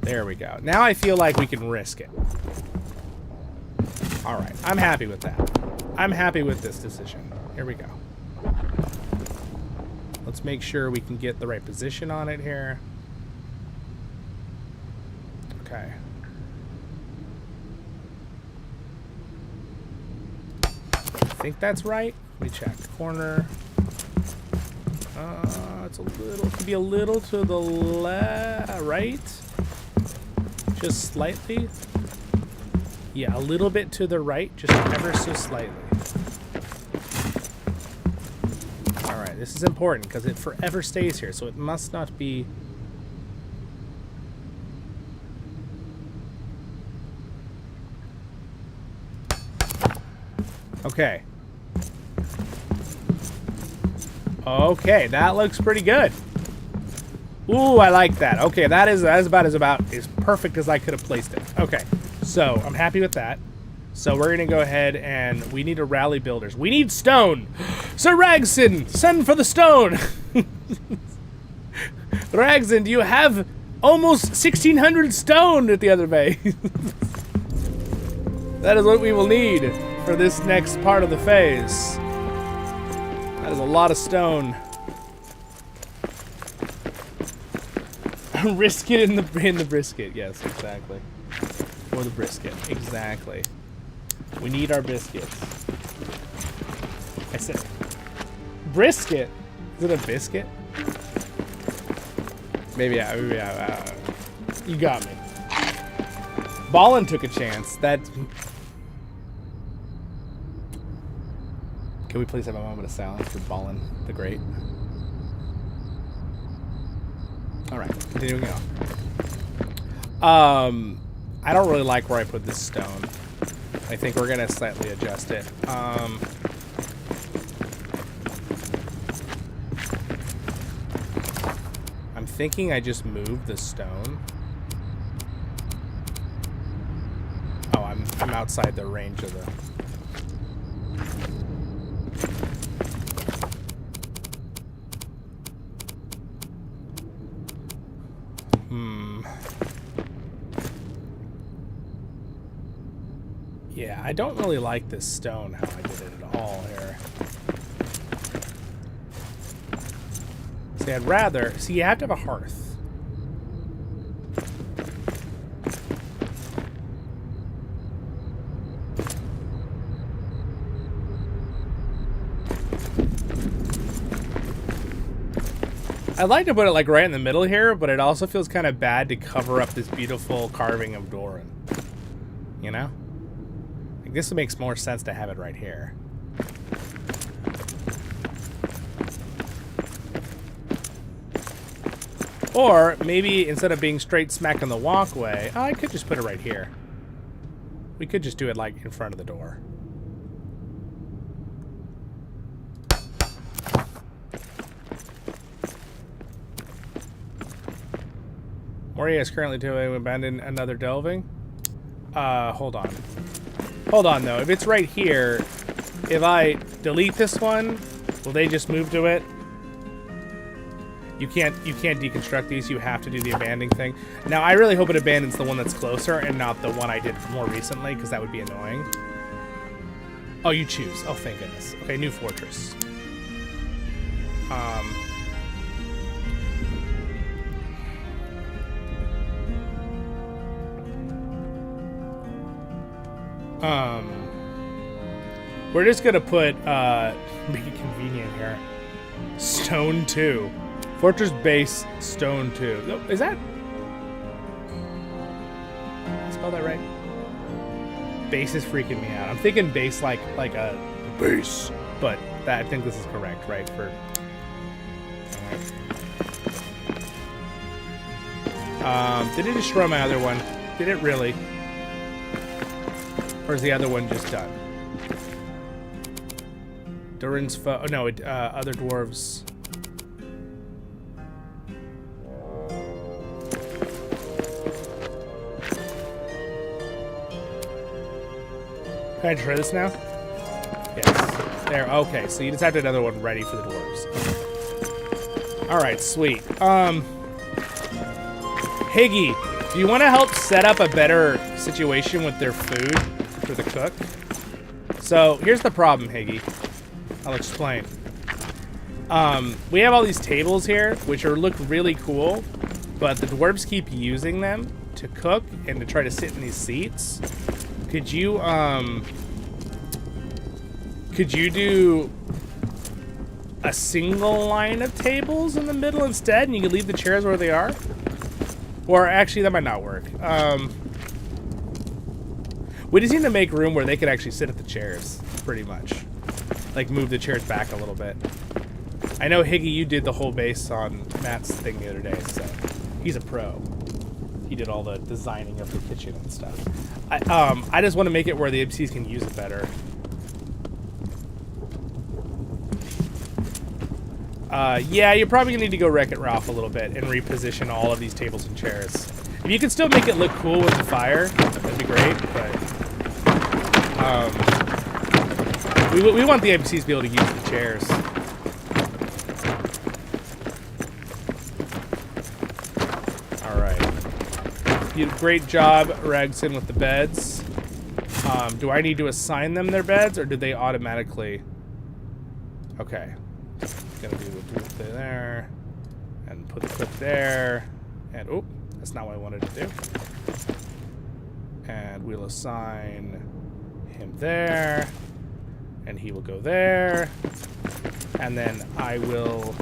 There we go. Now I feel like we can risk it. All right. I'm happy with that. I'm happy with this decision. Here we go. Let's make sure we can get the right position on it here. Okay. think that's right. Let me check. Corner. It's a little, could be a little to the right. Just slightly. Yeah, a little bit to the right, just ever so slightly. Alright, this is important because it forever stays here, so it must not be... Okay. Okay, that looks pretty good. Ooh, I like that. Okay, that is about as perfect as I could have placed it. Okay, so I'm happy with that. So we're gonna go ahead and we need to rally builders. We need stone. Sir Ragson, send for the stone. Ragson, do you have almost 1,600 stone at the other bay? That is what we will need for this next part of the phase. That is a lot of stone. Risk it in the brisket. Yes, exactly. For the brisket. Exactly. We need our biscuits. I said brisket. Is it a biscuit? Maybe yeah. You got me. Ballin took a chance. That. Can we please have a moment of silence for Ballin the Great? Alright, continuing on. I don't really like where I put this stone. I think we're gonna slightly adjust it. I'm thinking I just moved the stone. Oh, I'm outside the range of the... Yeah, I don't really like this stone, how I did it at all here. See, I'd rather... See, you have to have a hearth. I'd like to put it like right in the middle here, but it also feels kind of bad to cover up this beautiful carving of Durin. You know? Like, this makes more sense to have it right here. Or maybe instead of being straight smack on the walkway, I could just put it right here. We could just do it like in front of the door. Moria is currently doing abandon another delving. Hold on. Hold on though. If it's right here, if I delete this one, will they just move to it? You can't deconstruct these. You have to do the abandoning thing. Now I really hope it abandons the one that's closer and not the one I did more recently, because that would be annoying. Oh, you choose. Oh, thank goodness. Okay, new fortress. We're just gonna put, make it convenient here. Stone 2. Fortress base, stone 2. Oh, is that? Did I spell that right? Base is freaking me out. I'm thinking base like a base, but I think this is correct, right? For. Did it destroy my other one? Did it really? Or is the other one just done? Durin's foe. Oh no, other dwarves. Can I try this now? Yes. There. Okay, so you just have to have another one ready for the dwarves. All right, sweet. Higgy, do you want to help set up a better situation with their food for the cook? So here's the problem, Higgy. I'll explain. We have all these tables here, which look really cool, but the dwarves keep using them to cook and to try to sit in these seats. Could you Could you do a single line of tables in the middle instead, and you could leave the chairs where they are? Or actually, that might not work. We just need to make room where they could actually sit at the chairs, pretty much. Like, move the chairs back a little bit. I know, Higgy, you did the whole base on Matt's thing the other day, so he's a pro. He did all the designing of the kitchen and stuff. I just want to make it where the MCs can use it better. Yeah, you're probably going to need to go Wreck-It Ralph a little bit and reposition all of these tables and chairs. If you can still make it look cool with the fire, that'd be great, but... we want the NPCs to be able to use the chairs. Alright. You did a great job, Ragson, with the beds. Do I need to assign them their beds, or do they automatically... Okay. Gonna do the there, and put the clip there, and oh, that's not what I wanted to do. And we'll assign him there, and he will go there, and then I will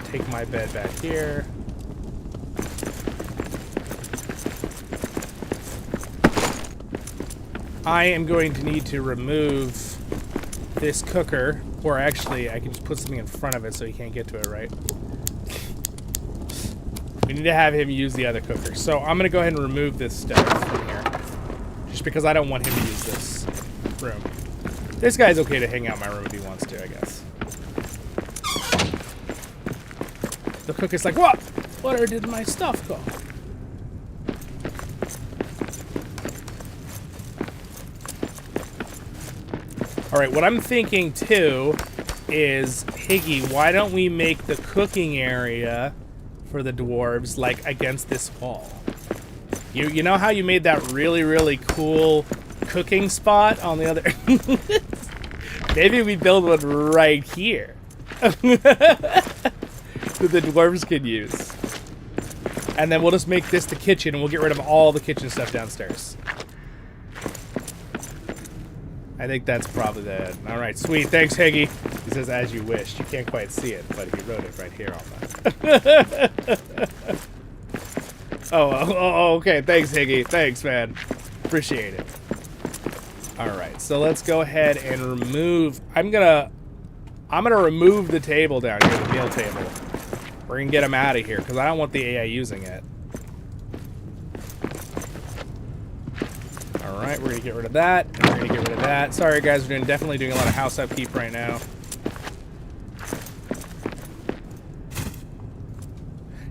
take my bed back here. I am going to need to remove this cooker, or actually I can just put something in front of it so he can't get to it, right? We need to have him use the other cooker. So I'm gonna go ahead and remove this stuff from here, just because I don't want him to use this room. This guy's okay to hang out in my room if he wants to, I guess. The cooker's like, what? Where did my stuff go? Alright, what I'm thinking, too, is, Higgy, why don't we make the cooking area for the dwarves, like, against this wall? You know how you made that really, really cool cooking spot on the other... Maybe we build one right here. That the dwarves can use. And then we'll just make this the kitchen, and we'll get rid of all the kitchen stuff downstairs. I think that's probably the... Alright, sweet. Thanks, Higgy. He says, as you wished. You can't quite see it, but he wrote it right here on that. oh, okay. Thanks, Higgy. Thanks, man. Appreciate it. Alright, so let's go ahead and remove... I'm gonna remove the table down here, the meal table. We're gonna get him out of here, because I don't want the AI using it. Alright, we're gonna get rid of that, and we're gonna get rid of that. Sorry guys, we're definitely doing a lot of house upkeep right now.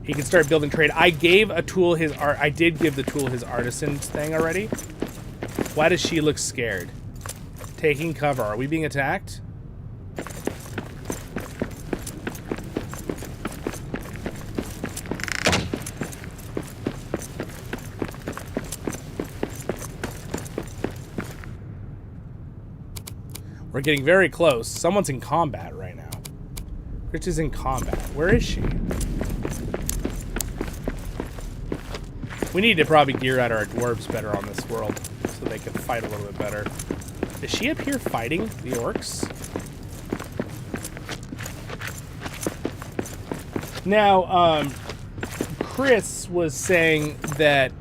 He can start building trade. I gave a tool his art. I did give the tool his artisan thing already. Why does she look scared? Taking cover. Are we being attacked? We're getting very close. Someone's in combat right now. Rich is in combat. Where is she? We need to probably gear out our dwarves better on this world so they can fight a little bit better. Is she up here fighting the orcs? Now, Chris was saying that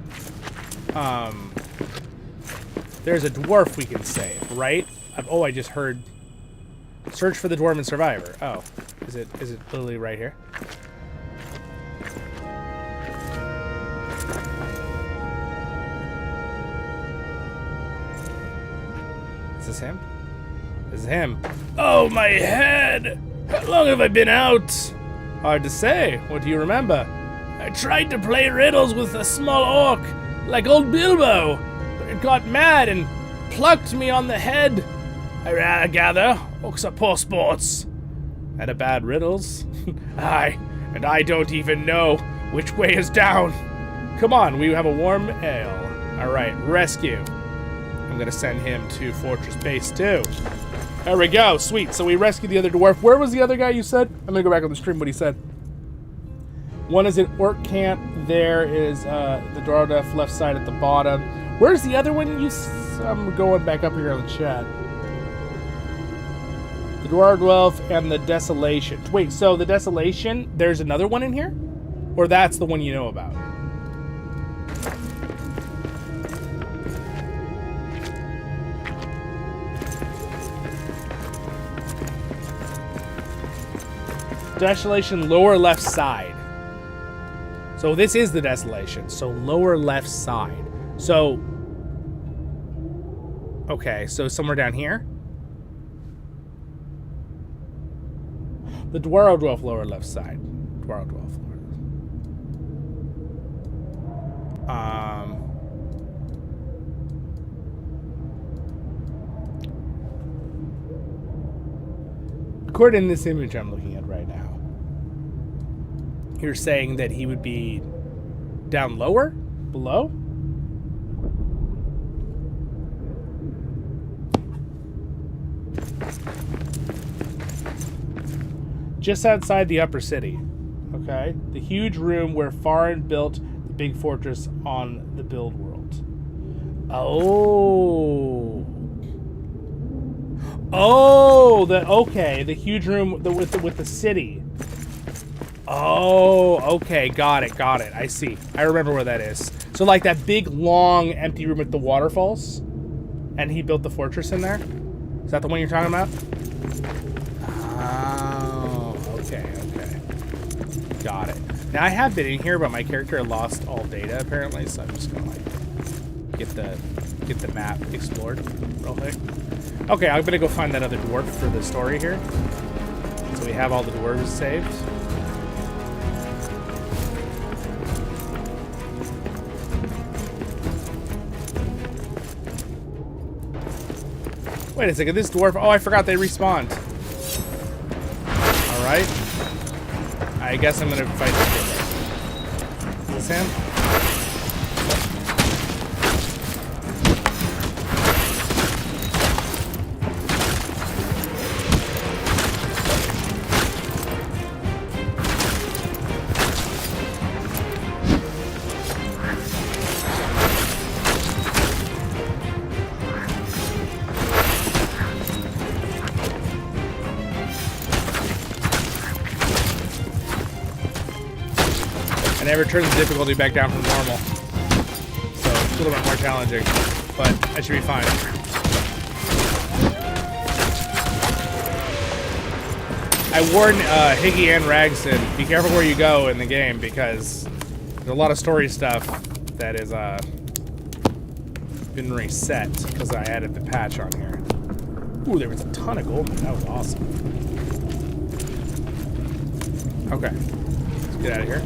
there's a dwarf we can save, right? Oh, I just heard. Search for the Dwarven survivor. Oh, is it literally right here? Is this him? This is him. Oh, my head! How long have I been out? Hard to say. What do you remember? I tried to play riddles with a small orc, like old Bilbo, but it got mad and plucked me on the head. I gather, orcs are poor sports. And a bad riddles. Aye, and I don't even know which way is down. Come on, we have a warm ale. Alright, rescue. I'm gonna send him to Fortress Base 2. There we go, sweet. So we rescued the other dwarf. Where was the other guy you said? I'm gonna go back on the stream what he said. One is at orc camp. There is the Dwarf left side at the bottom. Where's the other one? I'm going back up here on the chat. The Dwarven Wealth and the Desolation. Wait, so the Desolation, there's another one in here? Or that's the one you know about? Desolation, lower left side. So this is the Desolation. So lower left side. So, okay, so somewhere down here? The Dwarven Dwarf, lower left side. Dwarven Dwarf, lower. According to this image I'm looking at right now, you're saying that he would be down lower? Below? Just outside the upper city. Okay. The huge room where Farin built the big fortress on the build world. Oh. Oh, okay, the huge room with the city. Oh, okay, got it. I see. I remember where that is. So like that big long empty room with the waterfalls, and he built the fortress in there. Is that the one you're talking about? Oh, okay. Got it. Now I have been in here, but my character lost all data apparently, so I'm just gonna like get the map explored real quick. Okay, I'm gonna go find that other dwarf for the story here. So we have all the dwarves saved. Wait a second, this dwarf, oh, I forgot they respawned. All right. I guess I'm gonna fight this dwarf. Is this him? I never turned the difficulty back down from normal. So it's a little bit more challenging, but I should be fine. I warn Higgy and Ragson, be careful where you go in the game because there's a lot of story stuff that is been reset because I added the patch on here. Ooh, there was a ton of gold. That was awesome. Okay, let's get out of here.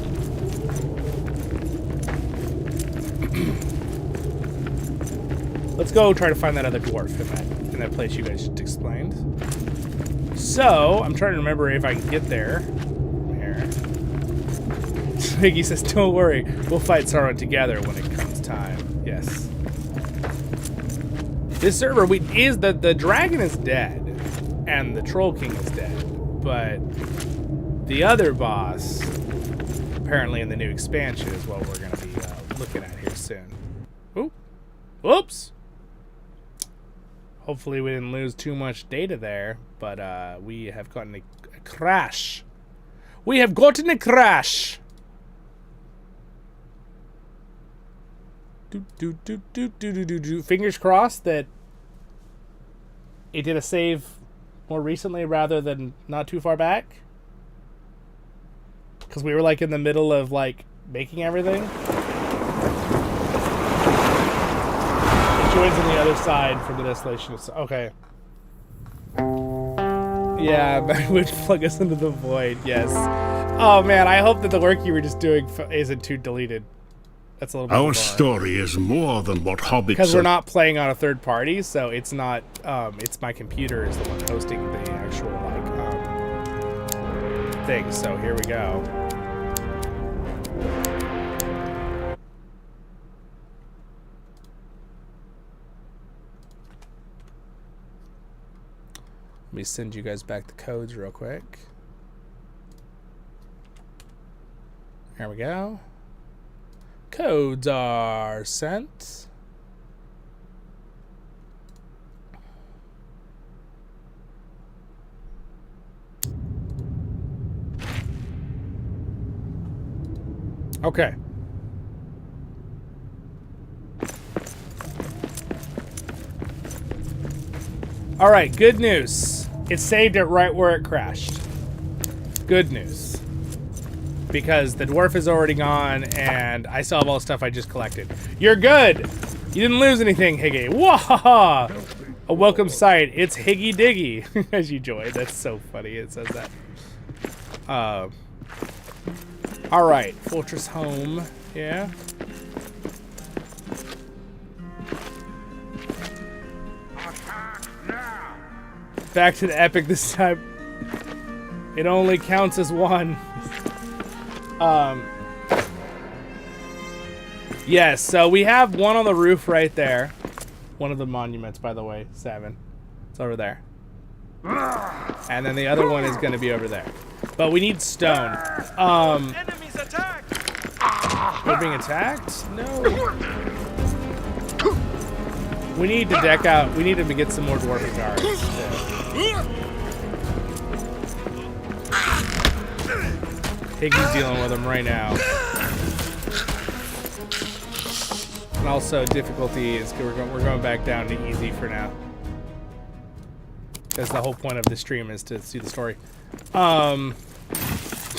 Let's go try to find that other dwarf in that place you guys just explained. So, I'm trying to remember if I can get there. Here. Higgy says, don't worry, we'll fight Sauron together when it comes time. Yes. This server, the dragon is dead, and the Troll King is dead, but the other boss, apparently in the new expansion, is what we're going to be looking at here soon. Ooh. Whoops! Hopefully we didn't lose too much data there, but we have gotten a crash. We have gotten a crash! Fingers crossed that it did a save more recently rather than not too far back. Because we were like in the middle of like making everything. Joins on the other side from the Desolation. Okay. Yeah, that would plug us into the void, yes. Oh man, I hope that the work you were just doing isn't too deleted. That's a little bit Our story is more than what hobbits... Because we're not playing on a third party, so it's not, it's my computer is the one hosting the actual, like, thing. So here we go. Let me send you guys back the codes real quick. There we go. Codes are sent. Okay. All right, good news. It saved it right where it crashed. Good news. Because the dwarf is already gone, and I still have all the stuff I just collected. You're good! You didn't lose anything, Higgy. Wahaha! A welcome sight. It's Higgy Diggy. As you join. That's so funny. It says that. All right. Fortress home. Yeah. Back to the epic this time. It only counts as one. Yes, so we have one on the roof right there. One of the monuments, by the way, 7. It's over there. And then the other one is going to be over there. But we need stone. Enemies attack! We're being attacked? No. We need to deck out. We need to get some more dwarven guards. Higgy's dealing with them right now. And also difficulty is we're going back down to easy for now. Because the whole point of the stream is to see the story. Don't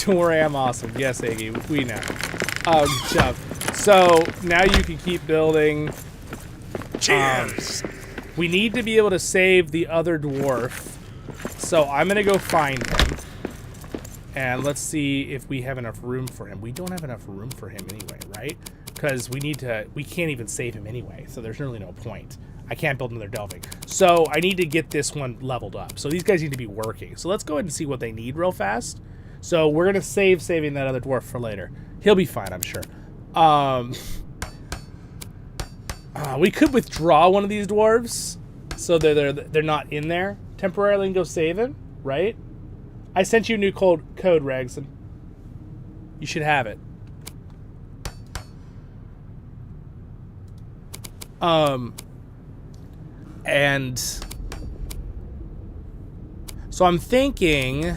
worry, I'm awesome. Yes, Iggy, we know. Good job. So now you can keep building. Cheers! We need to be able to save the other dwarf. So I'm gonna go find him. And let's see if we have enough room for him. We don't have enough room for him anyway, right? Because we can't even save him anyway, so there's really no point. I can't build another delving. So I need to get this one leveled up. So these guys need to be working. So let's go ahead and see what they need real fast. So we're gonna saving that other dwarf for later. He'll be fine, I'm sure. We could withdraw one of these dwarves so they're not in there temporarily and go save him, right? I sent you a new code, Regs, and you should have it. And so I'm thinking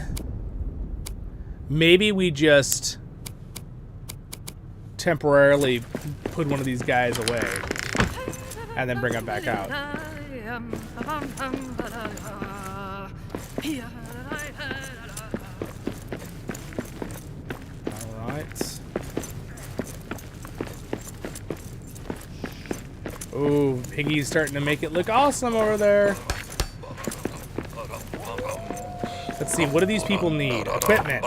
maybe we just temporarily put one of these guys away and then bring them back out. All right. Oh, Piggy's starting to make it look awesome over there. Let's see, what do these people need? Equipment.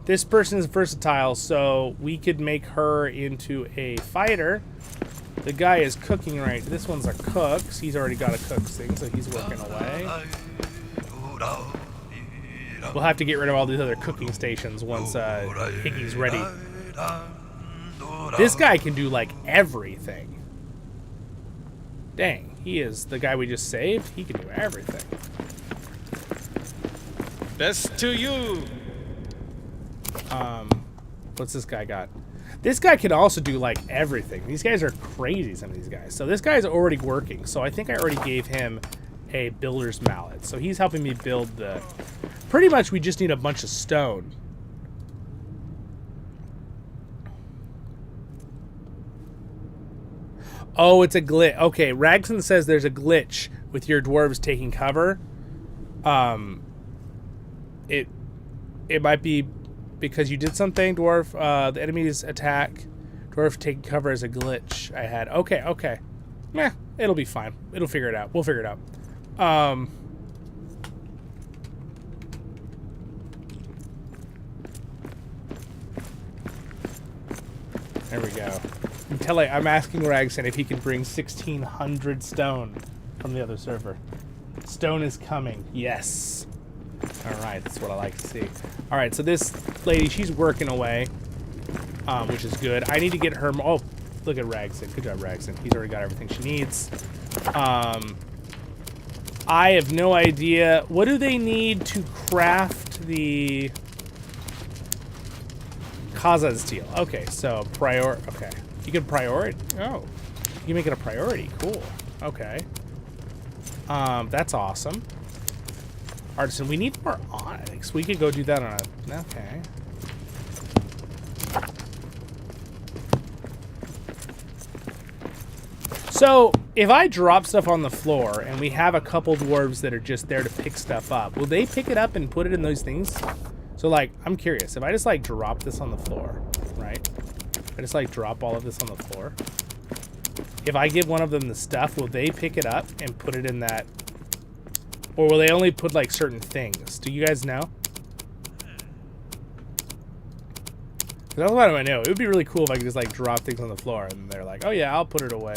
This person is versatile, so we could make her into a fighter. The guy is cooking right. This one's a cook. He's already got a cook thing, so he's working away. We'll have to get rid of all these other cooking stations once Piggy's ready. This guy can do, like, everything. Dang, he is the guy we just saved. He can do everything. Best to you. What's this guy got? This guy can also do, like, everything. These guys are crazy, some of these guys. So this guy's already working. So I think I already gave him a builder's mallet. So he's helping me build the... Pretty much we just need a bunch of stone. Oh, it's a glitch. Okay, Ragson says there's a glitch with your dwarves taking cover. It might be because you did something, dwarf. The enemy's attack, dwarf taking cover as a glitch. I had. Okay. Meh, it'll be fine. It'll figure it out. We'll figure it out. There we go. I'm asking Ragson if he can bring 1,600 stone from the other server. Stone is coming. Yes. All right, that's what I like to see. All right, so this lady, she's working away, which is good. I need to get her... Oh, look at Ragson. Good job, Ragson. He's already got everything she needs. I have no idea. What do they need to craft the... Khazad steel? Okay, so okay. You can priority. Oh, you can make it a priority. Cool. Okay. That's awesome. Artisan, we need more onyx. We could go do that on a... Okay. So, if I drop stuff on the floor and we have a couple dwarves that are just there to pick stuff up, will they pick it up and put it in those things? So, like, I'm curious. If I just, like, drop this on the floor, right? I just, like, drop all of this on the floor. If I give one of them the stuff, will they pick it up and put it in that? Or will they only put, like, certain things? Do you guys know? That's what I know. It would be really cool if I could just, like, drop things on the floor and they're like, oh, yeah, I'll put it away.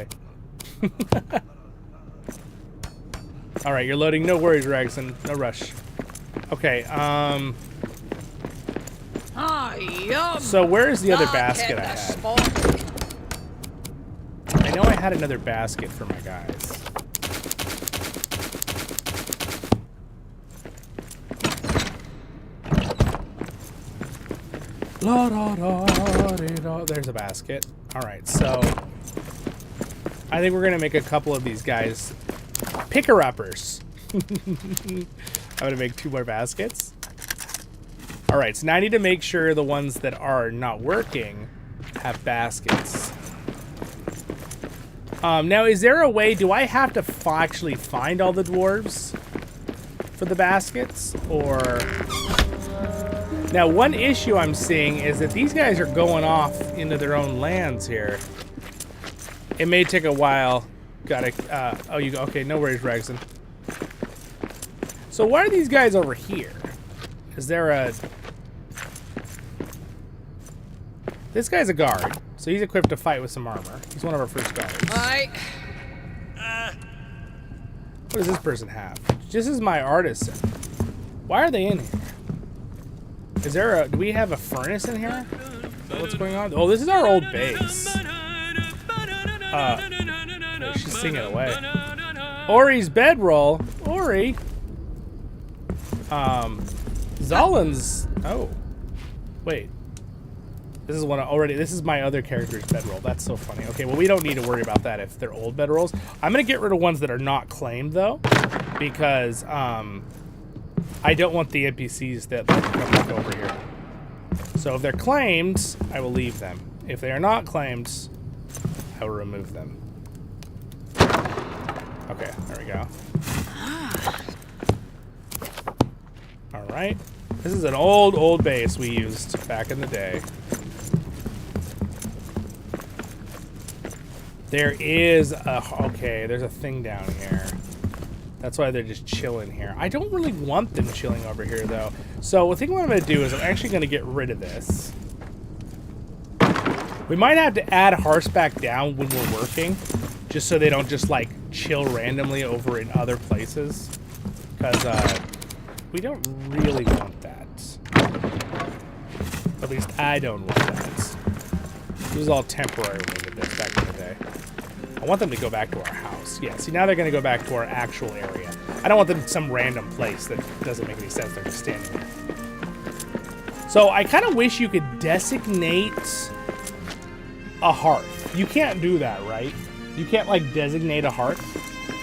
Alright, you're loading. No worries, Ragson. No rush. Okay, so where's the other basket I had? I know I had another basket for my guys. La, da, da, da, da. There's a basket. Alright, so I think we're gonna make a couple of these guys picker-uppers. I'm gonna make 2 more baskets. Alright, so now I need to make sure the ones that are not working have baskets. Now, is there a way, do I have to actually find all the dwarves for the baskets? Or... Now, one issue I'm seeing is that these guys are going off into their own lands here. It may take a while. Gotta, oh, you go, okay, no worries, Regson. So why are these guys over here? Is there a... This guy's a guard, so he's equipped to fight with some armor. He's one of our first guards. What does this person have? This is my artisan. Why are they in here? Is there a... Do we have a furnace in here? Is that what's going on? Oh, this is our old base. She's singing away. Ori's bedroll. Ori. Zollin's... Oh. Wait. This is one already. This is my other character's bedroll. That's so funny. Okay, well, we don't need to worry about that if they're old bedrolls. I'm going to get rid of ones that are not claimed, though, because I don't want the NPCs that come back over here. So if they're claimed, I will leave them. If they are not claimed, I will remove them. Okay, there we go. All right. This is an old base we used back in the day. There is a... Okay, there's a thing down here. That's why they're just chilling here. I don't really want them chilling over here, though. So I think what I'm going to do is I'm actually going to get rid of this. We might have to add hearths back down when we're working, just so they don't just, like, chill randomly over in other places. Because we don't really want that. At least I don't want that. This was all temporary when we did this back in the day. I want them to go back to our house. Yeah, see, now they're going to go back to our actual area. I don't want them in some random place that doesn't make any sense. They're just standing there. So I kind of wish you could designate a hearth. You can't do that, right? You can't, like, designate a hearth.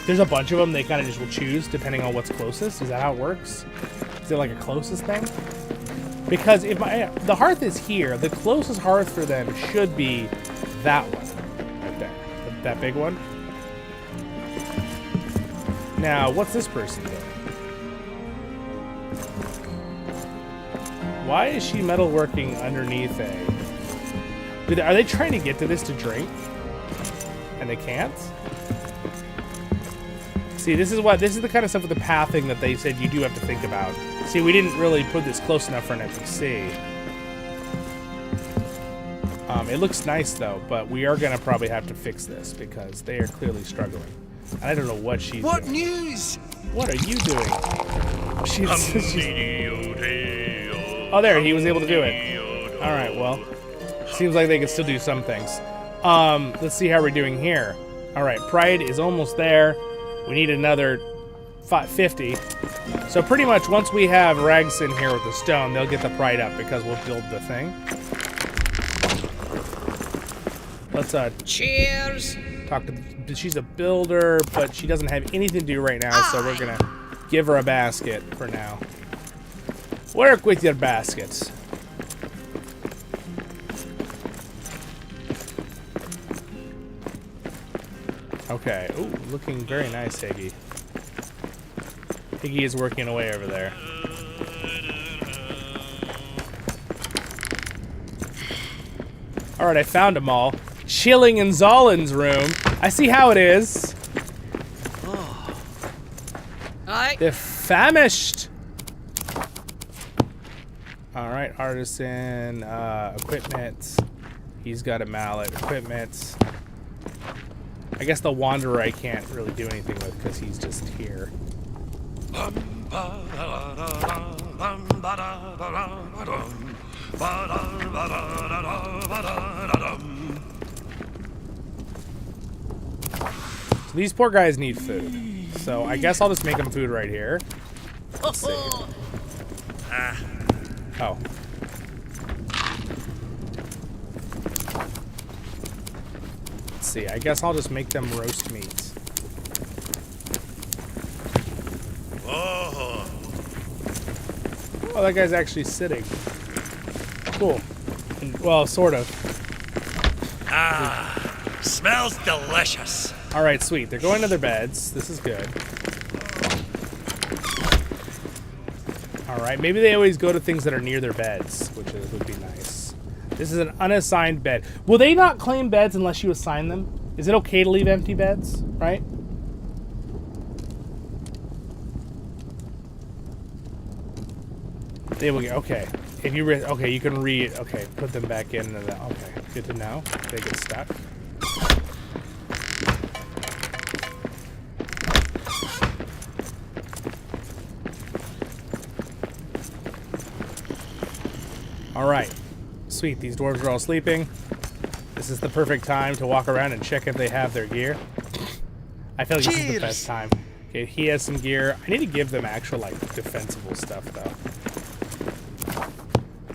There's a bunch of them. They kind of just will choose depending on what's closest. Is that how it works? Is it like a closest thing? Because if the hearth is here, the closest hearth for them should be that one right there. That big one. Now, what's this person doing? Why is she metalworking underneath a... Are they trying to get to this to drink? And they can't? See, this is the kind of stuff with the pathing that they said you do have to think about. See, we didn't really put this close enough for an NPC. It looks nice, though, but we are going to probably have to fix this because they are clearly struggling. And I don't know what she's doing. What news? What are you doing? Oh, there, he was able to do it. All right, well, seems like they can still do some things. Let's see how we're doing here. All right, Pride is almost there. We need another 50. So pretty much once we have Rags in here with the stone, they'll get the Pride up because we'll build the thing. Let's cheers. Talk to she's a builder, but she doesn't have anything to do right now, so we're gonna give her a basket for now. Work with your baskets. Okay. Ooh, looking very nice, Higgy. Higgy is working away over there. Alright, I found them all. Chilling in Zollin's room. I see how it is. Aye. They're famished. Alright, artisan, equipment. He's got a mallet. Equipment. I guess the Wanderer I can't really do anything with because he's just here. So these poor guys need food. So I guess I'll just make them food right here. Let's see. Oh. Let's see. I guess I'll just make them roast meat. Oh, that guy's actually sitting. Cool. Well, sort of. Smells delicious. All right, sweet. They're going to their beds. This is good. All right, maybe they always go to things that are near their beds, which would be nice. This is an unassigned bed. Will they not claim beds unless you assign them? Is it okay to leave empty beds, right? They will get, okay. If you okay, you can read. Okay, put them back in. And okay, good to know. They get stuck. All right, sweet. These dwarves are all sleeping. This is the perfect time to walk around and check if they have their gear. I feel like this is the best time. Okay, he has some gear. I need to give them actual like defensible stuff though.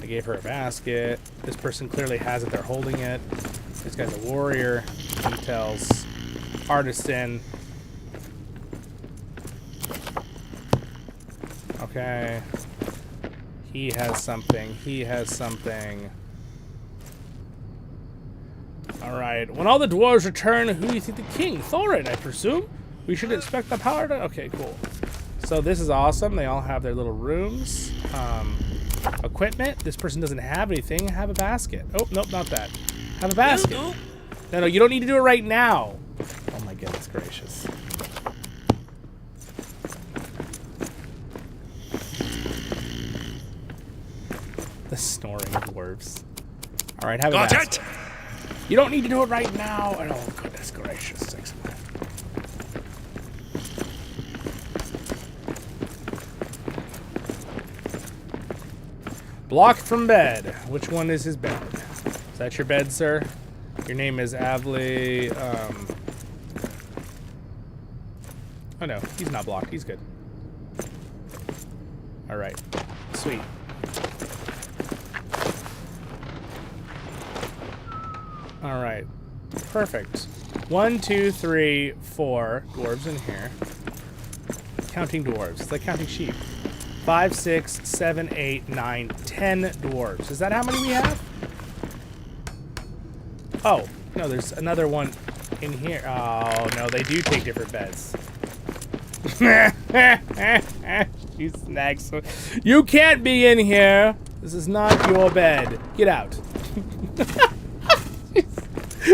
I gave her a basket. This person clearly has it. They're holding it. This guy's a warrior. Details. Artisan. Okay. He has something. He has something. Alright. When all the dwarves return, who do you think the king? Thorin, I presume? We should expect the power to... Okay, cool. So this is awesome. They all have their little rooms. Equipment. This person doesn't have anything. Have a basket. Oh, nope, not that. Have a basket. No, you don't need to do it right now. Oh my goodness gracious. The snoring dwarves. All right, have a basket. You don't need to do it right now. Oh goodness gracious. Excellent. Blocked from bed. Which one is his bed? Is that your bed, sir? Your name is Avli. Oh no, he's not blocked. He's good. All right, sweet. All right, perfect. 1, 2, 3, 4 dwarves in here. Counting dwarves. It's like counting sheep. 5, 6, 7, 8, 9, 10 dwarves. Is that how many we have? Oh, no, there's another one in here. Oh, no, they do take different beds. You snags. You can't be in here. This is not your bed. Get out.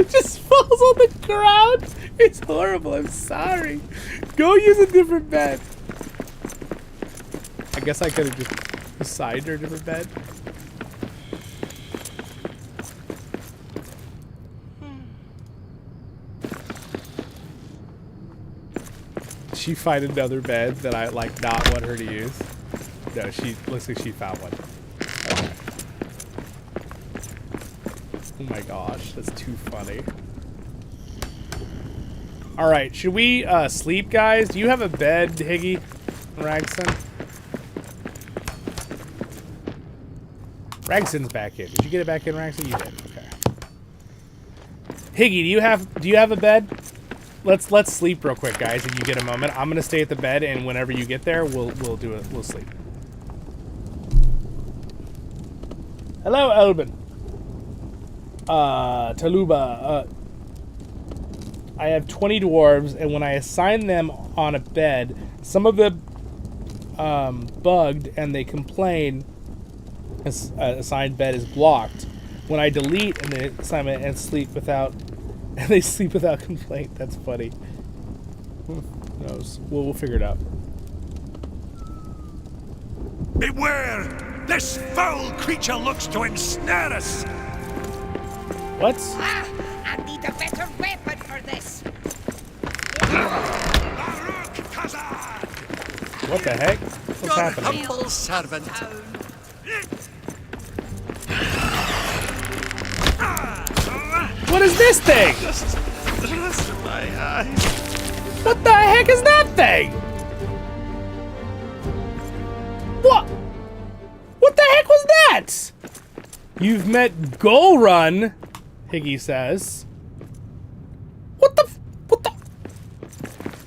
Just falls on the ground. It's horrible. I'm sorry. Go use a different bed. I guess I could have just assigned her a different bed. Did she find another bed that I like not want her to use? No, she looks like she found one. Okay. Oh my gosh, that's too funny. All right, should we sleep, guys? Do you have a bed, Higgy, Ragson? Ragson's back in. Did you get it back in, Ragson? You did. Okay. Higgy, do you have a bed? Let's sleep real quick, guys. If you get a moment, I'm gonna stay at the bed, and whenever you get there, we'll do it. We'll sleep. Hello, Elbin. Taluba. I have 20 dwarves, and when I assign them on a bed, some of them bugged, and they complain assigned bed is blocked. When I delete and the assignment and they sleep without complaint. That's funny. Who knows? We'll figure it out. Beware! This foul creature looks to ensnare us! What? I need a better weapon for this. Khazad! What the heck? What's Your happening? humble servant. What is this thing? What the heck is that thing? What? What the heck was that? You've met Golrun, Higgy says. What the?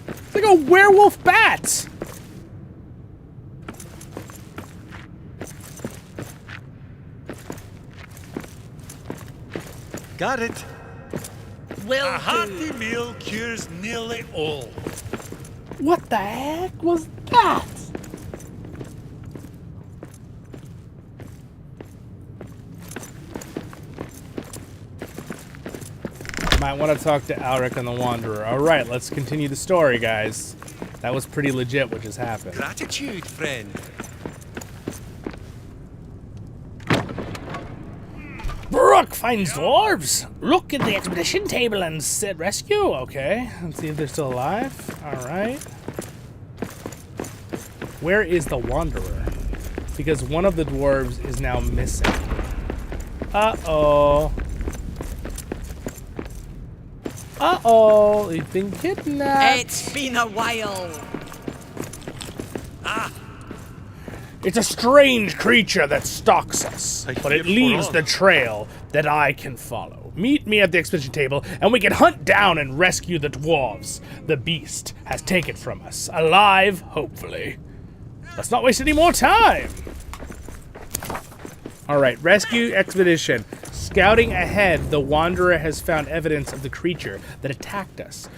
It's like a werewolf bat. Got it. A hearty meal cures nearly all. What the heck was that? Might want to talk to Alric and the Wanderer. Alright, let's continue the story, guys. That was pretty legit what just happened. Gratitude, friend. Brooke finds dwarves. Look at the expedition table and set rescue. Okay, let's see if they're still alive. Alright. Where is the Wanderer? Because one of the dwarves is now missing. Uh-oh. Uh-oh, they've been kidnapped. It's been a while. It's a strange creature that stalks us, but it leaves the trail that I can follow. Meet me at the expedition table, and we can hunt down and rescue the dwarves the beast has taken from us. Alive, hopefully. Let's not waste any more time. All right, rescue expedition. Scouting ahead, the Wanderer has found evidence of the creature that attacked us.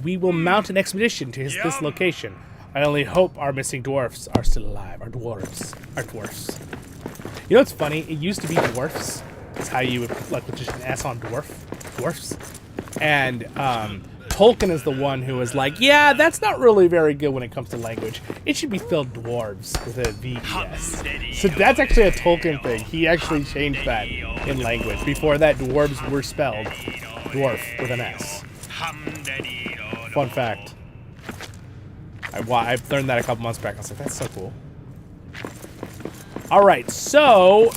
We will mount an expedition to this location. I only hope our missing dwarfs are still alive. Our dwarfs. You know what's funny? It used to be dwarfs. That's how you would like with just an S on dwarfs. And Tolkien is the one who was like, yeah, that's not really very good when it comes to language. It should be spelled dwarves with a V-E-S. So that's actually a Tolkien thing. He actually changed that in language. Before that, dwarves were spelled dwarf with an S. Fun fact. I learned that a couple months back. I was like, that's so cool. All right, so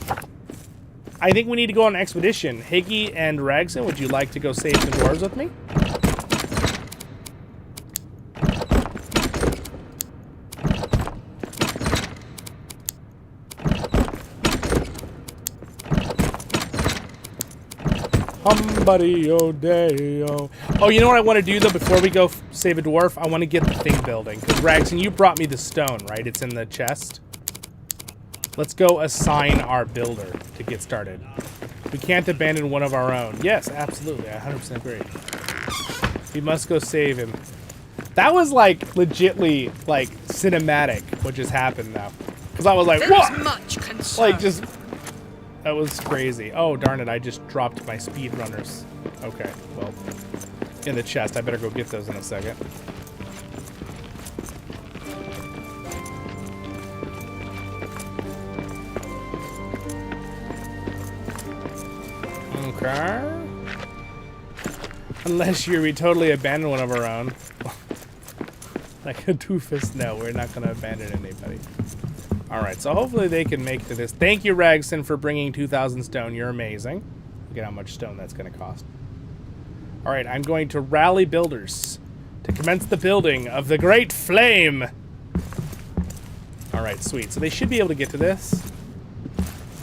I think we need to go on an expedition. Higgy and Ragson, would you like to go save the dwarves with me? Humbudy-o-day-o. Oh, you know what I want to do, though, before we go save a dwarf? I want to get the thing building. Because, Ragson, you brought me the stone, right? It's in the chest. Let's go assign our builder to get started. We can't abandon one of our own. Yes, absolutely. I 100% agree. We must go save him. That was, like, legitly, like, cinematic, what just happened now. Because I was like, what? Much concern. Like, just... That was crazy. Oh, darn it. I just dropped my speedrunners. Okay, well, in the chest. I better go get those in a second. Okay. Unless we totally abandon one of our own. Like a doofus. No, we're not going to abandon anybody. Alright, so hopefully they can make it to this. Thank you, Ragson, for bringing 2,000 stone. You're amazing. Look at how much stone that's going to cost. Alright, I'm going to rally builders to commence the building of the Great Flame. Alright, sweet. So they should be able to get to this.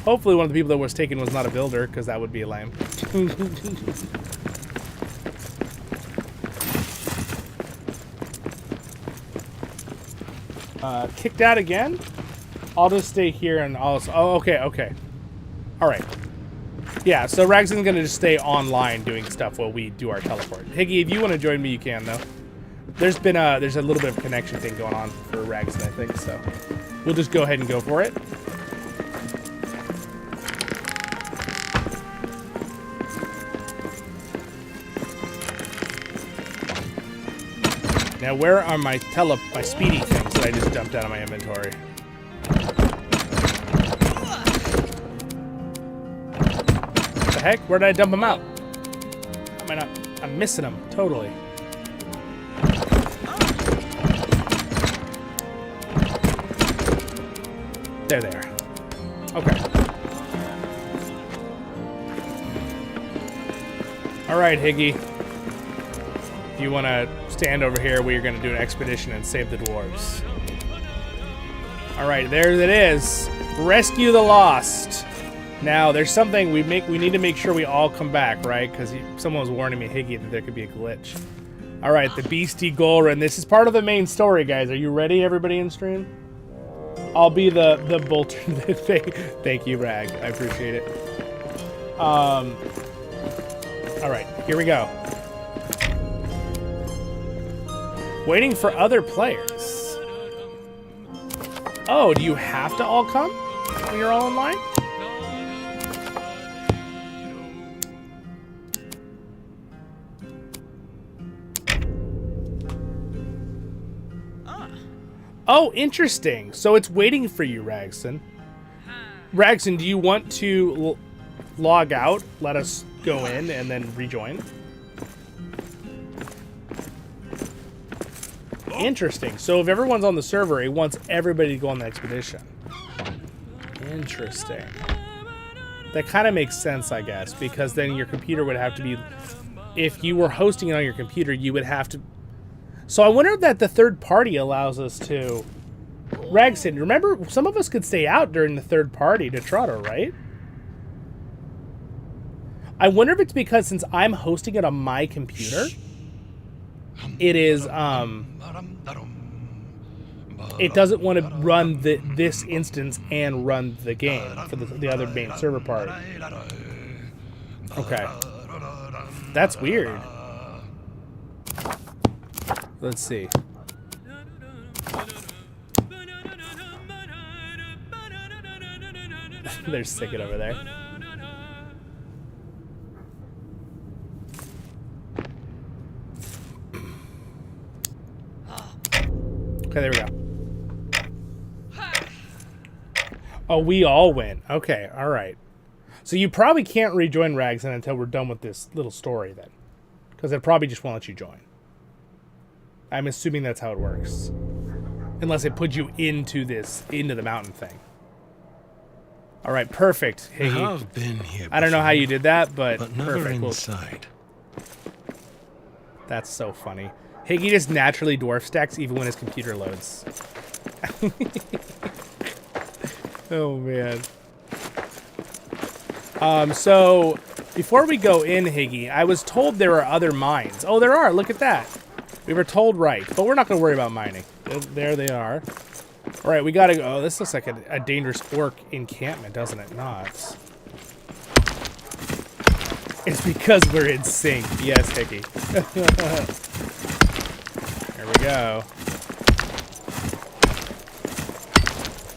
Hopefully one of the people that was taken was not a builder, because that would be lame. Kicked out again? I'll just stay here and I'll... Oh, okay, okay. Alright. Yeah, so Ragson's gonna just stay online doing stuff while we do our teleport. Higgy, if you want to join me, you can though. There's a little bit of a connection thing going on for Ragson, I think, so we'll just go ahead and go for it. Now, where are my speedy things that I just dumped out of my inventory? What the heck? Where did I dump them out? I'm missing them totally. There they are. Okay. All right, Higgy. If you want to stand over here, we are going to do an expedition and save the dwarves. All right, there it is. Rescue the lost. Now, there's something we need to make sure we all come back, right? Because someone was warning me, Higgy, that there could be a glitch. All right, the beastie Golrin. This is part of the main story, guys. Are you ready, everybody in stream? I'll be the bolter. Thank you, Rag. I appreciate it. All right, here we go. Waiting for other players. Oh, do you have to all come when you're all online? Oh, interesting. So it's waiting for you, Ragson. Ragson, do you want to log out, let us go in, and then rejoin? Interesting. So if everyone's on the server, it wants everybody to go on the expedition. Interesting. That kind of makes sense, I guess, because then your computer would have to be... If you were hosting it on your computer, you would have to... So I wonder if that the third party allows us to... Ragson, remember, some of us could stay out during the third party to Trotter, right? I wonder if it's because since I'm hosting it on my computer, it is, it doesn't want to run this instance and run the game for the other main server party. Okay. That's weird. Let's see. They're singing over there. Okay, there we go. Oh, we all win. Okay, all right. So you probably can't rejoin Ragson until we're done with this little story then. Because it probably just won't let you join. I'm assuming that's how it works. Unless it puts you into the mountain thing. All right, perfect. Hey, I've been here I don't know how you did that, but never perfect. inside. That's so funny. Higgy just naturally dwarf stacks even when his computer loads. Oh, man. So, before we go in, Higgy, I was told there are other mines. Oh, there are. Look at that. We were told right, but we're not going to worry about mining. There they are. All right, we got to go. Oh, this looks like a dangerous orc encampment, doesn't it? Not. It's because we're in sync. Yes, Higgy. There we go.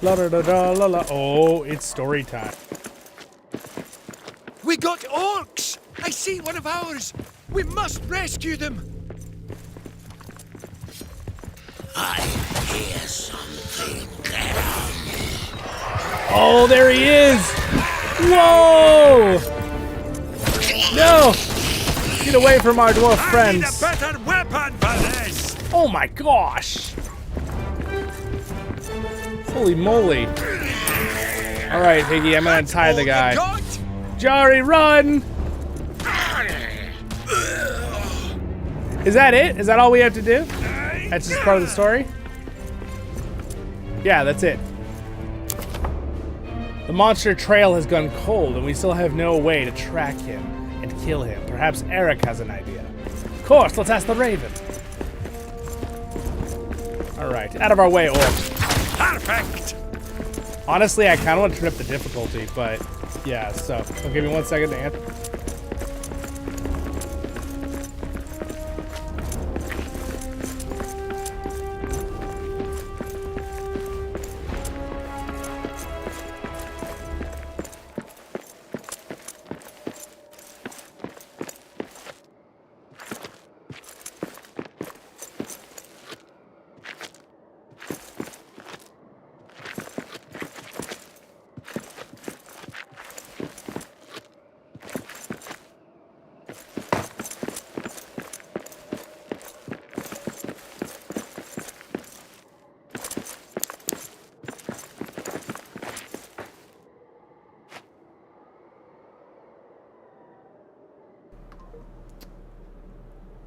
La da da da la la. Oh, it's story time. We got orcs! I see one of ours! We must rescue them! I hear something. Oh, there he is! Whoa! No! Get away from our dwarf friends. I need a better weapon for this! Oh my gosh! Holy moly. Alright, Higgy, I'm gonna tie the guy. Jari, run! Is that it? Is that all we have to do? That's just part of the story? Yeah, that's it. The monster trail has gone cold, and we still have no way to track him and kill him. Perhaps Eric has an idea. Of course, let's ask the Raven. Alright, out of our way, orc. Perfect! Honestly, I kind of want to turn up the difficulty, but Yeah, so give me 1 second to answer.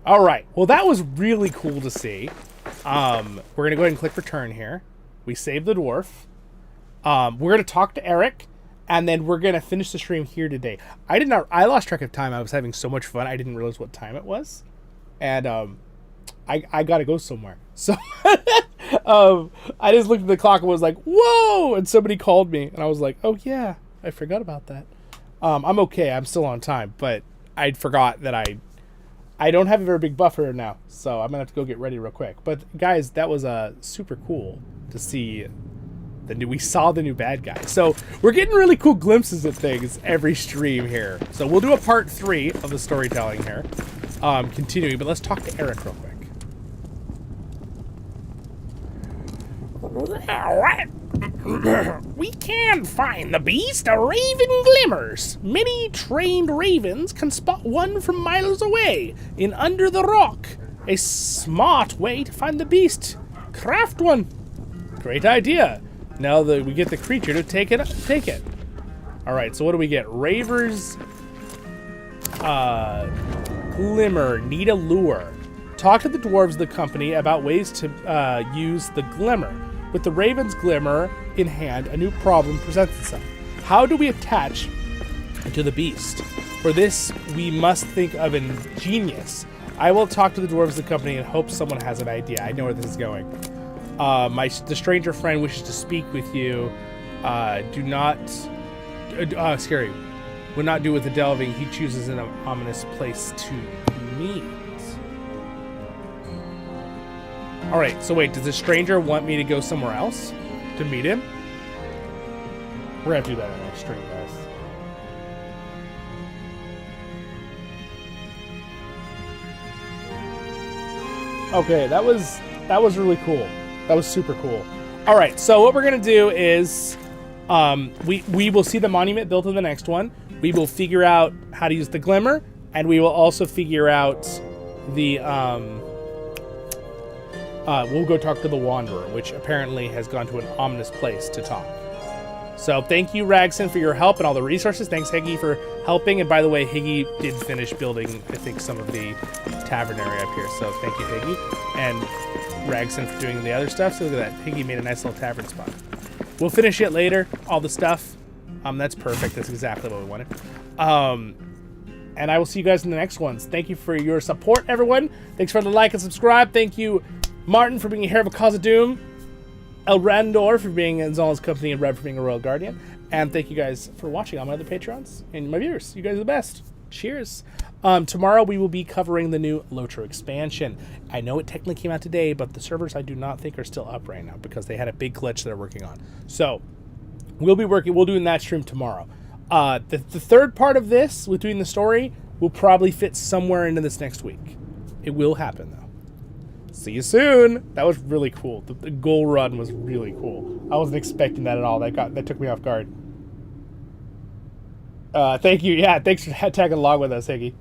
All right. Well, that was really cool to see. We're going to go ahead and click return here. We saved the dwarf. We're going to talk to Eric, and then we're going to finish the stream here today. I lost track of time. I was having so much fun. I didn't realize what time it was. And I got to go somewhere. So I just looked at the clock and was like, whoa! And somebody called me, and I was like, oh, yeah, I forgot about that. I'm okay. I'm still on time, but I forgot that I don't have a very big buffer now, so I'm going to have to go get ready real quick. But, guys, that was super cool to see we saw the new bad guy. So, we're getting really cool glimpses of things every stream here. So, we'll do a part 3 of the storytelling here, continuing. But let's talk to Eric real quick. All right. We can find the beast. A raven glimmers. Many trained ravens can spot one from miles away in under the rock. A smart way to find the beast. Craft one. Great idea. Now that we get the creature to take it. All right, so what do we get? Raver's Glimmer. Need a lure. Talk to the dwarves of the company about ways to use the glimmer. With the Raven's Glimmer in hand, a new problem presents itself. How do we attach to the beast? For this, we must think of ingenious. I will talk to the dwarves of the company and hope someone has an idea. I know where this is going. The stranger friend wishes to speak with you. Do not... scary. Would not do with the delving. He chooses an ominous place to meet. Alright, so wait, does the stranger want me to go somewhere else to meet him? We're gonna have to do that in the next stream, guys. Okay, that was really cool. That was super cool. Alright, so what we're gonna do is we will see the monument built in the next one. We will figure out how to use the glimmer, and we will also figure out the we'll go talk to the Wanderer, which apparently has gone to an ominous place to talk. So thank you, Ragson, for your help and all the resources. Thanks, Higgy, for helping. And by the way, Higgy did finish building, I think, some of the tavern area up here. So thank you, Higgy. And Ragson for doing the other stuff. So look at that. Higgy made a nice little tavern spot. We'll finish it later, all the stuff. That's perfect. That's exactly what we wanted. And I will see you guys in the next ones. Thank you for your support, everyone. Thanks for the like and subscribe. Thank you, Martin, for being a hero of Khazad-Dum, Elraandor for being in Zollin's company, and Reb for being a royal guardian. And thank you guys for watching, all my other patrons and my viewers. You guys are the best. Cheers. Tomorrow we will be covering the new LOTR expansion. I know it technically came out today, but the servers I do not think are still up right now because they had a big glitch they're working on. So we'll do in that stream tomorrow. The third part of this, with doing the story, will probably fit somewhere into this next week. It will happen, though. See you soon. That was really cool. The goal run was really cool. I wasn't expecting that at all. That took me off guard. Thank you. Yeah, thanks for tagging along with us, Higgy.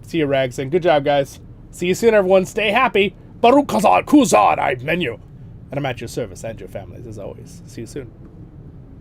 See you, Ragson. Good job, guys. See you soon, everyone. Stay happy. Baruch Khazad Kuzad, I menu. And I'm at your service and your families, as always. See you soon.